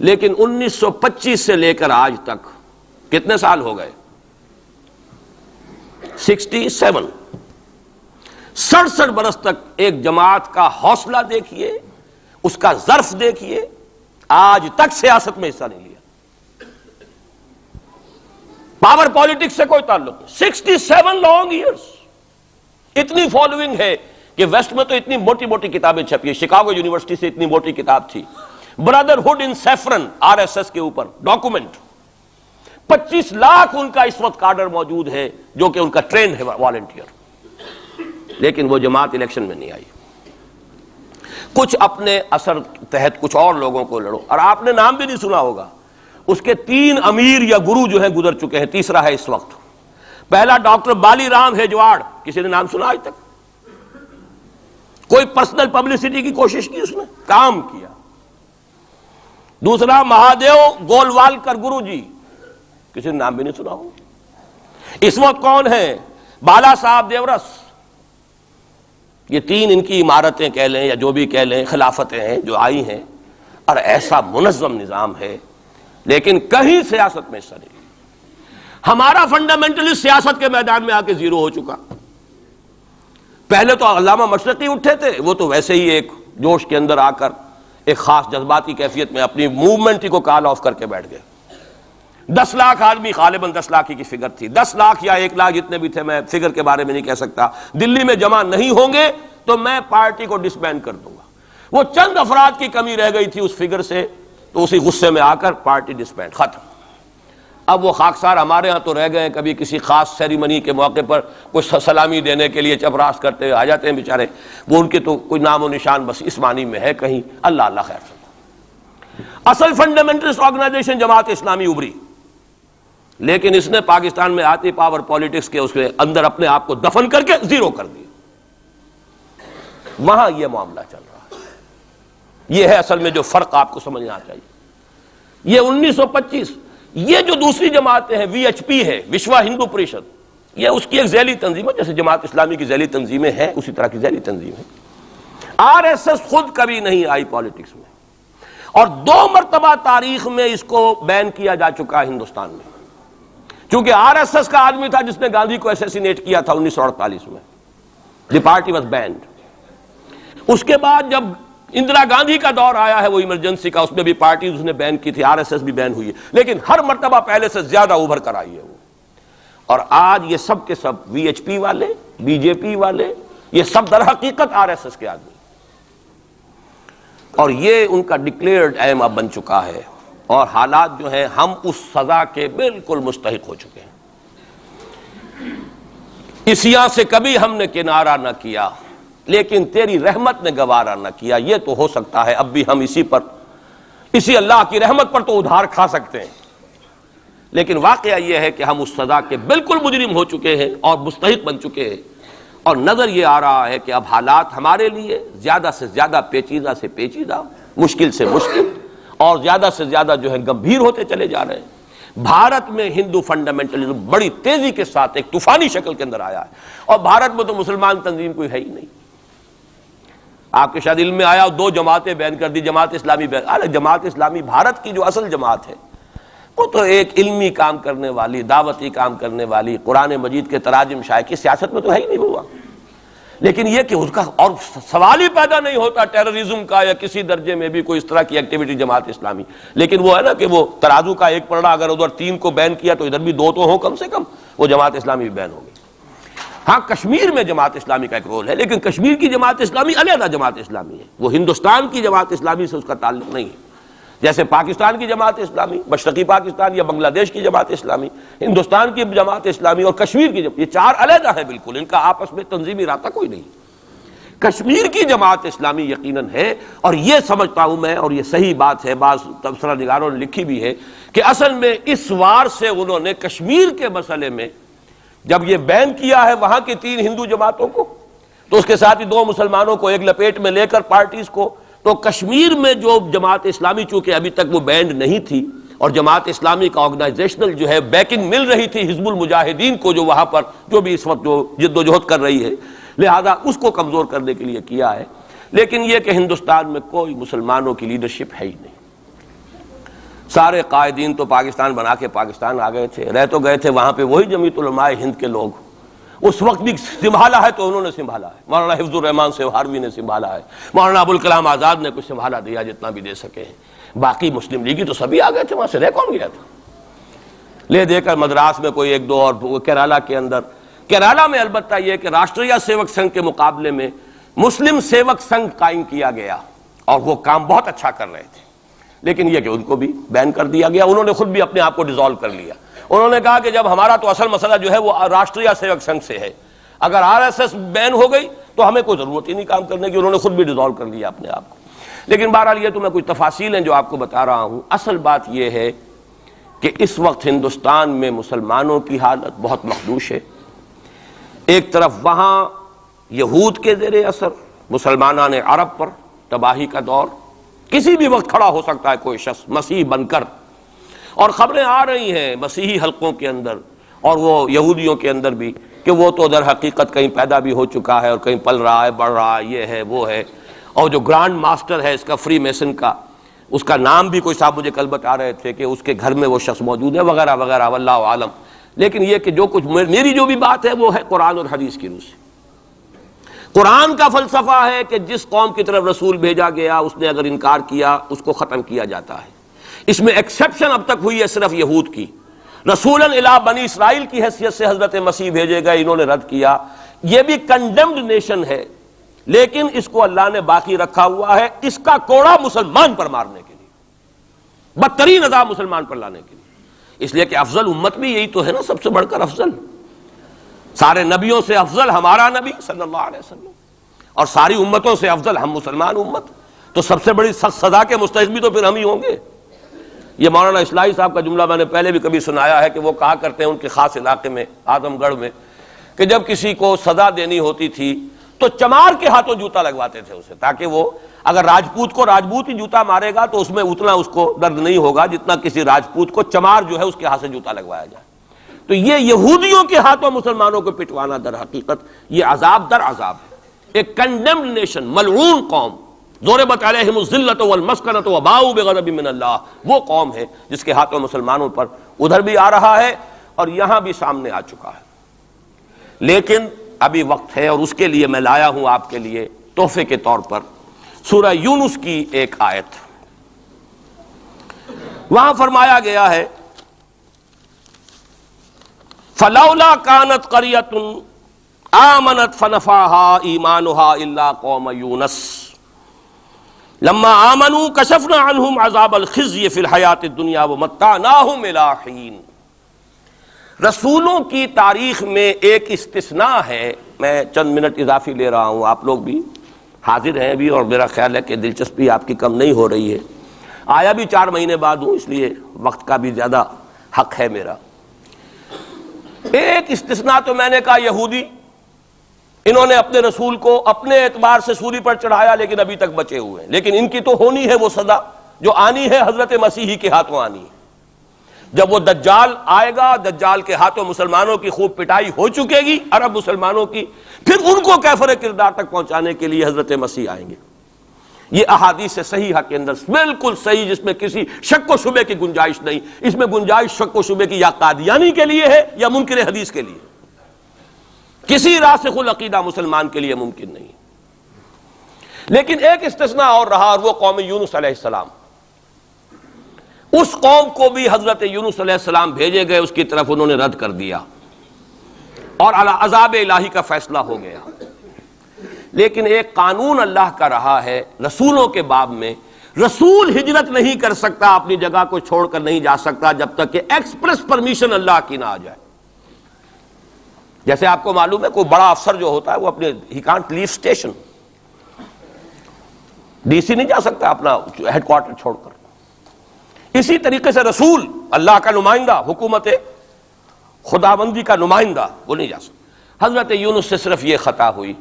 [SPEAKER 1] لیکن 1925 سے لے کر آج تک کتنے سال ہو گئے؟ 67. 67 برس تک ایک جماعت کا حوصلہ دیکھیے، اس کا ظرف دیکھیے، آج تک سیاست میں حصہ نہیں لیا. پاور پالیٹکس سے کوئی تعلق نہیں. 67 لانگ ایئرس. اتنی فالوئنگ ہے کہ ویسٹ میں تو اتنی موٹی موٹی کتابیں چھپی ہیں. شکاگو یونیورسٹی سے اتنی موٹی کتاب تھی، برادرہڈ ان سیفرن، آر ایس ایس کے اوپر ڈاکومنٹ. 25 لاکھ ان کا اس وقت کارڈر موجود ہے جو کہ ان کا ٹرینڈ ہے والنٹیئر. لیکن وہ جماعت الیکشن میں نہیں آئی. کچھ اپنے اثر تحت کچھ اور لوگوں کو لڑو، اور آپ نے نام بھی نہیں سنا ہوگا، اس کے 3 امیر یا گرو جو ہیں گزر چکے ہیں، تیسرا ہے اس وقت. پہلا ڈاکٹر بالی رام ہیجواڑ، کسی نے نام سنا آج تک؟ کوئی پرسنل پبلسٹی کی کوشش کی؟ اس نے کام کیا. دوسرا مہادیو گولوالکر گرو جی، کسی نے نام بھی نہیں سنا ہو. اس وقت کون ہیں؟ بالا صاحب دیورس. یہ 3 ان کی عمارتیں کہہ لیں یا جو بھی کہہ لیں، خلافتیں ہیں جو آئی ہیں، اور ایسا منظم نظام ہے، لیکن کہیں سیاست میں حصہ نہیں. ہمارا فنڈامنٹلی سیاست کے میدان میں آ کے زیرو ہو چکا. پہلے تو علامہ مشرقی اٹھے تھے، وہ تو ویسے ہی ایک جوش کے اندر آ کر ایک خاص جذباتی کیفیت میں اپنی موومنٹ کو کال آف کر کے بیٹھ گئے. 10 لاکھ آدمی، غالباً 10 لاکھ کی فگر تھی، 10 لاکھ یا 1 لاکھ جتنے بھی تھے، میں فگر کے بارے میں نہیں کہہ سکتا، دلی میں جمع نہیں ہوں گے تو میں پارٹی کو ڈسبینڈ کر دوں گا. وہ چند افراد کی کمی رہ گئی تھی اس فگر سے، تو اسی غصے میں آ کر پارٹی ڈسبینڈ، ختم. اب وہ خاکسار ہمارے ہاں تو رہ گئے ہیں، کبھی کسی خاص سیریمنی کے موقع پر کچھ سلامی دینے کے لیے چپراس کرتے آ جاتے ہیں بیچارے. وہ ان کے تو کوئی نام و نشان بس اس معنی میں ہے کہیں. اللہ اللہ خیر سے. اصل فنڈامنٹلسٹ آرگنائزیشن جماعت اسلامی ابھری، لیکن اس نے پاکستان میں آتی پاور پالیٹکس کے اس کے اندر اپنے آپ کو دفن کر کے زیرو کر دیا. وہاں یہ معاملہ چل رہا ہے. یہ ہے اصل میں جو فرق آپ کو سمجھنا چاہیے. یہ 1925 یہ جو دوسری جماعتیں ہیں، وی ایچ پی ہے، وشوا ہندو پریشد، یہ اس کی ایک ذیلی تنظیم ہے، جیسے جماعت اسلامی کی ذیلی تنظیمیں ہیں اسی طرح کی ذیلی تنظیم ہے. آر ایس ایس خود کبھی نہیں آئی پالیٹکس میں، اور 2 مرتبہ تاریخ میں اس کو بین کیا جا چکا ہے ہندوستان میں. چونکہ آر ایس ایس کا آدمی تھا جس نے گاندھی کو ایسیسینیٹ کیا تھا 1948 میں. دی پارٹی واز بینڈ. اس کے بعد جب اندرا گاندھی کا دور آیا ہے وہ ایمرجنسی کا، اس میں بھی پارٹیز اس نے بین کی تھی، آر ایس ایس بھی بین ہوئی ہے، لیکن ہر مرتبہ پہلے سے زیادہ ابھر کر آئی ہے وہ. اور آج یہ سب کے سب وی ایچ پی والے، بی جے پی والے، یہ سب در حقیقت آر ایس ایس کے آدمی، اور یہ ان کا ڈکلیئرڈ ایم اب بن چکا ہے. اور حالات جو ہیں، ہم اس سزا کے بالکل مستحق ہو چکے ہیں. اسیاں سے کبھی ہم نے کنارہ نہ کیا، لیکن تیری رحمت نے گوارا نہ کیا. یہ تو ہو سکتا ہے اب بھی ہم اسی اللہ کی رحمت پر تو ادھار کھا سکتے ہیں، لیکن واقعہ یہ ہے کہ ہم اس سزا کے بالکل مجرم ہو چکے ہیں اور مستحق بن چکے ہیں. اور نظر یہ آ رہا ہے کہ اب حالات ہمارے لیے زیادہ سے زیادہ پیچیدہ سے پیچیدہ، مشکل سے مشکل، اور زیادہ سے زیادہ جو ہے گمبھیر ہوتے چلے جا رہے ہیں. بھارت میں ہندو فنڈامنٹلزم بڑی تیزی کے ساتھ ایک طوفانی شکل کے اندر آیا ہے، اور بھارت میں تو مسلمان تنظیم کوئی ہے ہی نہیں. آپ کے شاید علم میں آیا 2 جماعتیں بین کر دی، جماعت اسلامی بین. ارے جماعت اسلامی بھارت کی جو اصل جماعت ہے وہ تو ایک علمی کام کرنے والی، دعوتی کام کرنے والی، قرآن مجید کے تراجم شائع کی، سیاست میں تو ہے ہی نہیں ہوا. لیکن یہ کہ اس کا اور سوال ہی پیدا نہیں ہوتا ٹیررزم کا یا کسی درجے میں بھی کوئی اس طرح کی ایکٹیویٹی جماعت اسلامی. لیکن وہ ہے نا کہ وہ ترازو کا ایک پلڑا اگر ادھر 3 کو بین کیا تو ادھر بھی 2 تو ہوں کم سے کم، وہ جماعت اسلامی بھی بین ہو گئی. ہاں کشمیر میں جماعت اسلامی کا ایک رول ہے، لیکن کشمیر کی جماعت اسلامی علیحدہ جماعت اسلامی ہے، وہ ہندوستان کی جماعت اسلامی سے اس کا تعلق نہیں ہے۔ جیسے پاکستان کی جماعت اسلامی، مشرقی پاکستان یا بنگلہ دیش کی جماعت اسلامی، ہندوستان کی جماعت اسلامی اور کشمیر کی یہ چار علیحدہ ہیں بالکل، ان کا آپس میں تنظیمی رابطہ کوئی نہیں۔ کشمیر کی جماعت اسلامی یقیناً ہے، اور یہ سمجھتا ہوں میں، اور یہ صحیح بات ہے، بعض تبصرہ نگاروں نے لکھی بھی ہے کہ اصل میں اس وار سے انہوں نے کشمیر کے مسئلے میں جب یہ بین کیا ہے وہاں کی 3 ہندو جماعتوں کو، تو اس کے ساتھ ہی 2 مسلمانوں کو ایک لپیٹ میں لے کر پارٹیز کو، تو کشمیر میں جو جماعت اسلامی چونکہ ابھی تک وہ بینڈ نہیں تھی، اور جماعت اسلامی کا آرگنائزیشنل جو ہے بیکنگ مل رہی تھی حزب المجاہدین کو، جو وہاں پر جو بھی اس وقت جو جد و جہد کر رہی ہے، لہذا اس کو کمزور کرنے کے لیے کیا ہے۔ لیکن یہ کہ ہندوستان میں کوئی مسلمانوں کی لیڈرشپ ہے ہی نہیں، سارے قائدین تو پاکستان بنا کے پاکستان آ گئے تھے، رہ تو گئے تھے وہاں پہ وہی جمیعت علماء ہند کے لوگ، اس وقت بھی سنبھالا ہے تو انہوں نے سنبھالا ہے، مولانا حفظ الرحمان سہاروی نے سنبھالا ہے، مولانا ابوالکلام آزاد نے کچھ سنبھالا دیا جتنا بھی دے سکے ہیں، باقی مسلم لیگی تو سبھی آ گئے تھے، وہاں سے رہ کون گیا تھا؟ لے دے کر مدراس میں کوئی 1-2 اور کیرالہ کے اندر، کیرالہ میں البتہ یہ کہ راشٹریہ سیوک سنگھ کے مقابلے میں مسلم سیوک سنگھ قائم کیا گیا، اور وہ کام بہت اچھا کر رہے تھے، لیکن یہ کہ ان کو بھی بین کر دیا گیا، انہوں نے خود بھی اپنے آپ کو ڈیزالو کر لیا۔ انہوں نے کہا کہ جب ہمارا تو اصل مسئلہ جو ہے وہ راشٹریہ سیوک سنگھ سے ہے، اگر RSS بین ہو گئی تو ہمیں کوئی ضرورت ہی نہیں کام کرنے کی، انہوں نے خود بھی ڈیزالو کر لیا اپنے آپ کو۔ لیکن بہرحال یہ تو میں کچھ تفاصیل ہیں جو آپ کو بتا رہا ہوں، اصل بات یہ ہے کہ اس وقت ہندوستان میں مسلمانوں کی حالت بہت مخدوش ہے۔ ایک طرف وہاں یہود کے زیر اثر مسلمانان عرب پر تباہی کا دور، کسی بھی وقت کھڑا ہو سکتا ہے کوئی شخص مسیح بن کر، اور خبریں آ رہی ہیں مسیحی حلقوں کے اندر اور وہ یہودیوں کے اندر بھی کہ وہ تو در حقیقت کہیں پیدا بھی ہو چکا ہے اور کہیں پل رہا ہے، بڑھ رہا ہے، یہ ہے وہ ہے، اور جو گرانڈ ماسٹر ہے اس کا فری میسن کا، اس کا نام بھی کوئی صاحب مجھے کل بتا رہے تھے کہ اس کے گھر میں وہ شخص موجود ہے وغیرہ وغیرہ، واللہ عالم۔ لیکن یہ کہ جو کچھ میری جو بھی بات ہے وہ ہے قرآن اور حدیث کی روح سے۔ قرآن کا فلسفہ ہے کہ جس قوم کی طرف رسول بھیجا گیا اس نے اگر انکار کیا اس کو ختم کیا جاتا ہے۔ اس میں ایکسیپشن اب تک ہوئی ہے صرف یہود کی، رسولاً الی بنی اسرائیل کی حیثیت سے حضرت مسیح بھیجے گئے، انہوں نے رد کیا، یہ بھی کنڈیمڈ نیشن ہے، لیکن اس کو اللہ نے باقی رکھا ہوا ہے اس کا کوڑا مسلمان پر مارنے کے لیے، بدترین عذاب مسلمان پر لانے کے لیے، اس لیے کہ افضل امت بھی یہی تو ہے نا، سب سے بڑھ کر افضل، سارے نبیوں سے افضل ہمارا نبی صلی اللہ علیہ وسلم، اور ساری امتوں سے افضل ہم مسلمان امت، تو سب سے بڑی سخت سزا کے مستحق بھی تو پھر ہم ہی ہوں گے۔ یہ مولانا اصلاحی صاحب کا جملہ میں نے پہلے بھی کبھی سنایا ہے کہ وہ کہا کرتے ہیں ان کے خاص علاقے میں اعظم گڑھ میں کہ جب کسی کو سزا دینی ہوتی تھی تو چمار کے ہاتھوں جوتا لگواتے تھے اسے، تاکہ وہ اگر راجپوت کو راجپوت ہی جوتا مارے گا تو اس میں اتنا اس کو درد نہیں ہوگا جتنا کسی راجپوت کو چمار جو ہے اس کے ہاتھ سے جوتا لگوایا جائے۔ تو یہ یہودیوں کے ہاتھوں مسلمانوں کو پٹوانا در حقیقت یہ عذاب در عذاب ہے۔ ایک کنڈیمڈ نیشن، ملعون قوم، ضربت علیہم الذلۃ والمسکنۃ وباؤوا بغضب من اللہ، وہ قوم ہے جس کے ہاتھوں مسلمانوں پر ادھر بھی آ رہا ہے اور یہاں بھی سامنے آ چکا ہے۔ لیکن ابھی وقت ہے اور اس کے لیے میں لایا ہوں آپ کے لیے تحفے کے طور پر سورہ یونس کی ایک آیت۔ وہاں فرمایا گیا ہے فلولا كانت قرية آمنت فنفعها إيمانها إلا قوم يونس لما آمنوا كشفنا عنهم عذاب الخزي في الحياة الدنيا ومتعناهم إلى حين۔ رسولوں کی تاریخ میں ایک استثناء ہے، میں چند منٹ اضافی لے رہا ہوں، آپ لوگ بھی حاضر ہیں بھی اور میرا خیال ہے کہ دلچسپی آپ کی کم نہیں ہو رہی ہے، آیا بھی 4 مہینے بعد ہوں اس لیے وقت کا بھی زیادہ حق ہے میرا۔ ایک استثناء تو میں نے کہا یہودی، انہوں نے اپنے رسول کو اپنے اعتبار سے سولی پر چڑھایا لیکن ابھی تک بچے ہوئے ہیں، لیکن ان کی تو ہونی ہے وہ سزا جو آنی ہے حضرت مسیحی کے ہاتھوں آنی ہے۔ جب وہ دجال آئے گا، دجال کے ہاتھوں مسلمانوں کی خوب پٹائی ہو چکے گی، عرب مسلمانوں کی، پھر ان کو کیفر کردار تک پہنچانے کے لیے حضرت مسیح آئیں گے۔ یہ احادیث صحیحہ کے اندر بالکل صحیح، جس میں کسی شک و شبے کی گنجائش نہیں، اس میں گنجائش شک و شبے کی یا قادیانی کے لیے ہے یا منکر حدیث کے لیے، کسی راسخ العقیدہ مسلمان کے لیے ممکن نہیں۔ لیکن ایک استثناء اور رہا، اور وہ قوم یونس علیہ السلام۔ اس قوم کو بھی حضرت یونس علیہ السلام بھیجے گئے، اس کی طرف انہوں نے رد کر دیا۔ اور عذاب الہی کا فیصلہ ہو گیا. لیکن ایک قانون اللہ کا رہا ہے رسولوں کے باب میں، رسول ہجرت نہیں کر سکتا، اپنی جگہ کو چھوڑ کر نہیں جا سکتا جب تک کہ ایکسپریس پرمیشن اللہ کی نہ آ جائے. جیسے آپ کو معلوم ہے کوئی بڑا افسر جو ہوتا ہے وہ اپنے ہی can't leave station, DC نہیں جا سکتا اپنا ہیڈ کوارٹر چھوڑ کر. اسی طریقے سے رسول اللہ کا نمائندہ، حکومت خداوندی کا نمائندہ، وہ نہیں جا سکتا. حضرت یونس سے صرف یہ خطا ہوئی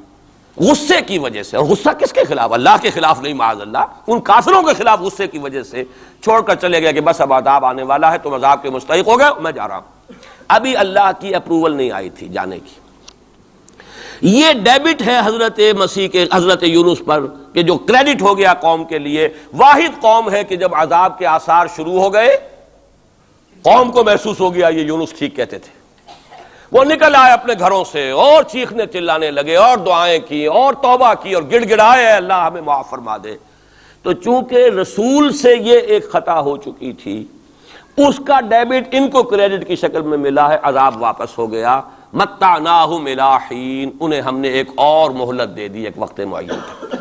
[SPEAKER 1] غصے کی وجہ سے، اور غصہ کس کے خلاف؟ اللہ کے خلاف نہیں، معاذ اللہ، ان کافروں کے خلاف غصے کی وجہ سے چھوڑ کر چلے گیا کہ بس اب عذاب آنے والا ہے، تم عذاب کے مستحق ہو گئے، میں جا رہا ہوں. ابھی اللہ کی اپروول نہیں آئی تھی جانے کی. یہ ڈیبٹ ہے حضرت مسیح کے، حضرت یونس پر، کہ جو کریڈٹ ہو گیا قوم کے لیے. واحد قوم ہے کہ جب عذاب کے آثار شروع ہو گئے قوم کو محسوس ہو گیا یہ یونس ٹھیک کہتے تھے. وہ نکل آئے اپنے گھروں سے اور چیخنے چلانے لگے اور دعائیں کی اور توبہ کی اور گڑ گڑائے اللہ ہمیں معاف فرما دے. تو چونکہ رسول سے یہ ایک خطا ہو چکی تھی، اس کا ڈیبٹ ان کو کریڈٹ کی شکل میں ملا ہے، عذاب واپس ہو گیا. متعناہم الی حین، انہیں ہم نے ایک اور مہلت دے دی ایک وقت معین تک.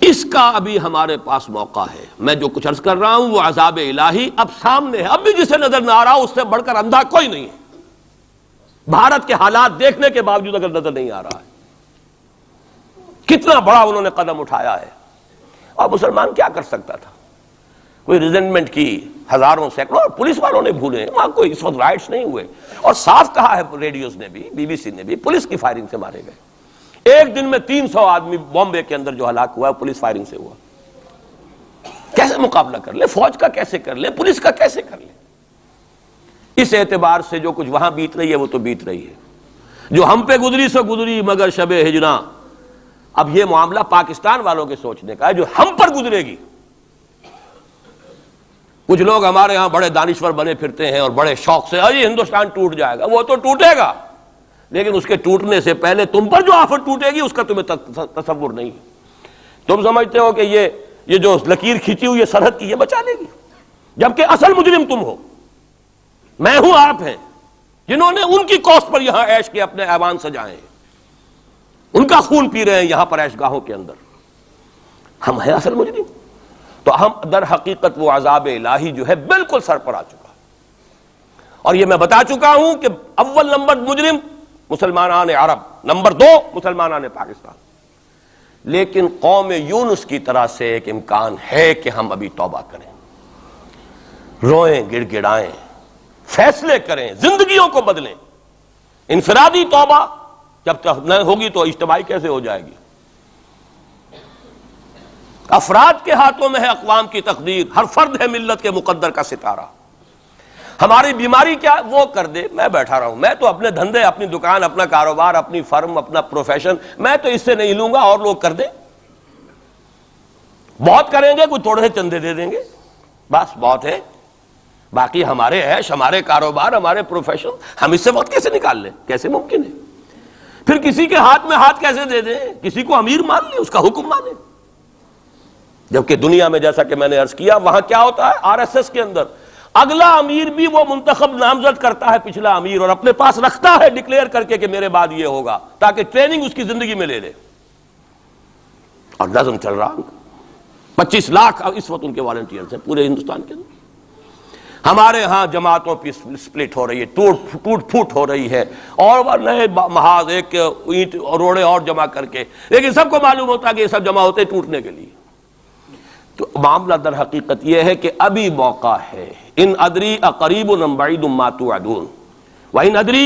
[SPEAKER 1] اس کا ابھی ہمارے پاس موقع ہے. میں جو کچھ عرض کر رہا ہوں وہ عذاب الہی اب سامنے ہے. اب بھی جسے نظر نہ آ رہا اس سے بڑھ کر اندھا کوئی نہیں ہے. بھارت کے حالات دیکھنے کے باوجود اگر نظر نہیں آ رہا ہے کتنا بڑا انہوں نے قدم اٹھایا ہے. اور مسلمان کیا کر سکتا تھا؟ کوئی ریزنٹمنٹ کی ہزاروں سینکڑوں، پولیس والوں نے بھولے، وہاں کوئی اس وقت رائٹس نہیں ہوئے. اور صاف کہا ہے ریڈیوز نے بھی، بی بی سی نے بھی، پولیس کی فائرنگ سے مارے گئے. ایک دن میں 300 آدمی بامبے کے اندر جو ہلاک ہوا ہے پولیس فائرنگ سے ہوا. کیسے مقابلہ کر لے؟ فوج کا کیسے کر لے؟ پولیس کا کیسے کر لے؟ اس اعتبار سے جو کچھ وہاں بیت رہی ہے وہ تو بیت رہی ہے. جو ہم پہ گزری سو گزری مگر شب ہجراں. اب یہ معاملہ پاکستان والوں کے سوچنے کا ہے جو ہم پر گزرے گی. کچھ لوگ ہمارے ہاں بڑے دانشور بنے پھرتے ہیں اور بڑے شوق سے یہ ہندوستان ٹوٹ جائے گا. وہ تو ٹوٹے گا لیکن اس کے ٹوٹنے سے پہلے تم پر جو آفت ٹوٹے گی اس کا تمہیں تصور نہیں. تم سمجھتے ہو کہ یہ جو لکیر کھینچی ہوئی ہے سرحد کی یہ بچا لے گی، جبکہ اصل مجرم تم ہو، میں ہوں، آپ ہیں، جنہوں نے ان کی کوسٹ پر یہاں عیش کے اپنے ایوان سجائے ہیں، ان کا خون پی رہے ہیں یہاں پر عیش گاہوں کے اندر. ہم ہیں اصل مجرم. تو ہم در حقیقت وہ عذاب الہی جو ہے بالکل سر پر آ چکا. اور یہ میں بتا چکا ہوں کہ اول نمبر مجرم مسلمانان عرب، نمبر 2 مسلمانان پاکستان. لیکن قوم یونس کی طرح سے ایک امکان ہے کہ ہم ابھی توبہ کریں، روئیں، گڑ گڑائیں، فیصلے کریں، زندگیوں کو بدلیں. انفرادی توبہ جب تک نہ ہوگی تو اجتماعی کیسے ہو جائے گی؟ افراد کے ہاتھوں میں ہے اقوام کی تقدیر، ہر فرد ہے ملت کے مقدر کا ستارہ. ہماری بیماری کیا وہ کر دے، میں بیٹھا رہا ہوں، میں تو اپنے دھندے، اپنی دکان، اپنا کاروبار، اپنی فرم، اپنا پروفیشن میں تو اس سے نہیں لوں گا، اور لوگ کر دیں. بہت کریں گے، کوئی تھوڑے سے چندے دے دیں گے، بس بہت ہے. باقی ہمارے عیش، ہمارے کاروبار، ہمارے پروفیشن، ہم اس سے وقت کیسے نکال لیں؟ کیسے ممکن ہے؟ پھر کسی کے ہاتھ میں ہاتھ کیسے دے دیں؟ کسی کو امیر مان لیں، اس کا حکم مانیں. جبکہ دنیا میں جیسا کہ میں نے عرض کیا وہاں کیا ہوتا ہے، آر ایس ایس کے اندر اگلا امیر بھی وہ منتخب نامزد کرتا ہے پچھلا امیر، اور اپنے پاس رکھتا ہے ڈکلیئر کر کے کہ میرے بعد یہ ہوگا، تاکہ ٹریننگ اس کی زندگی میں لے لے. اور نظم چل رہا، 25 لاکھ اس وقت ان کے والنٹیئرز ہیں پورے ہندوستان کے اندر. ہمارے ہاں جماعتوں پہ سپلٹ ہو رہی ہے، ٹوٹ پھوٹ ہو رہی ہے، اور نئے محاذ ایک اینٹ اور روڑے اور جمع کر کے، لیکن سب کو معلوم ہوتا ہے کہ یہ سب جمع ہوتے ٹوٹنے کے لیے. تو معاملہ در حقیقت یہ ہے کہ ابھی موقع ہے. ان ادری اقریب ام بعید ما توعدون وان ادری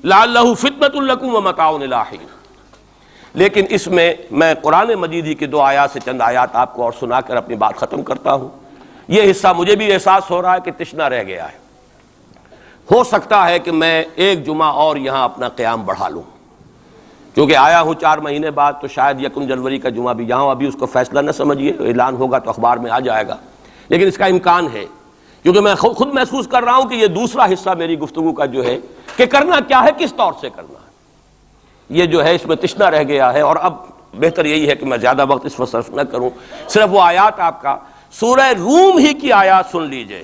[SPEAKER 1] لعلہ فتنۃ لکم ومتاع الی حین. لیکن اس میں قرآن مجید ہی کی 2 آیات سے چند آیات آپ کو اور سنا کر اپنی بات ختم کرتا ہوں. یہ حصہ مجھے بھی احساس ہو رہا ہے کہ تشنہ رہ گیا ہے. ہو سکتا ہے کہ میں ایک جمعہ اور یہاں اپنا قیام بڑھا لوں، کیونکہ آیا ہوں 4 مہینے بعد، تو شاید 1 جنوری کا جمعہ بھی جاؤں. ابھی اس کو فیصلہ نہ سمجھیے، اعلان ہوگا تو اخبار میں آ جائے گا، لیکن اس کا امکان ہے، کیونکہ میں خود محسوس کر رہا ہوں کہ یہ دوسرا حصہ میری گفتگو کا جو ہے کہ کرنا کیا ہے، کس طور سے کرنا ہے، یہ جو ہے اس میں تشنہ رہ گیا ہے. اور اب بہتر یہی ہے کہ میں زیادہ وقت اس پر صرف نہ کروں، صرف وہ آیات آپ کا سورہ روم ہی کی آیات سن لیجئے.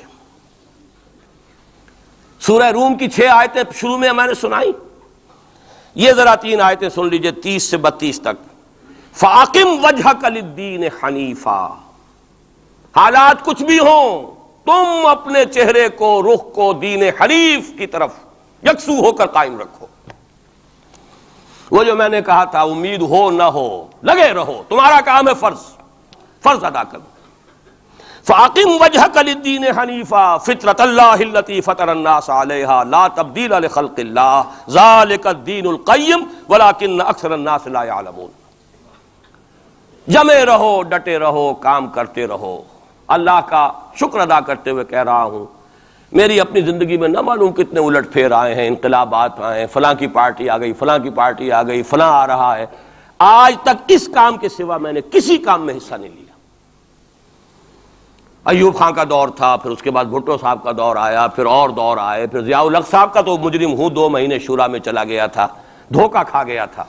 [SPEAKER 1] سورہ روم کی 6 آیتیں شروع میں میں نے سنائی، یہ ذرا 3 آیتیں سن لیجئے 30 سے 32 تک۔ فَأَقِمْ وَجْهَكَ لِلدِّينِ حَنِيفًا، حالات کچھ بھی ہوں تم اپنے چہرے کو، رخ کو دین حنیف کی طرف یکسو ہو کر قائم رکھو۔ وہ جو میں نے کہا تھا، امید ہو نہ ہو لگے رہو، تمہارا کام ہے فرض ادا کرو۔ فَأَقِمْ وَجْهَكَ لِلدِّينِ حَنِيفًا فِطْرَةَ اللَّهِ الَّتِي فَطَرَ النَّاسَ عَلَيْهَا لَا تَبْدِيلَ لِخَلْقِ اللَّهِ ذَلِكَ الدِّينُ الْقَيِّمُ وَلَكِنَّ أَكْثَرَ النَّاسِ لَا يَعْلَمُونَ۔ جمے رہو، ڈٹے رہو، کام کرتے رہو۔ اللہ کا شکر ادا کرتے ہوئے کہہ رہا ہوں، میری اپنی زندگی میں نہ معلوم کتنے الٹ پھیر آئے ہیں، انقلابات آئے ہیں، فلاں کی پارٹی آ گئی، فلاں کی پارٹی آ گئی، فلاں آ رہا ہے، آج تک اس کام کے سوا میں نے کسی کام میں حصہ نہیں لیا۔ ایوب خان کا دور تھا، پھر اس کے بعد بھٹو صاحب کا دور آیا، پھر اور دور آئے، پھر ضیاء الحق صاحب کا تو مجرم ہوں 2 مہینے شورا میں چلا گیا تھا، دھوکہ کھا گیا تھا۔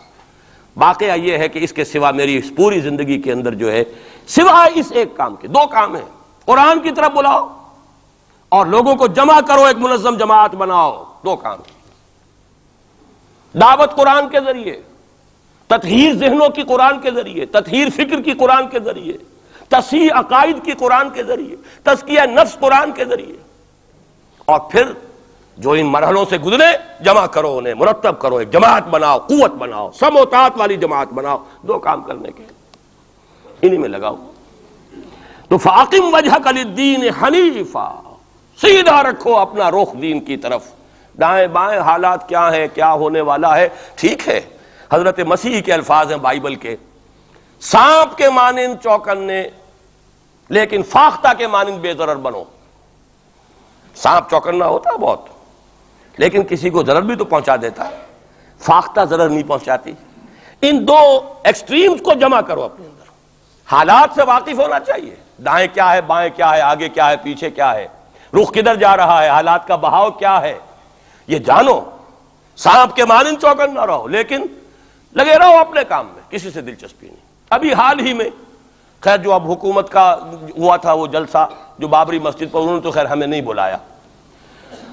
[SPEAKER 1] واقعہ یہ ہے کہ اس کے سوا میری اس پوری زندگی کے اندر جو ہے سوائے اس ایک کام کے 2 کام ہیں، قرآن کی طرف بلاؤ اور لوگوں کو جمع کرو، ایک منظم جماعت بناؤ، 2 کام۔ دعوت قرآن کے ذریعے، تطہیر ذہنوں کی قرآن کے ذریعے، تطہیر فکر کی قرآن کے ذریعے، تصحیح عقائد کی قرآن کے ذریعے، تزکیہ نفس قرآن کے ذریعے، اور پھر جو ان مرحلوں سے گزرے جمع کرو، انہیں مرتب کرو، ایک جماعت بناؤ، قوت بناؤ، سم و طاعت والی جماعت بناؤ۔ 2 کام کرنے کے انہی میں لگاؤ۔ تو فَأَقِمْ وَجْهَكَ لِلدِّينِ حَنِيفًا، سیدھا رکھو اپنا رخ دین کی طرف۔ دائیں بائیں حالات کیا ہیں، کیا ہونے والا ہے، ٹھیک ہے، حضرت مسیح کے الفاظ ہیں بائبل کے، سانپ کے مانند چوکنے لیکن فاختہ کے مانند بے ضرر بنو۔ سانپ چوکنا ہوتا ہے بہت، لیکن کسی کو ضرر بھی تو پہنچا دیتا ہے، فاختہ ضرر نہیں پہنچاتی۔ ان 2 ایکسٹریمز کو جمع کرو اپنے اندر۔ حالات سے واقف ہونا چاہیے، دائیں کیا ہے، بائیں کیا ہے، آگے کیا ہے، پیچھے کیا ہے، رخ کدھر جا رہا ہے، حالات کا بہاؤ کیا ہے، یہ جانو۔ سانپ کے مانند چوکن نہ رہو، لیکن لگے رہو اپنے کام میں، کسی سے دلچسپی نہیں۔ ابھی حال ہی میں خیر جو اب حکومت کا ہوا تھا وہ جلسہ جو بابری مسجد پر، انہوں نے تو خیر ہمیں نہیں بلایا،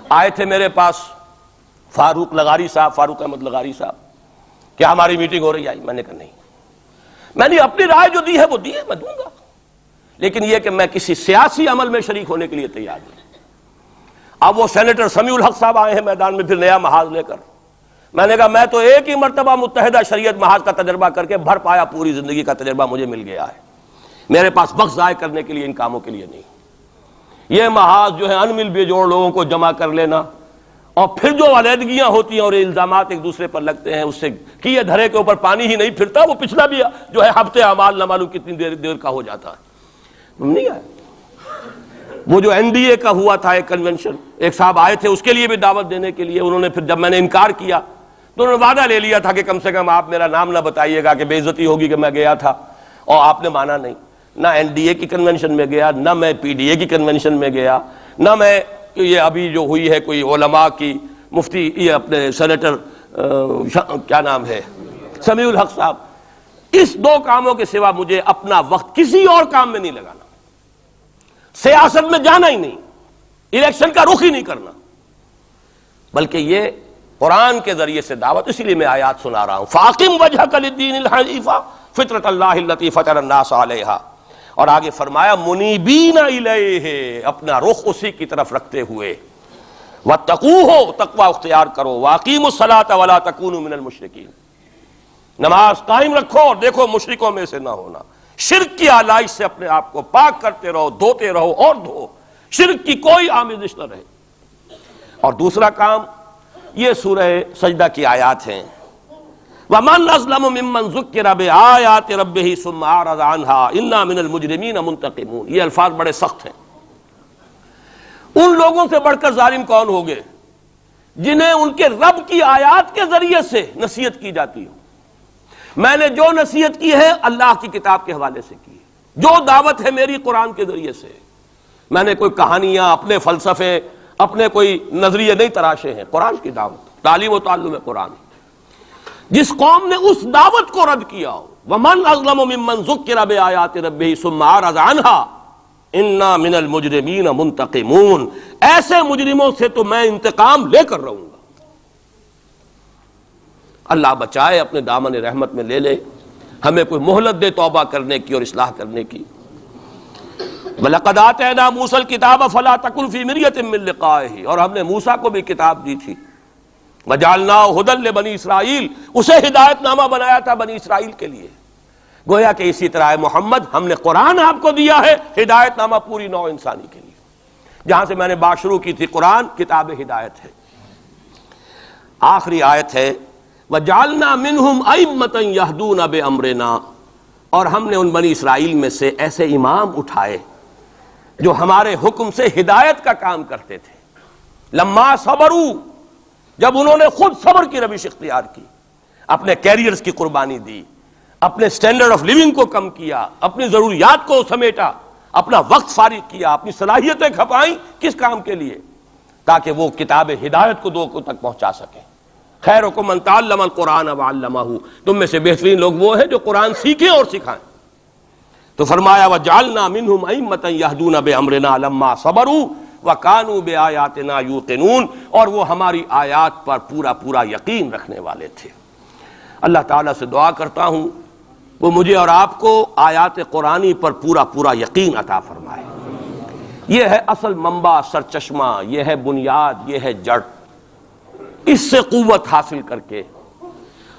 [SPEAKER 1] آئے تھے میرے پاس فاروق احمد لغاری صاحب، کیا ہماری میٹنگ ہو رہی ہے؟ میں نے کہا نہیں، میں نے اپنی رائے جو دی ہے وہ دی ہے، میں دوں گا، لیکن یہ کہ میں کسی سیاسی عمل میں شریک ہونے کے لیے تیار نہیں۔ اب وہ سینیٹر سمیع الحق صاحب آئے ہیں میدان میں پھر نیا محاذ لے کر، میں نے کہا میں تو ایک ہی مرتبہ متحدہ شریعت محاذ کا تجربہ کر کے بھر پایا، پوری زندگی کا تجربہ مجھے مل گیا ہے، میرے پاس وقت ضائع کرنے کے لیے ان کاموں کے لیے نہیں۔ یہ محاذ جو ہے ان مل بے جوڑ لوگوں کو جمع کر لینا، اور پھر جو علیحدگیاں ہوتی ہیں اور الزامات ایک دوسرے پر لگتے ہیں، اس سے کیے دھرے کے اوپر پانی ہی نہیں پھرتا، وہ پچھلا بھی جو ہے ہفتے اعمال نہ معلوم کتنی دیر کا ہو جاتا ہے۔ تم نہیں آئے؟ وہ جو NDA کا ہوا تھا ایک کنونشن، ایک صاحب آئے تھے اس کے لیے بھی دعوت دینے کے لیے، انہوں نے پھر جب میں نے انکار کیا تو انہوں نے وعدہ لے لیا تھا کہ کم سے کم آپ میرا نام نہ بتائیے گا کہ بے عزتی ہوگی کہ میں گیا تھا، اور آپ نے مانا نہیں۔ نہ NDA کی کنونشن میں گیا، نہ میں PDA کی کنونشن میں گیا، نہ میں یہ ابھی جو ہوئی ہے کوئی علماء کی مفتی، یہ اپنے سینیٹر کیا نام ہے سمیع الحق صاحب، اس 2 کاموں کے سوا مجھے اپنا وقت کسی اور کام میں نہیں لگانا، سیاست میں جانا ہی نہیں، الیکشن کا رخ ہی نہیں کرنا، بلکہ یہ قرآن کے ذریعے سے دعوت۔ اسی لیے میں آیات سنا رہا ہوں، فَأَقِمْ وَجْهَكَ لِلدِّينِ الْحَنِيفَ فِطْرَةَ اللَّهِ الَّتِي فَطَرَ النَّاسَ عَلَيْهَا، اور آگے فرمایا مُنِيبِينَ إِلَيْهِ، اپنا رخ اسی کی طرف رکھتے ہوئے، وَاتَّقُوهُ، تقوی اختیار کرو، وَأَقِيمُوا الصَّلَاةَ وَلَا تَكُونُوا مِنَ الْمُشْرِكِينَ، نماز قائم رکھو اور دیکھو مشرکوں میں سے نہ ہونا، شرک کی آلائش سے اپنے آپ کو پاک کرتے رہو، دھوتے رہو اور دھو، شرک کی کوئی آمیزش نہ رہے۔ اور دوسرا کام یہ سورہ سجدہ کی آیات ہیں، وَمَنْ أَظْلَمُ مِمَّنْ ذُكِّرَ بِآيَاتِ رَبِّهِ ثُمَّ أَعْرَضَ عَنْهَا إِنَّا مِنَ الْمُجْرِمِينَ مُنْتَقِمُونَ۔ یہ الفاظ بڑے سخت ہیں۔ ان لوگوں سے بڑھ کر ظالم کون ہوگے جنہیں ان کے رب کی آیات کے ذریعے سے نصیحت کی جاتی ہو۔ میں نے جو نصیحت کی ہے اللہ کی کتاب کے حوالے سے کی ہے، جو دعوت ہے میری قرآن کے ذریعے سے، میں نے کوئی کہانیاں، اپنے فلسفے، اپنے کوئی نظریے نہیں تراشے ہیں، قرآن کی دعوت، تعلیم و تعلم قرآن۔ جس قوم نے اس دعوت کو رد کیا ہو، وَمَنْ أَظْلَمُ مِمَّنْ ذُكِّرَ بِآيَاتِ رَبِّهِ ثُمَّ أَعْرَضَ عَنْهَا، انا من المجرمین منتقمون، ایسے مجرموں سے تو میں انتقام لے کر رہوں گا۔ اللہ بچائے، اپنے دامن رحمت میں لے لے، ہمیں کوئی مہلت دے توبہ کرنے کی اور اصلاح کرنے کی۔ وَلَقَدْ آتَيْنَا مُوسَى الْكِتَابَ فَلَا تَكُنْ فِي مِرْيَةٍ مِّن لِقَائِهِ، اور ہم نے موسیٰ کو بھی کتاب دی تھی۔ وَجَعَلْنَاهُ هُدًى لِبَنِي اسرائیل، اسے ہدایت نامہ بنایا تھا بنی اسرائیل کے لیے۔ گویا کہ اسی طرح محمد، ہم نے قرآن آپ کو دیا ہے ہدایت نامہ پوری نوع انسانی کے لیے۔ جہاں سے میں نے بات شروع کی تھی، قرآن کتاب ہدایت ہے۔ آخری آیت ہے وَجَعَلْنَا مِنْهُمْ أَئِمَّةً يَهْدُونَ بِأَمْرِنَا، اور ہم نے ان بنی اسرائیل میں سے ایسے امام اٹھائے جو ہمارے حکم سے ہدایت کا کام کرتے تھے۔ لما صبروا، جب انہوں نے خود صبر کی روش اختیار کی، اپنے کیریئرز کی قربانی دی، اپنے سٹینڈرڈ آف لیونگ کو کم کیا، اپنی ضروریات کو سمیٹا، اپنا وقت فارغ کیا، اپنی صلاحیتیں کھپائیں، کس کام کے لیے؟ تاکہ وہ کتاب ہدایت کو لوگوں تک پہنچا سکیں۔ خیرکم من تعلم القرآن وعلمہ، تم میں سے بہترین لوگ وہ ہیں جو قرآن سیکھیں اور سکھائیں۔ تو فرمایا وَجَعَلْنَا مِنْهُمْ أَئِمَّةً يَهْدُونَ بِأَمْرِنَا لَمَّا صَبَرُوا وَكَانُوا بِآيَاتِنَا يُوقِنُونَ، اور وہ ہماری آیات پر پورا پورا یقین رکھنے والے تھے۔ اللہ تعالیٰ سے دعا کرتا ہوں وہ مجھے اور آپ کو آیات قرآنی پر پورا پورا یقین عطا فرمائے۔ یہ ہے اصل منبع، سرچشمہ، یہ ہے بنیاد، یہ ہے جڑ۔ اس سے قوت حاصل کر کے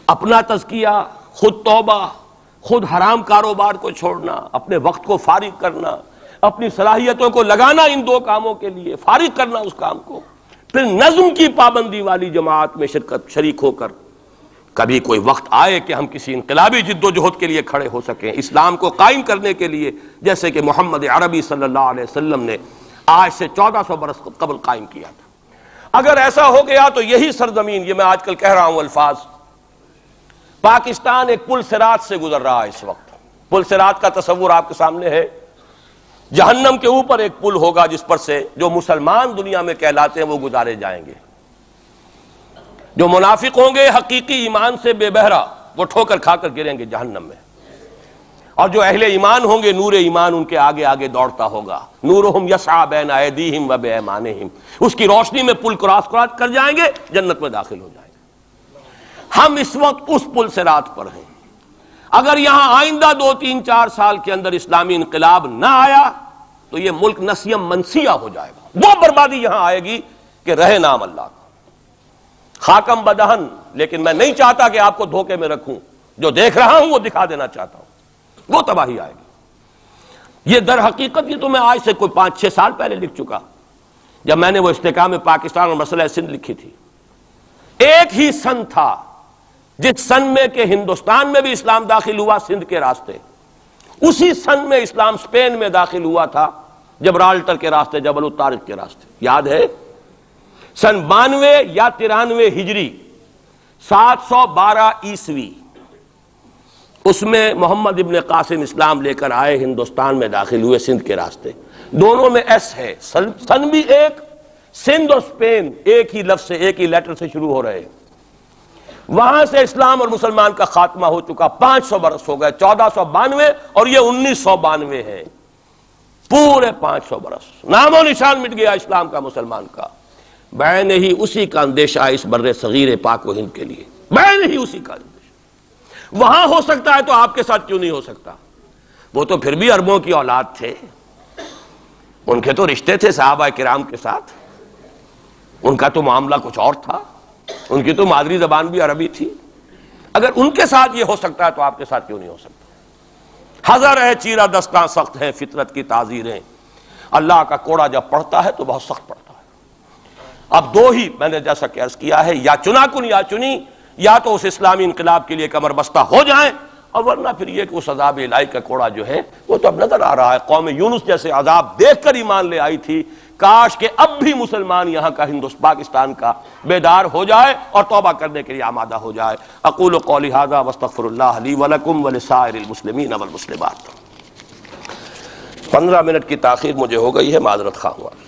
[SPEAKER 1] اپنا تزکیہ، خود توبہ، خود حرام کاروبار کو چھوڑنا، اپنے وقت کو فارغ کرنا، اپنی صلاحیتوں کو لگانا ان دو کاموں کے لیے، فارغ کرنا اس کام کو، پھر نظم کی پابندی والی جماعت میں شریک ہو کر کبھی کوئی وقت آئے کہ ہم کسی انقلابی جد و جہد کے لیے کھڑے ہو سکیں، اسلام کو قائم کرنے کے لیے، جیسے کہ محمد عربی صلی اللہ علیہ وسلم نے آج سے 1400 برس قبل قائم کیا تھا۔ اگر ایسا ہو گیا تو یہی سرزمین، یہ میں آج کل کہہ رہا ہوں الفاظ، پاکستان ایک پل صراط سے گزر رہا ہے اس وقت۔ پل صراط کا تصور آپ کے سامنے ہے، جہنم کے اوپر ایک پل ہوگا جس پر سے جو مسلمان دنیا میں کہلاتے ہیں وہ گزارے جائیں گے۔ جو منافق ہوں گے حقیقی ایمان سے بے بہرا، وہ ٹھوکر کھا کر گریں گے جہنم میں، اور جو اہل ایمان ہوں گے نور ایمان ان کے آگے آگے دوڑتا ہوگا۔ نورہم یسعی بین ایدیہم و بایمانہم، اس کی روشنی میں پل کراس کر جائیں گے، جنت میں داخل ہو جائیں گے۔ ہم اس وقت اس پل صراط پر ہیں۔ اگر یہاں آئندہ 2-3-4 سال کے اندر اسلامی انقلاب نہ آیا تو یہ ملک نسیم منسیہ ہو جائے گا۔ وہ بربادی یہاں آئے گی کہ رہے نام اللہ کا۔ خاکم بدہن، لیکن میں نہیں چاہتا کہ آپ کو دھوکے میں رکھوں، جو دیکھ رہا ہوں وہ دکھا دینا چاہتا ہوں، وہ تباہی آئے گی۔ یہ در حقیقت یہ تو میں آج سے کوئی 5-6 سال پہلے لکھ چکا، جب میں نے وہ استحکام پاکستان اور مسئلہ سندھ لکھی تھی۔ ایک ہی سن تھا جس سن میں کہ ہندوستان میں بھی اسلام داخل ہوا سندھ کے راستے، اسی سن میں اسلام اسپین میں داخل ہوا تھا، جبرالٹر کے راستے، جبل الطارق کے راستے، یاد ہے؟ سن 92 یا 93 ہجری، 712 عیسوی، اس میں محمد ابن قاسم اسلام لے کر آئے، ہندوستان میں داخل ہوئے سندھ کے راستے۔ دونوں میں ایس ہے، سن بھی ایک، سندھ اور اسپین ایک ہی لفظ سے، ایک ہی لیٹر سے شروع ہو رہے ہیں۔ وہاں سے اسلام اور مسلمان کا خاتمہ ہو چکا، 500 برس ہو گئے، 1492 اور یہ 1992 ہے، پورے 500 برس، نام و نشان مٹ گیا اسلام کا، مسلمان کا۔ بین ہی اسی کا اندیشہ اس بر صغیر پاک و ہند کے لیے، بین ہی اسی کا اندیشہ۔ وہاں ہو سکتا ہے تو آپ کے ساتھ کیوں نہیں ہو سکتا؟ وہ تو پھر بھی عربوں کی اولاد تھے، ان کے تو رشتے تھے صحابہ کرام کے ساتھ، ان کا تو معاملہ کچھ اور تھا، ان کی تو مادری زبان بھی عربی تھی۔ اگر ان کے ساتھ یہ ہو سکتا ہے تو آپ کے ساتھ کیوں نہیں ہو سکتا؟ حذر ہے چیرہ دستاں سخت ہیں فطرت کی تعزیریں، اللہ کا کوڑا جب پڑتا ہے تو بہت سخت پڑتا ہے۔ اب دو ہی میں نے جیسا کہ عرض کیا ہے، یا چنا کن یا چنی، یا تو اس اسلامی انقلاب کے لیے کمر بستہ ہو جائیں، اور ورنہ پھر یہ کہ اس عذاب الہی کا کوڑا جو ہے وہ تو اب نظر آ رہا ہے۔ قوم یونس جیسے عذاب دیکھ کر ایمان لے آئی تھی، کاش کہ اب بھی مسلمان یہاں کا پاکستان کا بیدار ہو جائے اور توبہ کرنے کے لیے آمادہ ہو جائے۔ اقول قولی ھذا واستغفر اللہ لی ولکم ولسائر المسلمین والمسلمات۔ 15 منٹ کی تاخیر مجھے ہو گئی ہے، معذرت خواہ ہوں۔